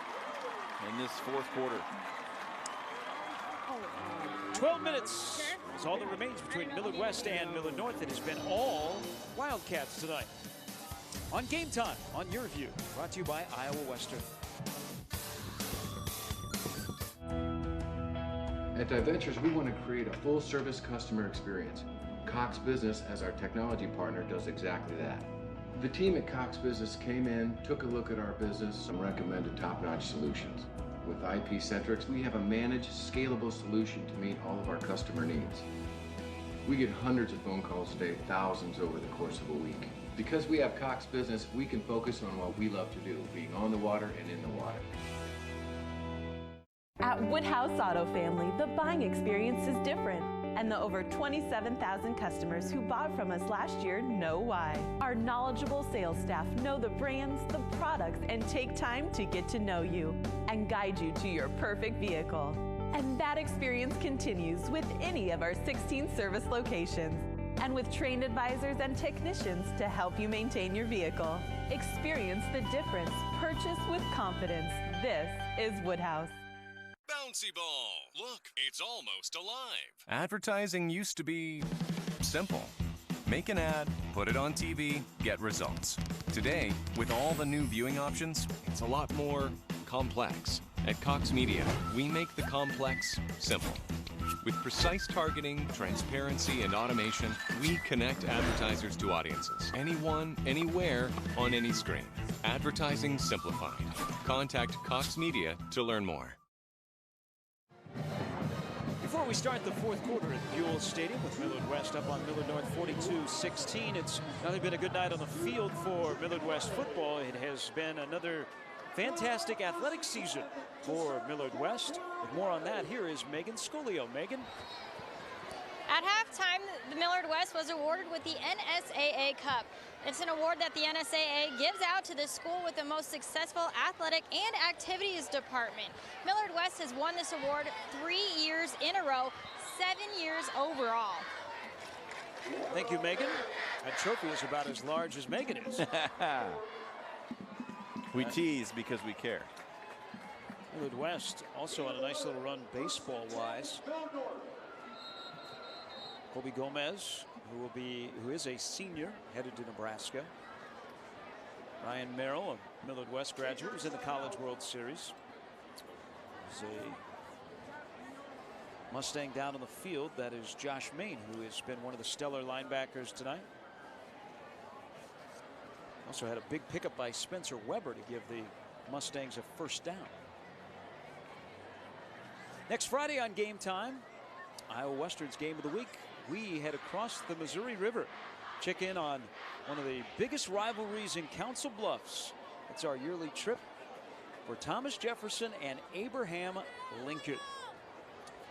in this fourth quarter. 12 minutes is all that remains between Millard West and Millard North. It has been all Wildcats tonight. On Game Time on YurView, brought to you by Iowa Western. At Diventures, we want to create a full-service customer experience. Cox Business, as our technology partner, does exactly that. The team at Cox Business came in, took a look at our business, and recommended top-notch solutions. With IP-Centrics, we have a managed, scalable solution to meet all of our customer needs. We get hundreds of phone calls a day, thousands over the course of a week. Because we have Cox Business, we can focus on what we love to do, being on the water and in the water. At Woodhouse Auto Family, the buying experience is different, and the over 27,000 customers who bought from us last year know why. Our knowledgeable sales staff know the brands, the products, and take time to get to know you and guide you to your perfect vehicle. And that experience continues with any of our 16 service locations, and with trained advisors and technicians to help you maintain your vehicle. Experience the difference. Purchase with confidence. This is Woodhouse. Bouncy ball. Look, it's almost alive. Advertising used to be simple. Make an ad, put it on TV, get results. Today, with all the new viewing options, it's a lot more complex. At Cox Media, we make the complex simple. With precise targeting, transparency, and automation, we connect advertisers to audiences. Anyone, anywhere, on any screen. Advertising simplified. Contact Cox Media to learn more. Before we start the fourth quarter at Buell Stadium with Millard West up on Millard North 42-16, it's not only been a good night on the field for Millard West football, it has been another fantastic athletic season for Millard West. With more on that, here is Megan Scolio. Megan? At halftime, the Millard West was awarded with the NSAA Cup. It's an award that the NSAA gives out to the school with the most successful athletic and activities department. Millard West has won this award 3 years in a row, 7 years overall. Thank you, Megan. That trophy is about as large as Megan is. We tease because we care. Millard West also on a nice little run baseball-wise. Colby Gomez, who is a senior, headed to Nebraska. Ryan Merrill, a Millard West graduate, was in the College World Series. There's a Mustang down on the field. That is Josh Main, who has been one of the stellar linebackers tonight. Also had a big pickup by Spencer Weber to give the Mustangs a first down. Next Friday on Game Time, Iowa Western's Game of the Week. We head across the Missouri River. Check in on one of the biggest rivalries in Council Bluffs. It's our yearly trip for Thomas Jefferson and Abraham Lincoln.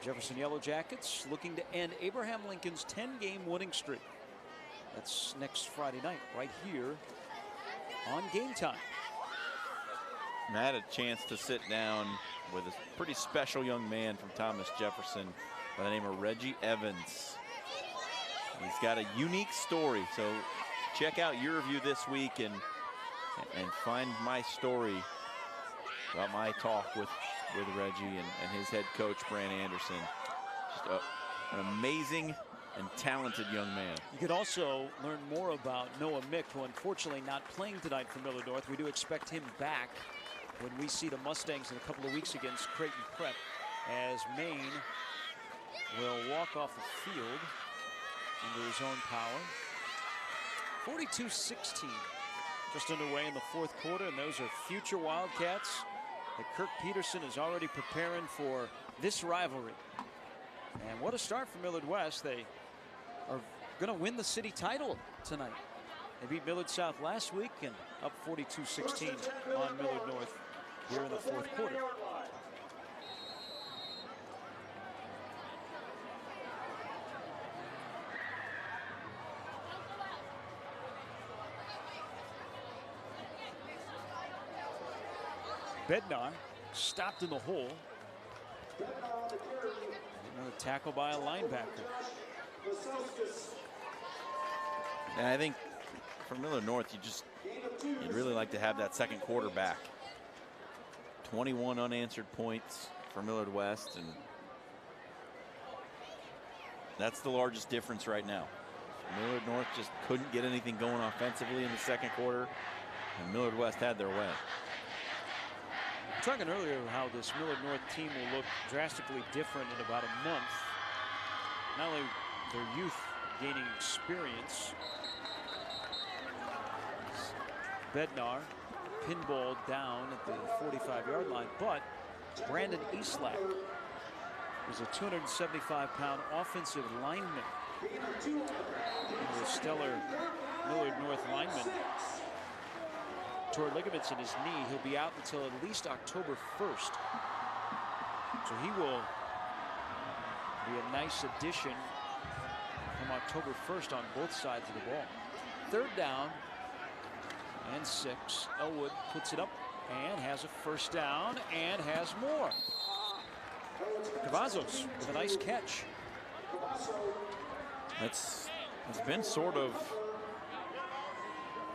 Jefferson Yellow Jackets looking to end Abraham Lincoln's 10-game winning streak. That's next Friday night right here on Game Time. And I had a chance to sit down with a pretty special young man from Thomas Jefferson by the name of Reggie Evans. He's got a unique story, so check out YurView this week and find my story about my talk with Reggie and his head coach, Brant Anderson. Just an amazing and talented young man. You could also learn more about Noah Mick, who unfortunately not playing tonight for Millard North. We do expect him back when we see the Mustangs in a couple of weeks against Creighton Prep, as Maine will walk off the field under his own power. 42-16 just underway in the fourth quarter, and those are future Wildcats that Kirk Peterson is already preparing for this rivalry. And what a start for Millard West. They are going to win the city title tonight. They beat Millard South last week and up 42-16 on Millard North here in the fourth quarter. Bednar stopped in the hole. Another tackle by a linebacker. And I think for Millard North, you'd really like to have that second quarter back. 21 unanswered points for Millard West, and that's the largest difference right now. Millard North just couldn't get anything going offensively in the second quarter, and Millard West had their way. Talking earlier how this Millard North team will look drastically different in about a month. Not only their youth gaining experience. Bednar pinball down at the 45-yard line, but Brandon Eastlack is a 275-pound offensive lineman. A stellar Millard North lineman. Tore ligaments in his knee. He'll be out until at least October 1st. So he will be a nice addition from October 1st on both sides of the ball. Third down and 6. Elwood puts it up and has a first down and has more. Cavazos with a nice catch. It's been sort of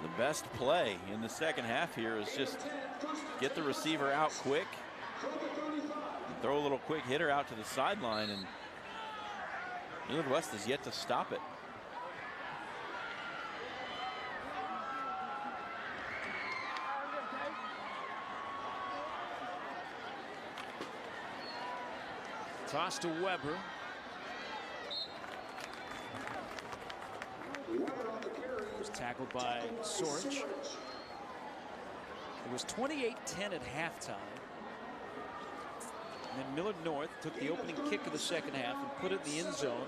the best play in the second half here, is just get the receiver out quick, throw a little quick hitter out to the sideline, and Millard West has yet to stop it. Toss to Weber. Was tackled by Sorich. It was 28-10 at halftime. And then Millard North took the opening kick of the second half and put it in the end zone.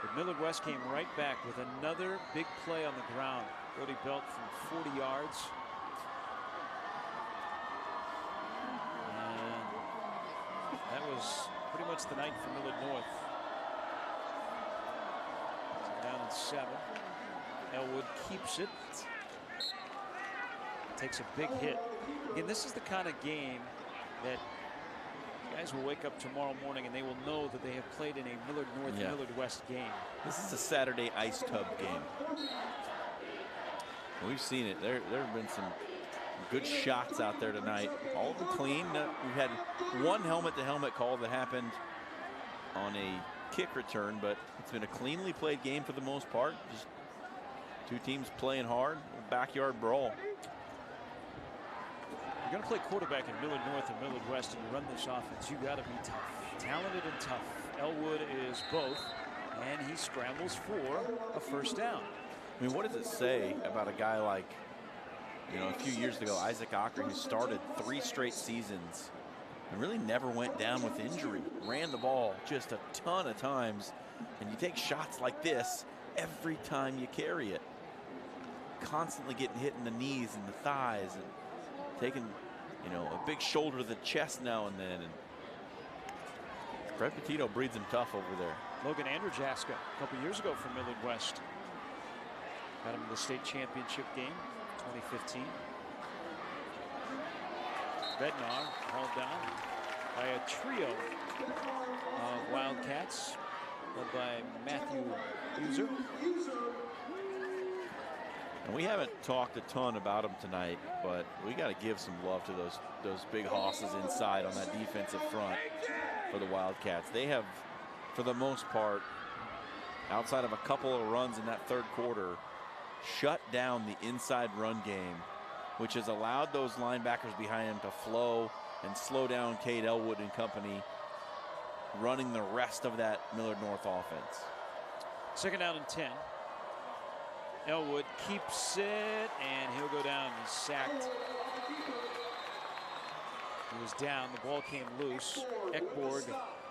But Millard West came right back with another big play on the ground. Brody Belt from 40 yards. was pretty much the night for Millard North. So down in 7. Elwood keeps it. Takes a big hit. Again, this is the kind of game that guys will wake up tomorrow morning and they will know that they have played in a Millard North, Millard West game. This is a Saturday ice tub game. We've seen it. There have been some good shots out there tonight. All of them clean. We've had one helmet-to-helmet call that happened on a kick return, but it's been a cleanly played game for the most part. Just two teams playing hard, backyard brawl. You're going to play quarterback in Millard North and Millard West, and you run this offense, you got to be tough, talented and tough. Elwood is both, and he scrambles for a first down. I mean, what does it say about a guy like, you know, a few years ago, Isaac Ocker, who started 3 straight seasons and really never went down with injury, ran the ball just a ton of times, and you take shots like this every time you carry it, constantly getting hit in the knees and the thighs and taking, you know, a big shoulder to the chest now and then. And Fred Petito breeds him tough over there. Logan Andrzejewski a couple years ago from Millard West. Got him in the state championship game, 2015. Bednar held down by a trio of Wildcats, led by Matthew User. And we haven't talked a ton about them tonight, but we got to give some love to those big hosses inside on that defensive front for the Wildcats. They have, for the most part, outside of a couple of runs in that third quarter, shut down the inside run game, which has allowed those linebackers behind him to flow and slow down Cade Elwood and company, running the rest of that Millard North offense. Second down and 10. Elwood keeps it, and he'll go down. He's sacked. He was down. The ball came loose. Ekborg,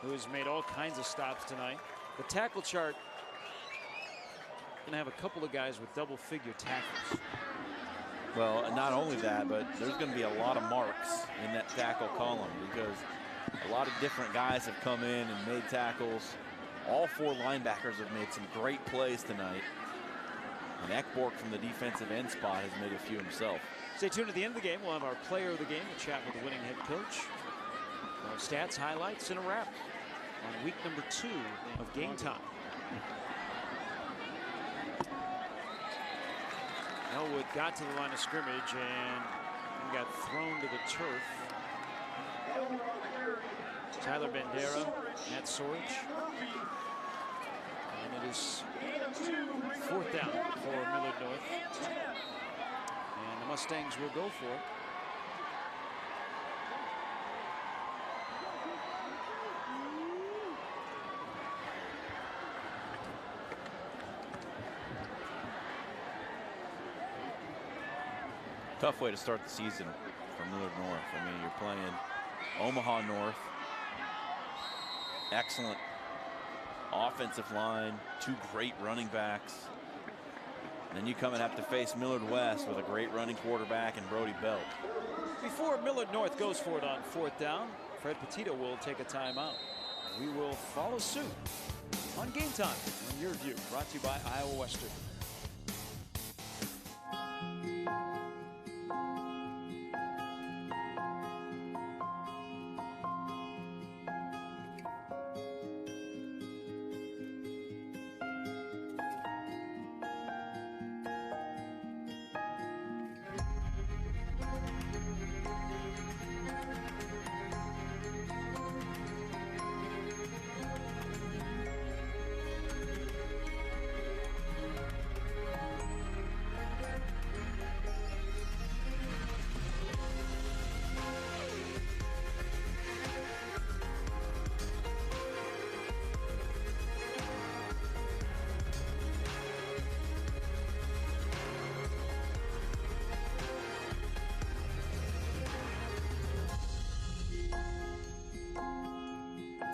who has made all kinds of stops tonight. The tackle chart going to have a couple of guys with double-figure tackles. Well, and not only that, but there's going to be a lot of marks in that tackle column because a lot of different guys have come in and made tackles. All 4 linebackers have made some great plays tonight. And Ekborg from the defensive end spot has made a few himself. Stay tuned at the end of the game. We'll have our player of the game, a chat with the winning head coach. Stats, highlights, and a wrap on week number 2 of Game Time. Elwood got to the line of scrimmage and got thrown to the turf. Tyler Bandera, Matt Sorge. And it is 4th down for Millard North. And the Mustangs will go for it. Tough way to start the season for Millard North. I mean, you're playing Omaha North. Excellent offensive line, 2 great running backs. And then you come and have to face Millard West with a great running quarterback and Brody Belt. Before Millard North goes for it on 4th down, Fred Petito will take a timeout. We will follow suit on Game Time on YurView, brought to you by Iowa Western.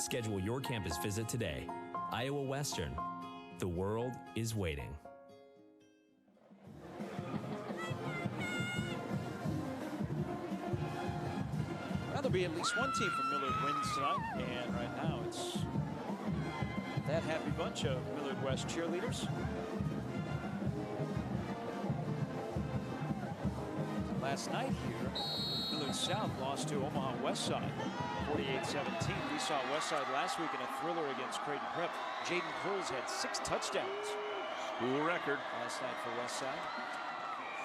Schedule your campus visit today. Iowa Western. The world is waiting. Rather there'll be at least one team from Millard wins tonight, and right now it's that happy bunch of Millard West cheerleaders. Last night here, Millard South lost to Omaha Westside, 48-17. We saw Westside last week in a thriller against Creighton Prep. Jaden Pulls had 6 touchdowns. School record last night for Westside.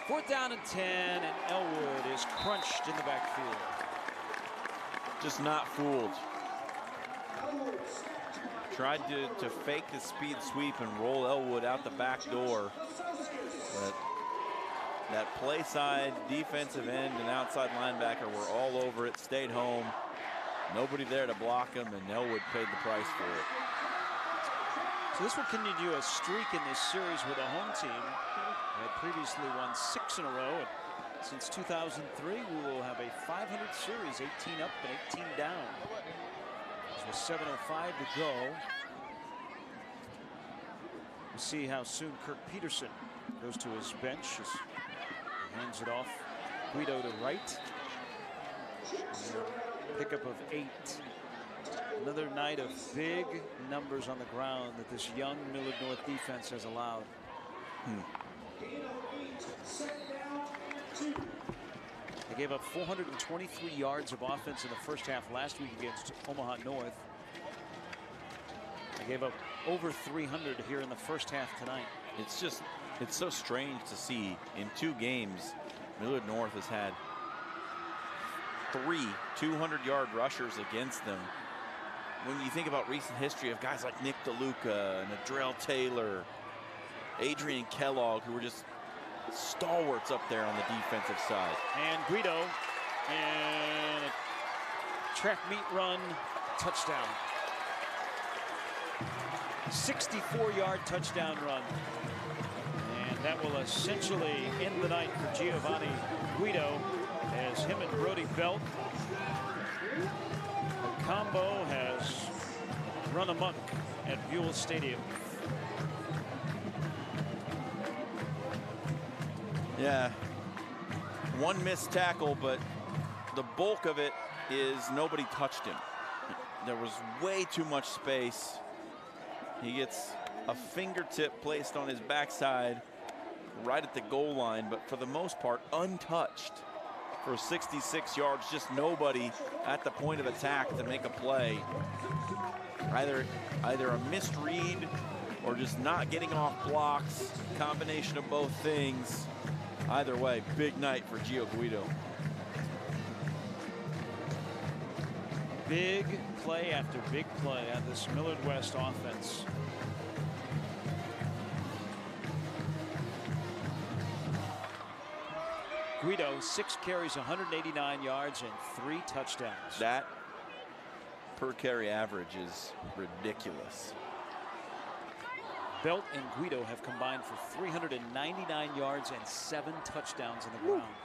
4th down and 10, and Elwood is crunched in the backfield. Just not fooled. Tried to fake the speed sweep and roll Elwood out the back door. But that play side defensive end and outside linebacker were all over it, stayed home. Nobody there to block him, and Elwood paid the price for it. So this will continue a streak in this series with a home team. They had previously won 6 in a row. And since 2003, we will have a 500 series, 18 up and 18 down. With 7:05 to go. We'll see how soon Kirk Peterson goes to his bench as he hands it off. Guido to right. Pickup of 8. Another night of big numbers on the ground that this young Millard North defense has allowed. They gave up 423 yards of offense in the first half last week against Omaha North. They gave up over 300 here in the first half tonight. It's so strange to see in 2 games, Millard North has had 3 200-yard rushers against them. When you think about recent history of guys like Nick DeLuca and Adrell Taylor, Adrian Kellogg, who were just stalwarts up there on the defensive side. And Guido, and a track meet run, touchdown. 64-yard touchdown run. And that will essentially end the night for Giavonni Guido as him and Brody Belt. The combo has run amok at Buell Stadium. Yeah, 1 missed tackle, but the bulk of it is nobody touched him. There was way too much space. He gets a fingertip placed on his backside right at the goal line, but for the most part untouched for 66 yards. Just nobody at the point of attack to make a play. Either a misread or just not getting off blocks, combination of both things. Either way, big night for Gio Guido. Big play after big play on this Millard West offense. Guido, 6 carries, 189 yards, and 3 touchdowns. That per carry average is ridiculous. Belt and Guido have combined for 399 yards and 7 touchdowns on the ground.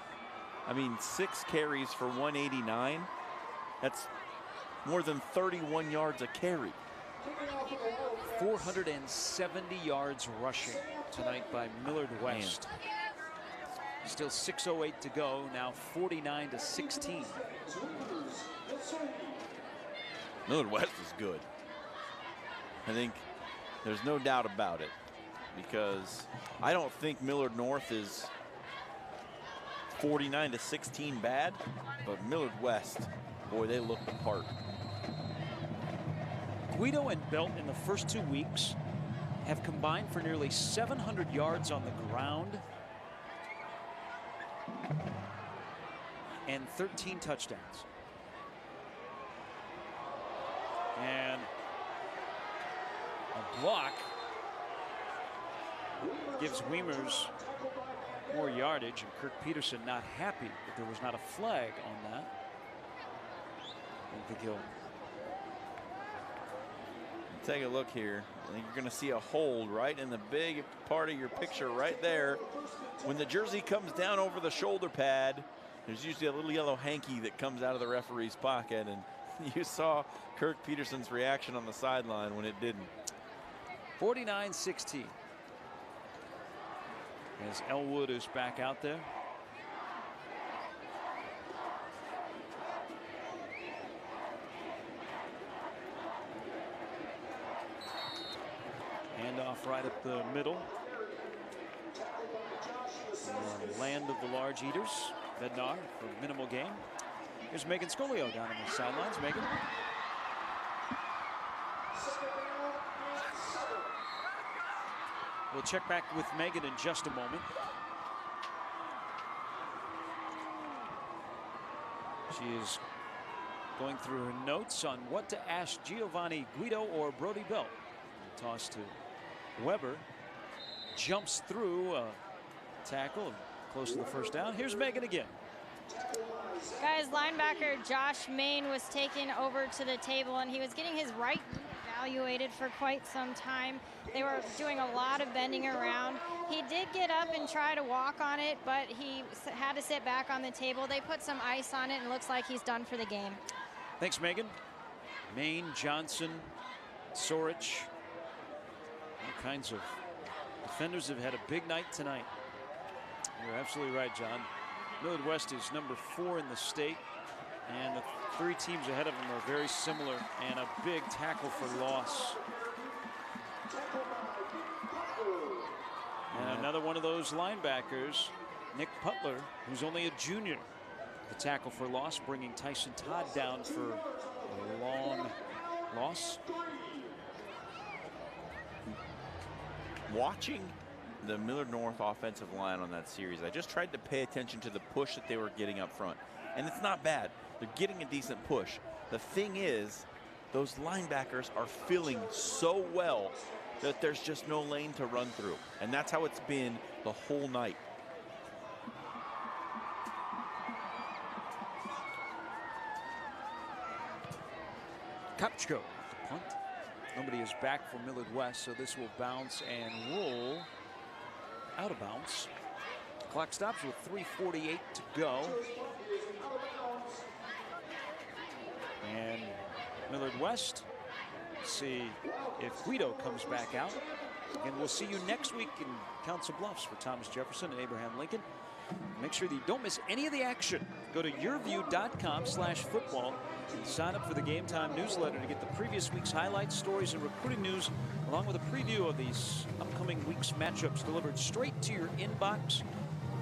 I mean, 6 carries for 189. That's more than 31 yards a carry. 470 yards rushing tonight by Millard West. Man. Still 6:08 to go. Now 49-16. Millard West is good. I think there's no doubt about it, because I don't think Millard North is 49-16 bad, but Millard West, boy, they look the part. Guido and Belt in the first 2 weeks have combined for nearly 700 yards on the ground and 13 touchdowns. And a block gives Wiemers more yardage, and Kirk Peterson not happy that there was not a flag on that. I don't think he'll take a look here. I think you're going to see a hold right in the big part of your picture right there. When the jersey comes down over the shoulder pad, there's usually a little yellow hanky that comes out of the referee's pocket, and you saw Kirk Peterson's reaction on the sideline when it didn't. 49-16. As Elwood is back out there. Kickoff right up the middle. Land of the large eaters, Bednar for minimal gain. Here's Megan Scolio down on the sidelines. Megan. We'll check back with Megan in just a moment. She is going through her notes on what to ask Giavonni Guido or Brody Belt. Toss to Weber. Jumps through a tackle close to the first down. Here's Megan again. Guys, linebacker Josh Main was taken over to the table, and he was getting his right knee evaluated for quite some time. They were doing a lot of bending around. He did get up and try to walk on it, but he had to sit back on the table. They put some ice on it, and it looks like he's done for the game. Thanks, Megan. Main, Johnson, Sorich. All kinds of defenders have had a big night tonight. You're absolutely right, John. Millard West is number 4 in the state, and the 3 teams ahead of them are very similar, and a big tackle for loss. And another one of those linebackers, Nick Putler, who's only a junior. The tackle for loss, bringing Tyson Todd down for a long loss. Watching the Millard North offensive line on that series, I just tried to pay attention to the push that they were getting up front. And it's not bad. They're getting a decent push. The thing is, those linebackers are feeling so well that there's just no lane to run through. And that's how it's been the whole night. Kopchko, the punt. Nobody is back for Millard West, so this will bounce and roll out of bounds. Clock stops with 3:48 to go. And Millard West, see if Guido comes back out. And we'll see you next week in Council Bluffs for Thomas Jefferson and Abraham Lincoln. Make sure that you don't miss any of the action. Go to yourview.com/football and sign up for the Game Time newsletter to get the previous week's highlights, stories, and recruiting news, along with a preview of these upcoming week's matchups delivered straight to your inbox.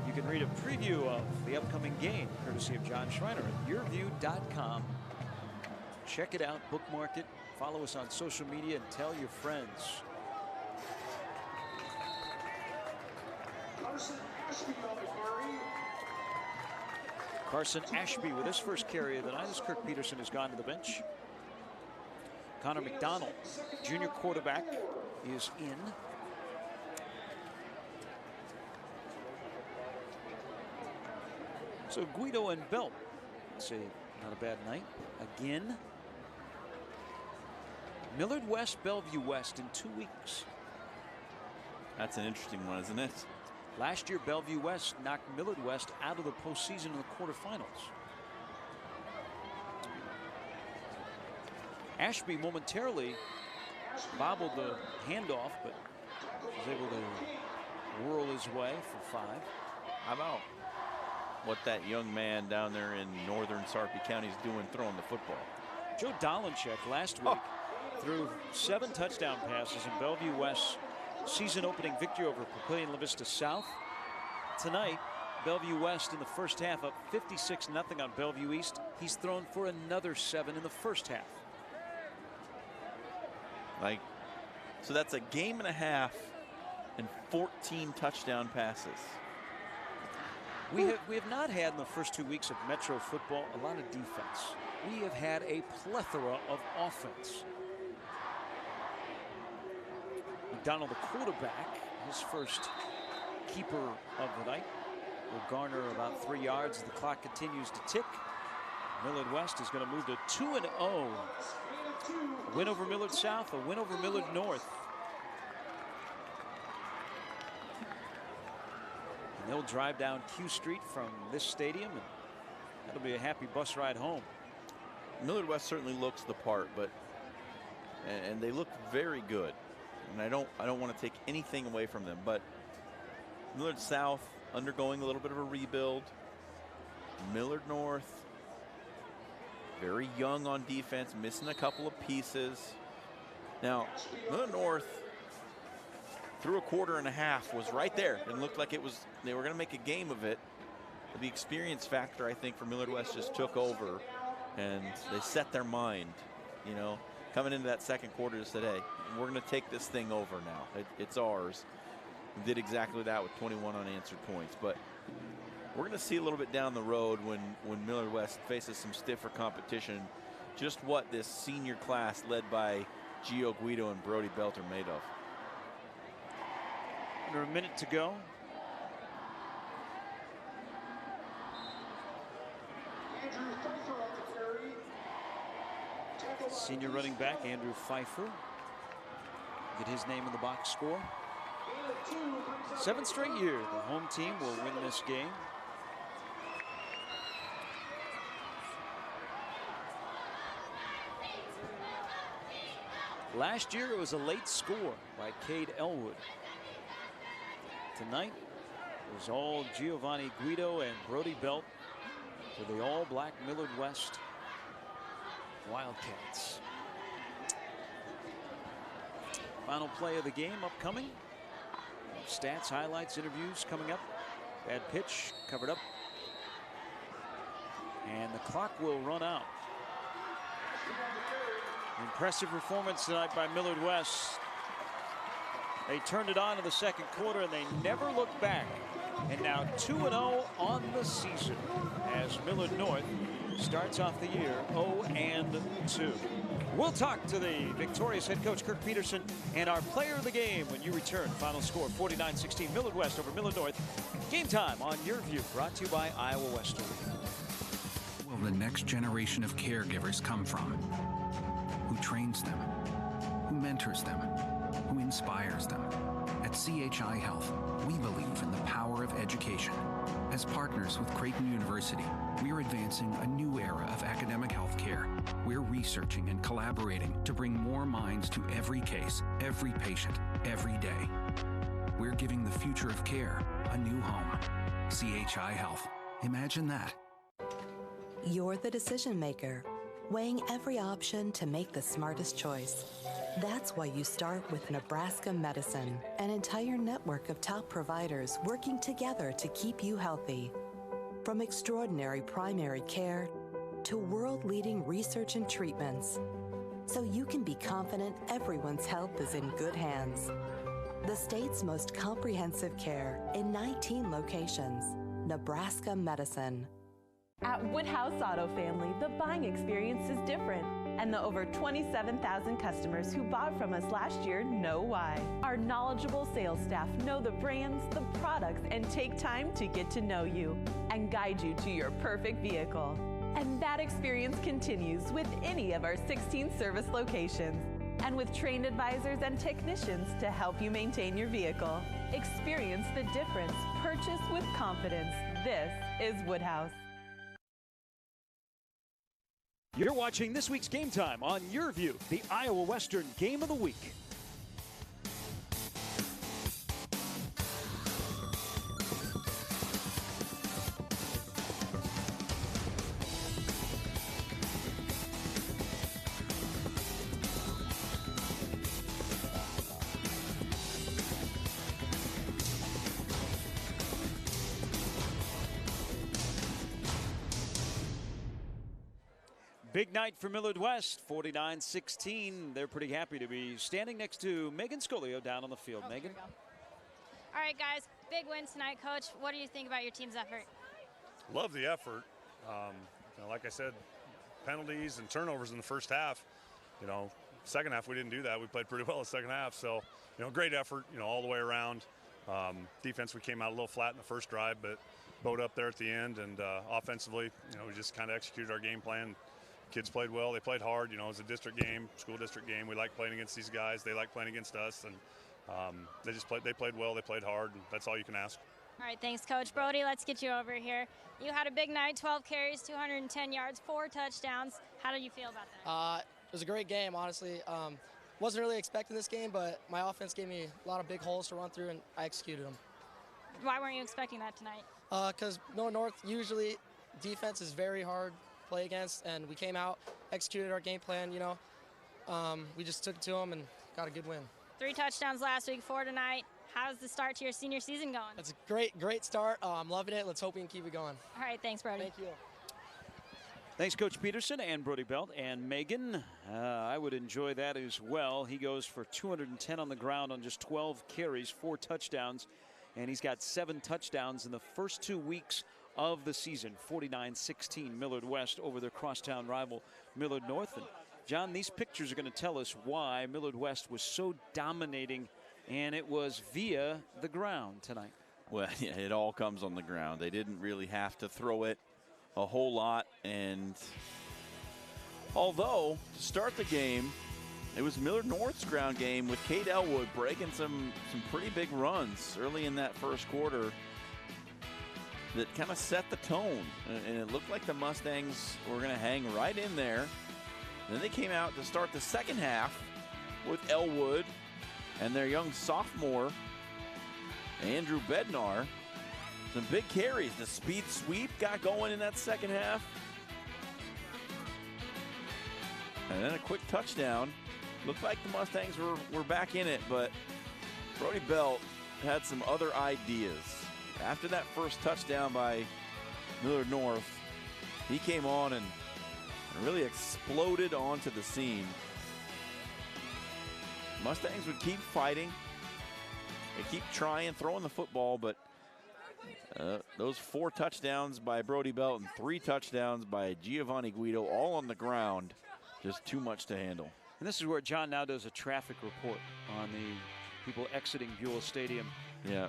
You can read a preview of the upcoming game, courtesy of John Schreiner at yourview.com. Check it out, bookmark it, follow us on social media, and tell your friends. Carson Ashby with his first carry of the night as Kirk Peterson has gone to the bench. Connor McDonald, junior quarterback, is in. So Guido and Belt, say not a bad night again. Millard West, Bellevue West in 2 weeks. That's an interesting one, isn't it? Last year, Bellevue West knocked Millard West out of the postseason in the quarterfinals. Ashby momentarily bobbled the handoff, but was able to whirl his way for 5. How about what that young man down there in northern Sarpy County is doing throwing the football? Joe Dolenchek last week threw 7 touchdown passes in Bellevue West's season-opening victory over Papillion La Vista South. Tonight, Bellevue West in the first half up 56-0 on Bellevue East. He's thrown for another 7 in the first half. So that's a game and a half and 14 touchdown passes. We have not had in the first 2 weeks of Metro football a lot of defense. We have had a plethora of offense. McDonald, the quarterback, his first keeper of the night, will garner about 3 yards as the clock continues to tick. Millard West is going to move to 2-0. A win over Millard South, a win over Millard North. And they'll drive down Q Street from this stadium, and that'll be a happy bus ride home. Millard West certainly looks the part, but and they look very good. And I don't want to take anything away from them, but Millard South undergoing a little bit of a rebuild. Millard North, very young on defense, missing a couple of pieces. Now, Millard North through a quarter and a half was right there and looked like they were going to make a game of it. The experience factor, I think, for Millard West just took over, and they set their mind, you know, coming into that second quarter. Just said, hey, we're going to take this thing over now. It's ours. We did exactly that with 21 unanswered points. But we're going to see a little bit down the road when Millard West faces some stiffer competition, just what this senior class led by Giavonni Guido and Brody Belt are made of. Under a minute to go. Senior running back Andrew Pfeiffer get his name in the box score. 7th straight year the home team will win this game. Last year it was a late score by Cade Elwood. Tonight it was all Giavonni Guido and Brody Belt for the all-black Millard West Wildcats. Final play of the game upcoming. Stats, highlights, interviews coming up. Bad pitch, covered up. And the clock will run out. Impressive performance tonight by Millard West. They turned it on in the second quarter and they never looked back. And now 2-0 on the season as Millard North starts off the year 0-2. We'll talk to the victorious head coach Kirk Peterson and our player of the game when you return. Final score 49-16 Millard West over Millard North. Game time on YurView, brought to you by Iowa Western. Will the next generation of caregivers come from? Who trains them? Who mentors them? Who inspires them? At CHI Health, we believe in the power of education. As partners with Creighton University, we're advancing a new era of academic health care. We're researching and collaborating to bring more minds to every case, every patient, every day. We're giving the future of care a new home. CHI Health. Imagine that. You're the decision maker, weighing every option to make the smartest choice. That's why you start with Nebraska Medicine, an entire network of top providers working together to keep you healthy. From extraordinary primary care to world-leading research and treatments, so you can be confident everyone's health is in good hands. The state's most comprehensive care in 19 locations. Nebraska Medicine. At Woodhouse Auto Family, the buying experience is different. And the over 27,000 customers who bought from us last year know why. Our knowledgeable sales staff know the brands, the products, and take time to get to know you and guide you to your perfect vehicle. And that experience continues with any of our 16 service locations. And with trained advisors and technicians to help you maintain your vehicle. Experience the difference. Purchase with confidence. This is Woodhouse. You're watching this week's Game Time on YurView, the Iowa Western Game of the Week. Big night for Millard West, 49-16. They're pretty happy to be standing next to Megan Scolio down on the field. Oh, Megan? All right, guys, big win tonight, Coach. What do you think about your team's effort? Love the effort. Like I said, penalties and turnovers in the first half. Second half we didn't do that. We played pretty well in the second half. So, great effort, all the way around. Defense, we came out a little flat in the first drive, but bowed up there at the end. And offensively, we just kind of executed our game plan. Kids played well. They played hard. It was a district game, school district game. We like playing against these guys. They like playing against us. And they played well. They played hard. And that's all you can ask. All right, thanks, Coach. Brody, let's get you over here. You had a big night, 12 carries, 210 yards, 4 touchdowns. How did you feel about that? It was a great game, honestly. Wasn't really expecting this game, but my offense gave me a lot of big holes to run through, and I executed them. Why weren't you expecting that tonight? Because Millard North, usually defense is very hard to play against, and we came out, executed our game plan, we just took it to them and got a good win. 3 touchdowns last week, 4 tonight. how's the start to your senior season going? It's a great start. I'm loving it. Let's hope we can keep it going. All right, thanks, Brody. Thank you. Thanks, Coach Peterson and Brody Belt and Megan. I would enjoy that as well. He goes for 210 on the ground on just 12 carries, 4 touchdowns, and he's got 7 touchdowns in the first 2 weeks of the season. 49-16 Millard West over their crosstown rival Millard North. And John, these pictures are going to tell us why Millard West was so dominating, and it was via the ground tonight. Well, yeah, it all comes on the ground. They didn't really have to throw it a whole lot, and although to start the game, it was Millard North's ground game with Cade Elwood breaking some pretty big runs early in that first quarter that kind of set the tone, and it looked like the Mustangs were going to hang right in there. Then they came out to start the second half with Elwood and their young sophomore Andrew Bednar. Some big carries. The speed sweep got going in that second half. And then a quick touchdown. Looked like the Mustangs were back in it, but Brody Belt had some other ideas. After that first touchdown by Millard North, he came on and really exploded onto the scene. Mustangs would keep fighting. They keep trying, throwing the football, but those 4 touchdowns by Brody Belt and 3 touchdowns by Giavonni Guido, all on the ground, just too much to handle. And this is where John now does a traffic report on the people exiting Buell Stadium. Yeah.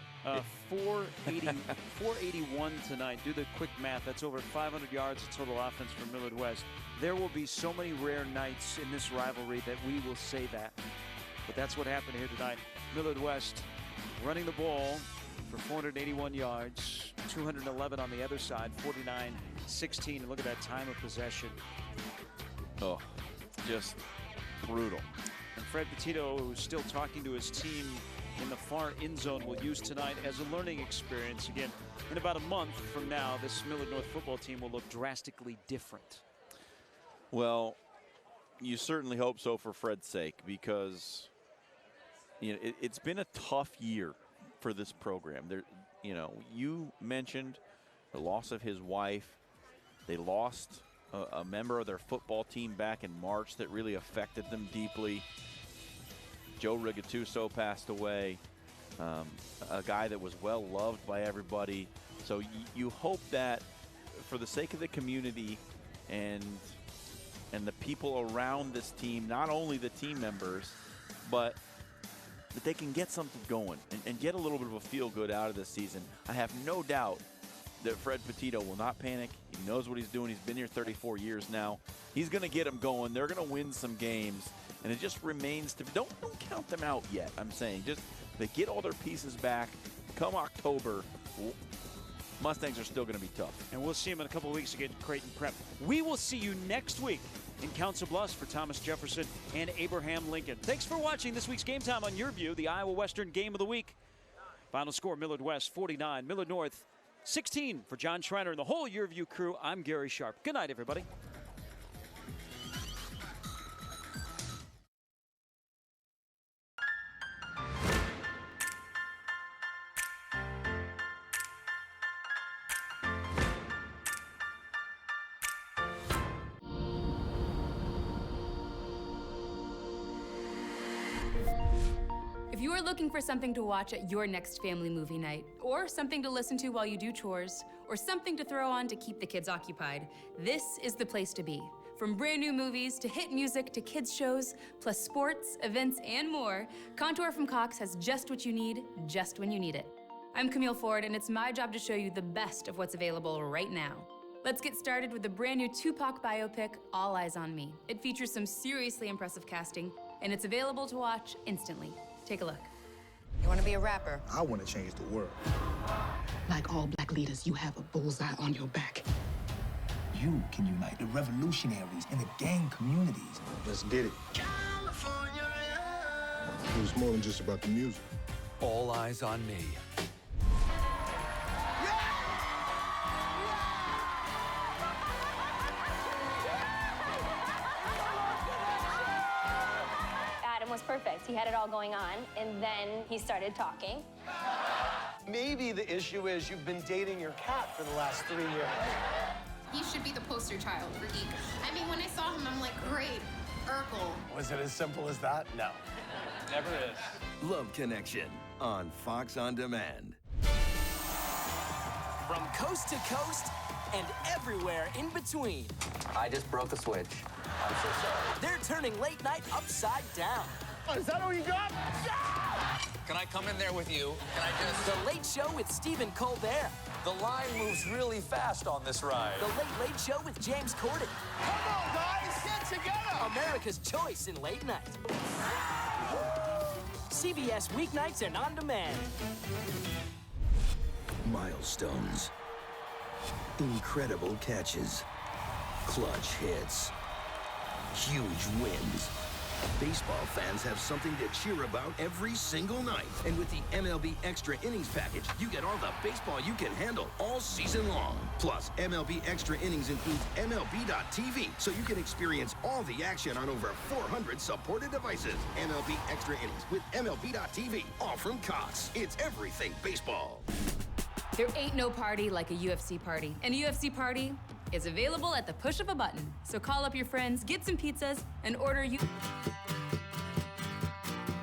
481 tonight. Do the quick math. That's over 500 yards of total offense for Millard West. There will be so many rare nights in this rivalry that we will say that. But that's what happened here tonight. Millard West running the ball for 481 yards, 211 on the other side, 49-16. And look at that time of possession. Oh, just brutal. And Fred Petito, who's still talking to his team in the far end zone, will use tonight as a learning experience. Again, in about a month from now, this Millard North football team will look drastically different. Well, you certainly hope so for Fred's sake, because it's been a tough year for this program. You mentioned the loss of his wife. They lost a member of their football team back in March that really affected them deeply. Joe Rigatuso passed away, a guy that was well loved by everybody. So you hope that for the sake of the community and the people around this team, not only the team members, but that they can get something going and get a little bit of a feel-good out of this season. I have no doubt that Fred Petito will not panic. He knows what he's doing. He's been here 34 years now. He's going to get them going. They're going to win some games, and it just remains to don't count them out yet. I'm saying just they get all their pieces back. Come October, Mustangs are still going to be tough. And we'll see them in a couple of weeks against Creighton Prep. We will see you next week in Council Bluffs for Thomas Jefferson and Abraham Lincoln. Thanks for watching this week's Game Time on YurView, the Iowa Western Game of the Week. Final score, Millard West 49, Millard North 16. For John Schreiner and the whole YurView crew, I'm Gary Sharp. Good night, everybody. If you are looking for something to watch at your next family movie night, or something to listen to while you do chores, or something to throw on to keep the kids occupied, this is the place to be. From brand new movies to hit music to kids shows, plus sports, events, and more, Contour from Cox has just what you need, just when you need it. I'm Camille Ford, and it's my job to show you the best of what's available right now. Let's get started with the brand new Tupac biopic, All Eyes on Me. It features some seriously impressive casting, and it's available to watch instantly. Take a look. You want to be a rapper? I want to change the world. Like all black leaders, you have a bullseye on your back. You can unite the revolutionaries and the gang communities. Let's get it. It was more than just about the music. All Eyes on Me. was perfect. He had it all going on, and then he started talking. Maybe the issue is you've been dating your cat for the last 3 years. He should be the poster child for geek. I mean, when I saw him, I'm like, great, Urkel. Was it as simple as that? No. Never is. Love Connection on Fox On Demand. From coast to coast and everywhere in between. I just broke a switch. I'm so sorry. They're turning late night upside down. Oh, is that all you got? Yeah! Can I come in there with you? Can I just... The Late Show with Stephen Colbert. The line moves really fast on this ride. The Late Show with James Corden. Come on, guys, get together! America's choice in late night. CBS weeknights and on demand. Milestones. Incredible catches. Clutch hits. Huge wins. Baseball fans have something to cheer about every single night. And with the MLB Extra Innings package, you get all the baseball you can handle all season long. Plus, MLB Extra Innings includes MLB.TV, so you can experience all the action on over 400 supported devices. MLB Extra Innings with MLB.TV, all from Cox. It's everything baseball. There ain't no party like a UFC party. And a UFC party is available at the push of a button. So call up your friends, get some pizzas, and order you...